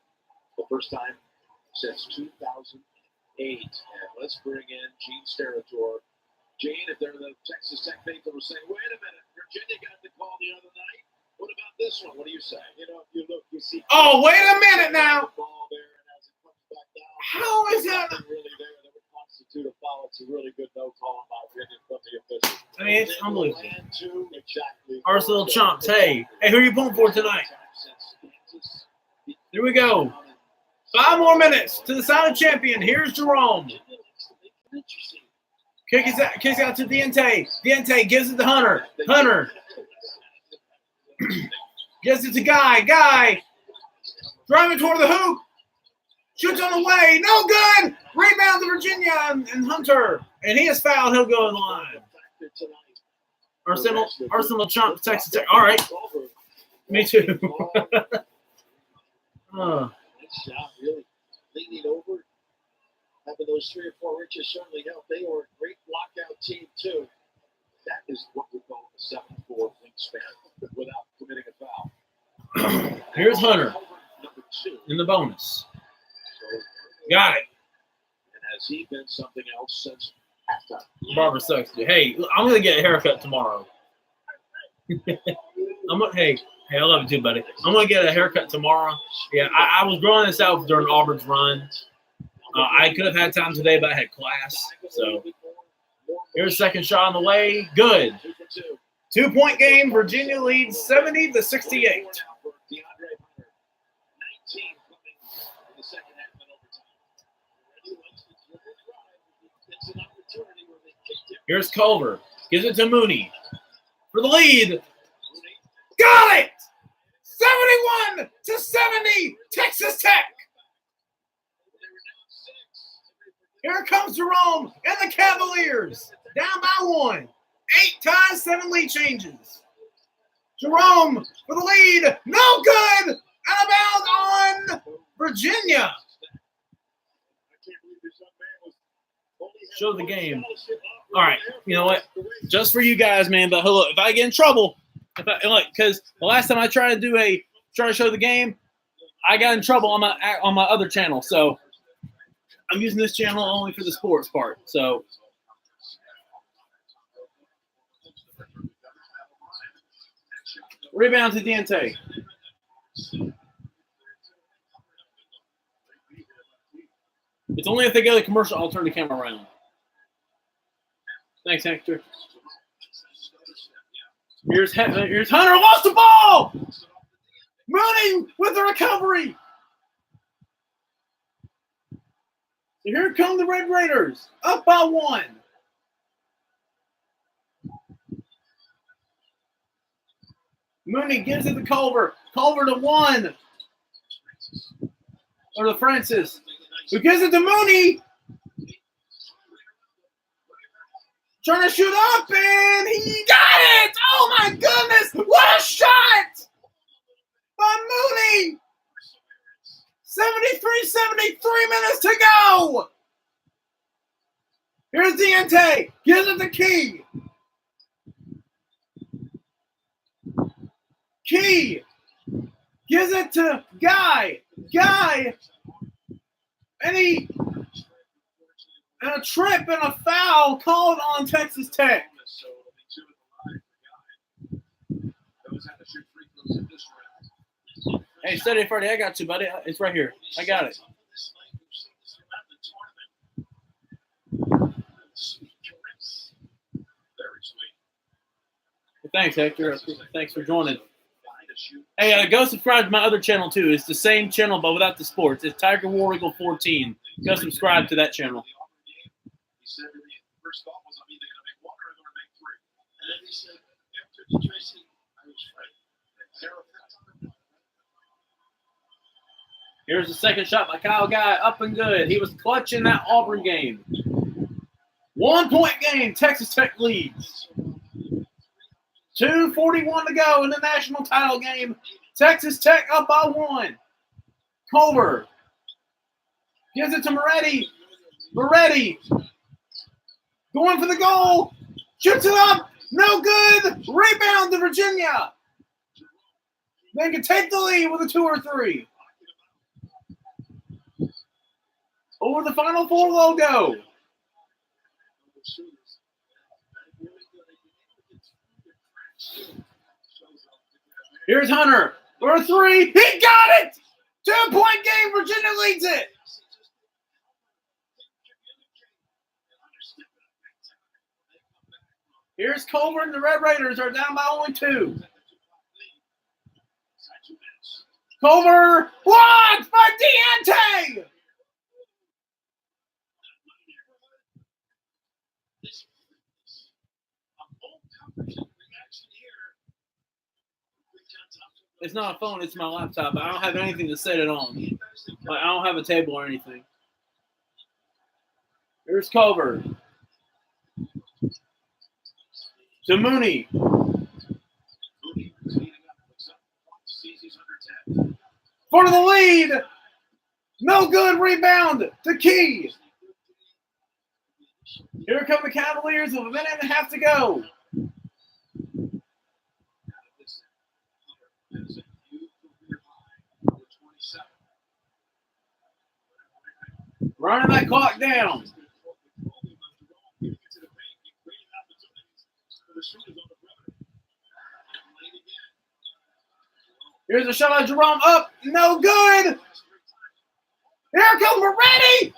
The first time since 2008. And let's bring in Gene Steratore. Gene, if they're the Texas Tech faithful, were saying, wait a minute, Virginia got the call the other night. What about this one? What do you say? You know, if you look, you see. Oh, wait a minute now. The ball there, and as it comes back down, How is that? nothing really there that would constitute a foul. It's a really good no call by Virginia from the official. I mean, it's unbelievable. And two, exactly. Arsenal chumps. Hey, who are you pulling for tonight? Here we go. 5 more minutes to the silent champion. Here's Jerome. Kicks out to Diente. Diente gives it to Hunter. Hunter gives it to Guy. Guy driving toward the hoop. Shoots on the way. No good. Rebound to Virginia and Hunter. And he is fouled. He'll go in the line. Arsenal chump Texas Tech. All right. Me too. Nice job, really leaning over, having those 3 or 4 inches certainly helped. They were a great lockout team too. That is what we call a 7'4" wingspan without committing a foul. Here's Hunter Number 2. in the bonus. So, Got it. and has he been something else since halftime? Barbara sucks. Hey, I'm gonna get a haircut tomorrow. Hey, Hey, I love you too, buddy. I'm gonna get a haircut tomorrow. Yeah, I was growing this out during Auburn's run. I could have had time today, but I had class. So here's a second shot on the way. Good. 2-point game. Virginia leads 70-68. Here's Culver. Gives it to Mooney for the lead. Got it! 71-70, Texas Tech. Here comes Jerome and the Cavaliers. Down by 1. 8 ties, 7 lead changes. Jerome for the lead. No good. Out of bounds on Virginia. Show the game. All right. You know what? Just for you guys, man. But look, if I get in trouble, because the last time I tried to show the game, I got in trouble on my other channel. So I'm using this channel only for the sports part. So rebound to Diente. It's only if they go to commercial, I'll turn the camera around. Thanks, Hector. Here's Hunter, lost the ball! Mooney with the recovery. So here come the Red Raiders, up by 1. Mooney gives it to Culver. Culver to 1. Or to Francis, who gives it to Mooney. Trying to shoot up, and he got it! Oh, my goodness! What a shot by Mooney! 73 minutes to go! Here's Diente. Gives it to Key. Key gives it to Guy. And a trip and a foul called on Texas Tech. Hey, steady, Freddie. I got you, buddy. It's right here. I got it. Thanks, Hector. Thanks for joining. Hey, go subscribe to my other channel, too. It's the same channel, but without the sports. It's Tiger War Eagle 14. Go subscribe to that channel. Here's the second shot by Kyle Guy. Up and good. He was clutch in that Auburn game. 1-point game. Texas Tech leads. 2:41 to go in the national title game. Texas Tech up by 1. Culver gives it to Moretti. Moretti going for the goal. Shoots it up. No good. Rebound to Virginia. They can take the lead with a 2 or 3. Over the Final Four logo. Here's Hunter for a 3. He got it! 2-point game. Virginia leads it. Here's Culver and the Red Raiders are down by only 2. Culver blocked by Diente. It's not a phone, it's my laptop. I don't have anything to set it on. I don't have a table or anything. Here's Culver. To Mooney. For the lead. No good. Rebound to Key. Here come the Cavaliers with a minute and a half to go. Running that clock down. Here's a shot on Jerome. Up. No good. Here comes Moretti.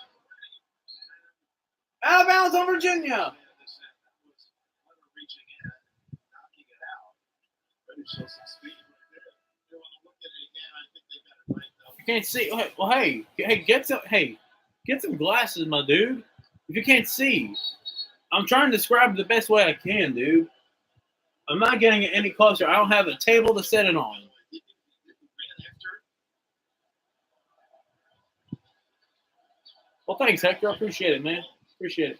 Out of bounds on Virginia. You can't see. Well, hey, get some glasses, my dude. If you can't see, I'm trying to describe the best way I can, dude. I'm not getting it any closer. I don't have a table to set it on. Well, thanks, Hector. I appreciate it, man. Appreciate it.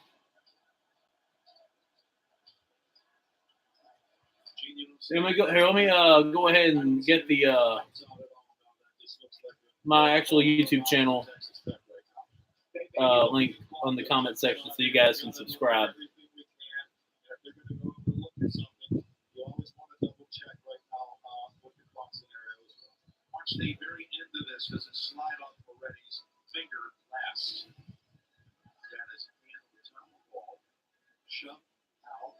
Let me go ahead and get the my actual YouTube channel link on the comment section so you guys can subscribe. The very end of this doesn't slide off Moretti's finger last. That is the end of the time of the ball. Shove out.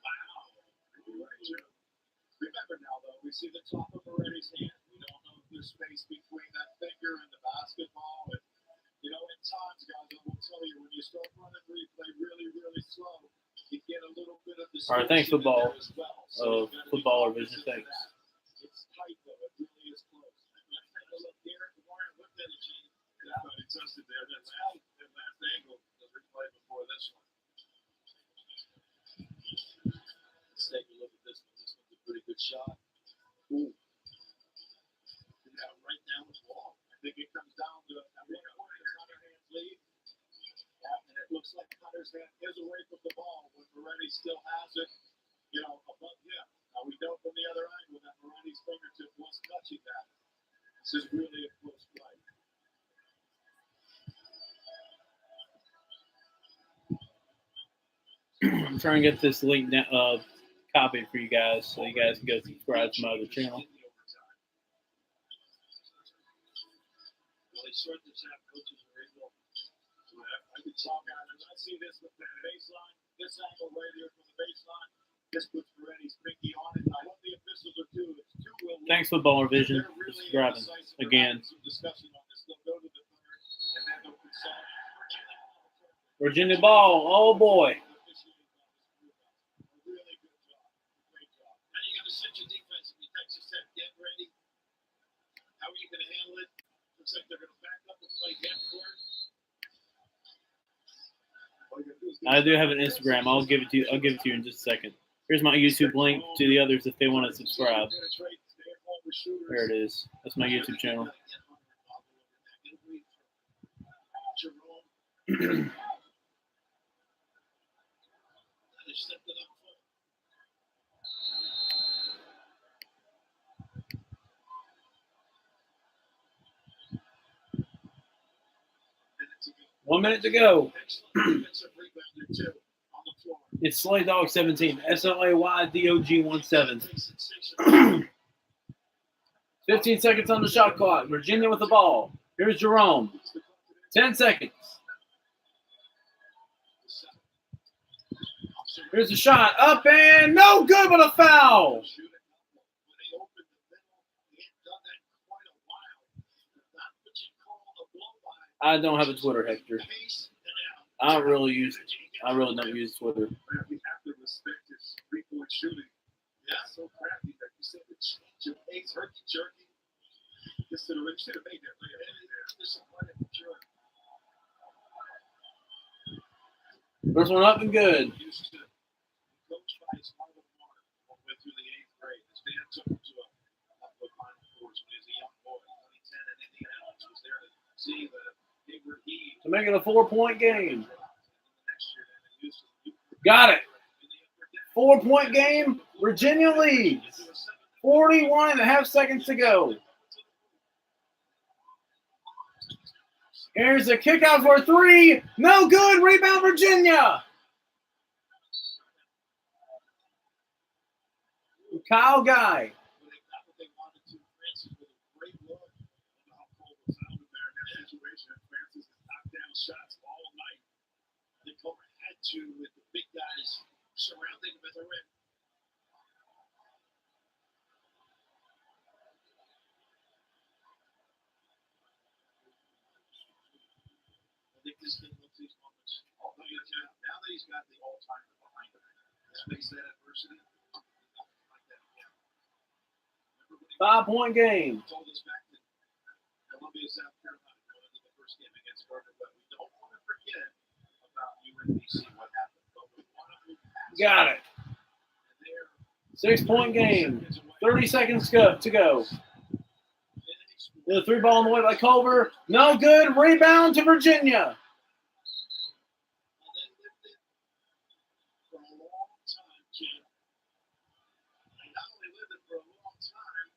Wow. Remember now, though, we see the top of Moretti's hand. We don't know if there's space between that finger and the basketball. And, you know, in times, guys, I will tell you, when you start running replay really, really slow, you get a little bit of the. All right, thanks, football. Football Vision, thanks. It's tight, though. It really is close. Let's take a look here. Warren looked at it, Gene. Yeah, he tested there. That last angle was replayed before this one. Let's take a look at this one. This one's a pretty good shot. Ooh. Yeah, right down the wall. I think it comes down to Hunter Hand's lead. Yeah, and it looks like Hunter's hand is away from the ball when Moretti still has it, you know, above him. Now, we know from the other angle that Moretti's fingertip was touching that. This is really a close play. I'm trying to get this link copied for you guys so you guys can go subscribe to my other channel. Well, they sort this out. Coaches are able to I can talk out of it. I see this with the baseline. This angle right here from the baseline. This puts Moretti's pinky on it. I hope the officials are too. It's too will. Thanks, Footballer Vision, for subscribing again. Virginia ball. Oh, boy. How are you going to handle it? Looks like they're going to back up and play half court. I do have an Instagram. I'll give it to you. I'll give it to you in just a second. Here's my YouTube link to the others if they want to subscribe. There it is. That's my YouTube channel. One minute to go. It's Slay Dog 17. SLAYDOG 17. 15 seconds on the shot clock. Virginia with the ball. Here's Jerome. 10 seconds. Here's the shot. Up and no good, but a foul. I don't have a Twitter, Hector. I really don't use Twitter. We have to respect his three-point shooting. Yeah, so crappy that you said the change of pace, herky-jerky. Just to the rim, should have made that play. First one up and good. Used to coach by his mother all the way through the 8th grade. His dad took him to a Final Fours when he was a young boy. 2010, and Indianapolis was there to see the Hayward Heat. To make it a 4-point game. Got it. 4-point game. Virginia leads. 41.5 seconds to go. Here's a kick out for a three. No good. Rebound, Virginia. Kyle Guy. With the big guys surrounding him at the rim. Somebody's got the all-timer behind them. Face that adversity. Like that again. 5-point game. Told us back to Columbia, South Carolina, going into the first game against Gardner Webb. We don't want to forget about UNBC, what happened, but we want to move past. Got it. 6-point game. 30 seconds to go. The 3-ball on the way by Culver. No good. Rebound to Virginia. For a long time, Ken. They not only lived it for a long time,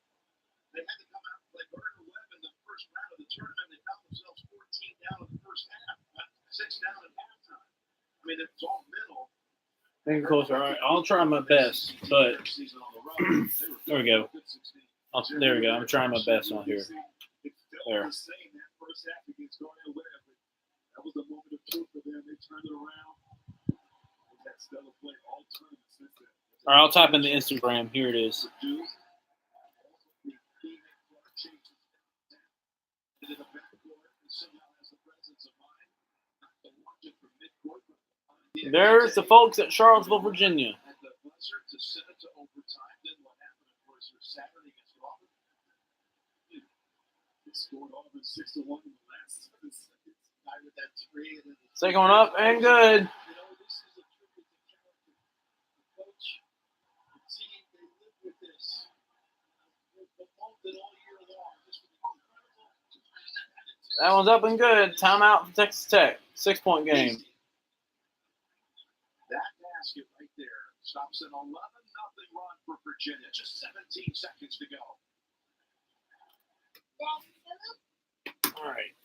they had to come out and play Gardner Webb in the first round of the tournament. They found themselves 14 down in the first half, 6 down at halftime. I mean, it was all mental. Getting closer. All right, I'll try my best, but there we go. There we go. I'm trying my best on here. There. That first half against Gardner Webb, that was the moment of truth for them. They turned it around. That stellar play all tournament since then. All right, I'll type in the Instagram. Here it is. There's the folks at Charlottesville, Virginia. At the buzzer to send it to overtime. Then what happened, of course, was Saturday against Auburn. They scored Auburn 6-1 in the last 7 seconds. Guy with that 3 and then the Second one up and good. You know, this is a tribute to character. The coach, the team, they live with this. They've promoted it all year long. This was incredible. That one's up and good. Timeout for Texas Tech. 6-point game. That basket right there stops an 11-0 run for Virginia. Just 17 seconds to go. All right.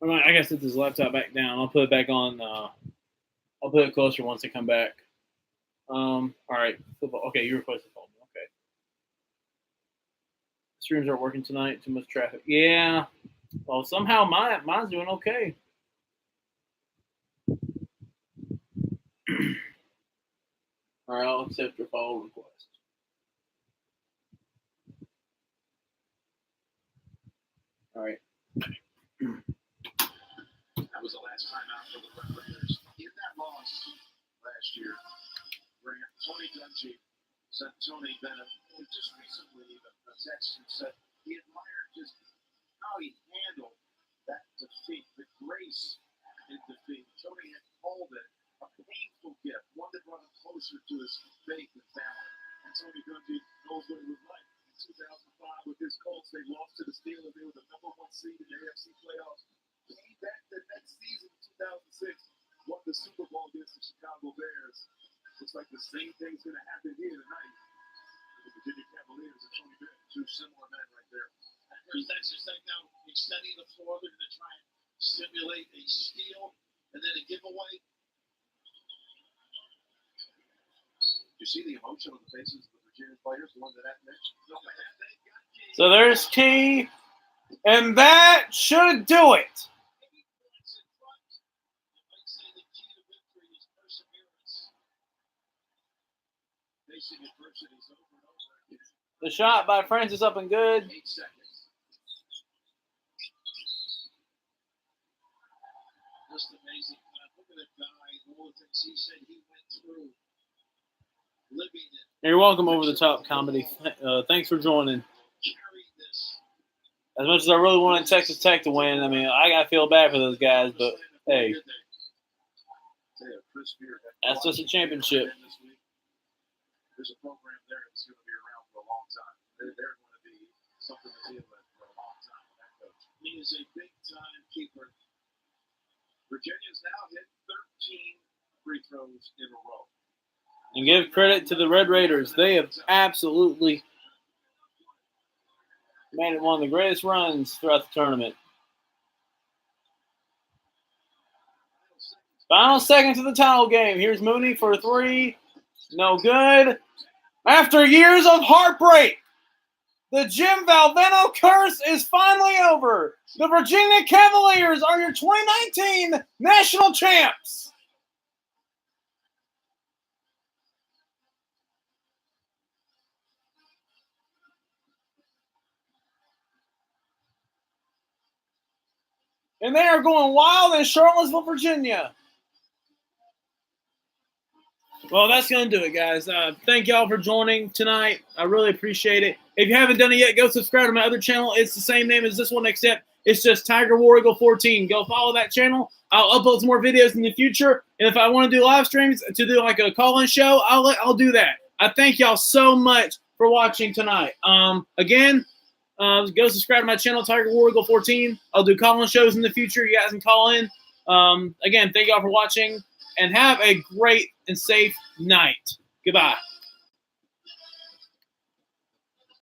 I gotta set this laptop back down. I'll put it back on. I'll put it closer once I come back. All right. Football. Okay, you requested phone. Okay. Streams aren't working tonight. Too much traffic. Yeah. Well, somehow mine's doing okay. All right, I'll accept your follow request. All right. That was the last time out for the Red Raiders. In that loss last year, Tony Dungy sent Tony Bennett just recently a text and said he admired just how he handled that defeat, the grace in defeat. Tony had called it a painful gift, one that brought him closer to his faith and family. And Tony Dungy knows what it was like. In 2005, with his Colts, they lost to the Steelers. They were the #1 seed in the AFC playoffs. Came back the next season, 2006, won the Super Bowl against the Chicago Bears. Looks like the same thing's going to happen here tonight. The Virginia Cavaliers and Tony Bennett, 2 similar men right there. First, that's just like now extending the floor. They're going to try and simulate a steal and then a giveaway. You see the emotion on the faces of the Virginia players, the one that mentioned. So there's Key, and that should do it. The shot by Francis up and good. 8 seconds. Just amazing. Look at that guy. All the things he said he went through. Living it. You're welcome over the top comedy. Thanks for joining. As much as I really wanted Texas Tech to win, I mean, I got to feel bad for those guys, but hey, that's just a championship. There's a program there that's going to be around for a long time. They're going to be something to deal with for a long time. That coach. He is a big-time keeper. Virginia's now hit 13 free throws in a row. And give credit to the Red Raiders. They have absolutely made it one of the greatest runs throughout the tournament. Final seconds of the title game. Here's Mooney for 3. No good. After years of heartbreak, the Jim Valvano curse is finally over. The Virginia Cavaliers are your 2019 national champs. And they are going wild in Charlottesville, Virginia. Well, that's going to do it, guys. Thank y'all for joining tonight. I really appreciate it. If you haven't done it yet, go subscribe to my other channel. It's the same name as this one, except it's just Tiger War Eagle 14. Go follow that channel. I'll upload some more videos in the future. And if I want to do live streams to do like a call-in show, I'll do that. I thank y'all so much for watching tonight. Again, go subscribe to my channel, Tiger War Eagle 14. I'll do call-in shows in the future. You guys can call in. Again, thank y'all for watching, and have a great and safe night. Goodbye.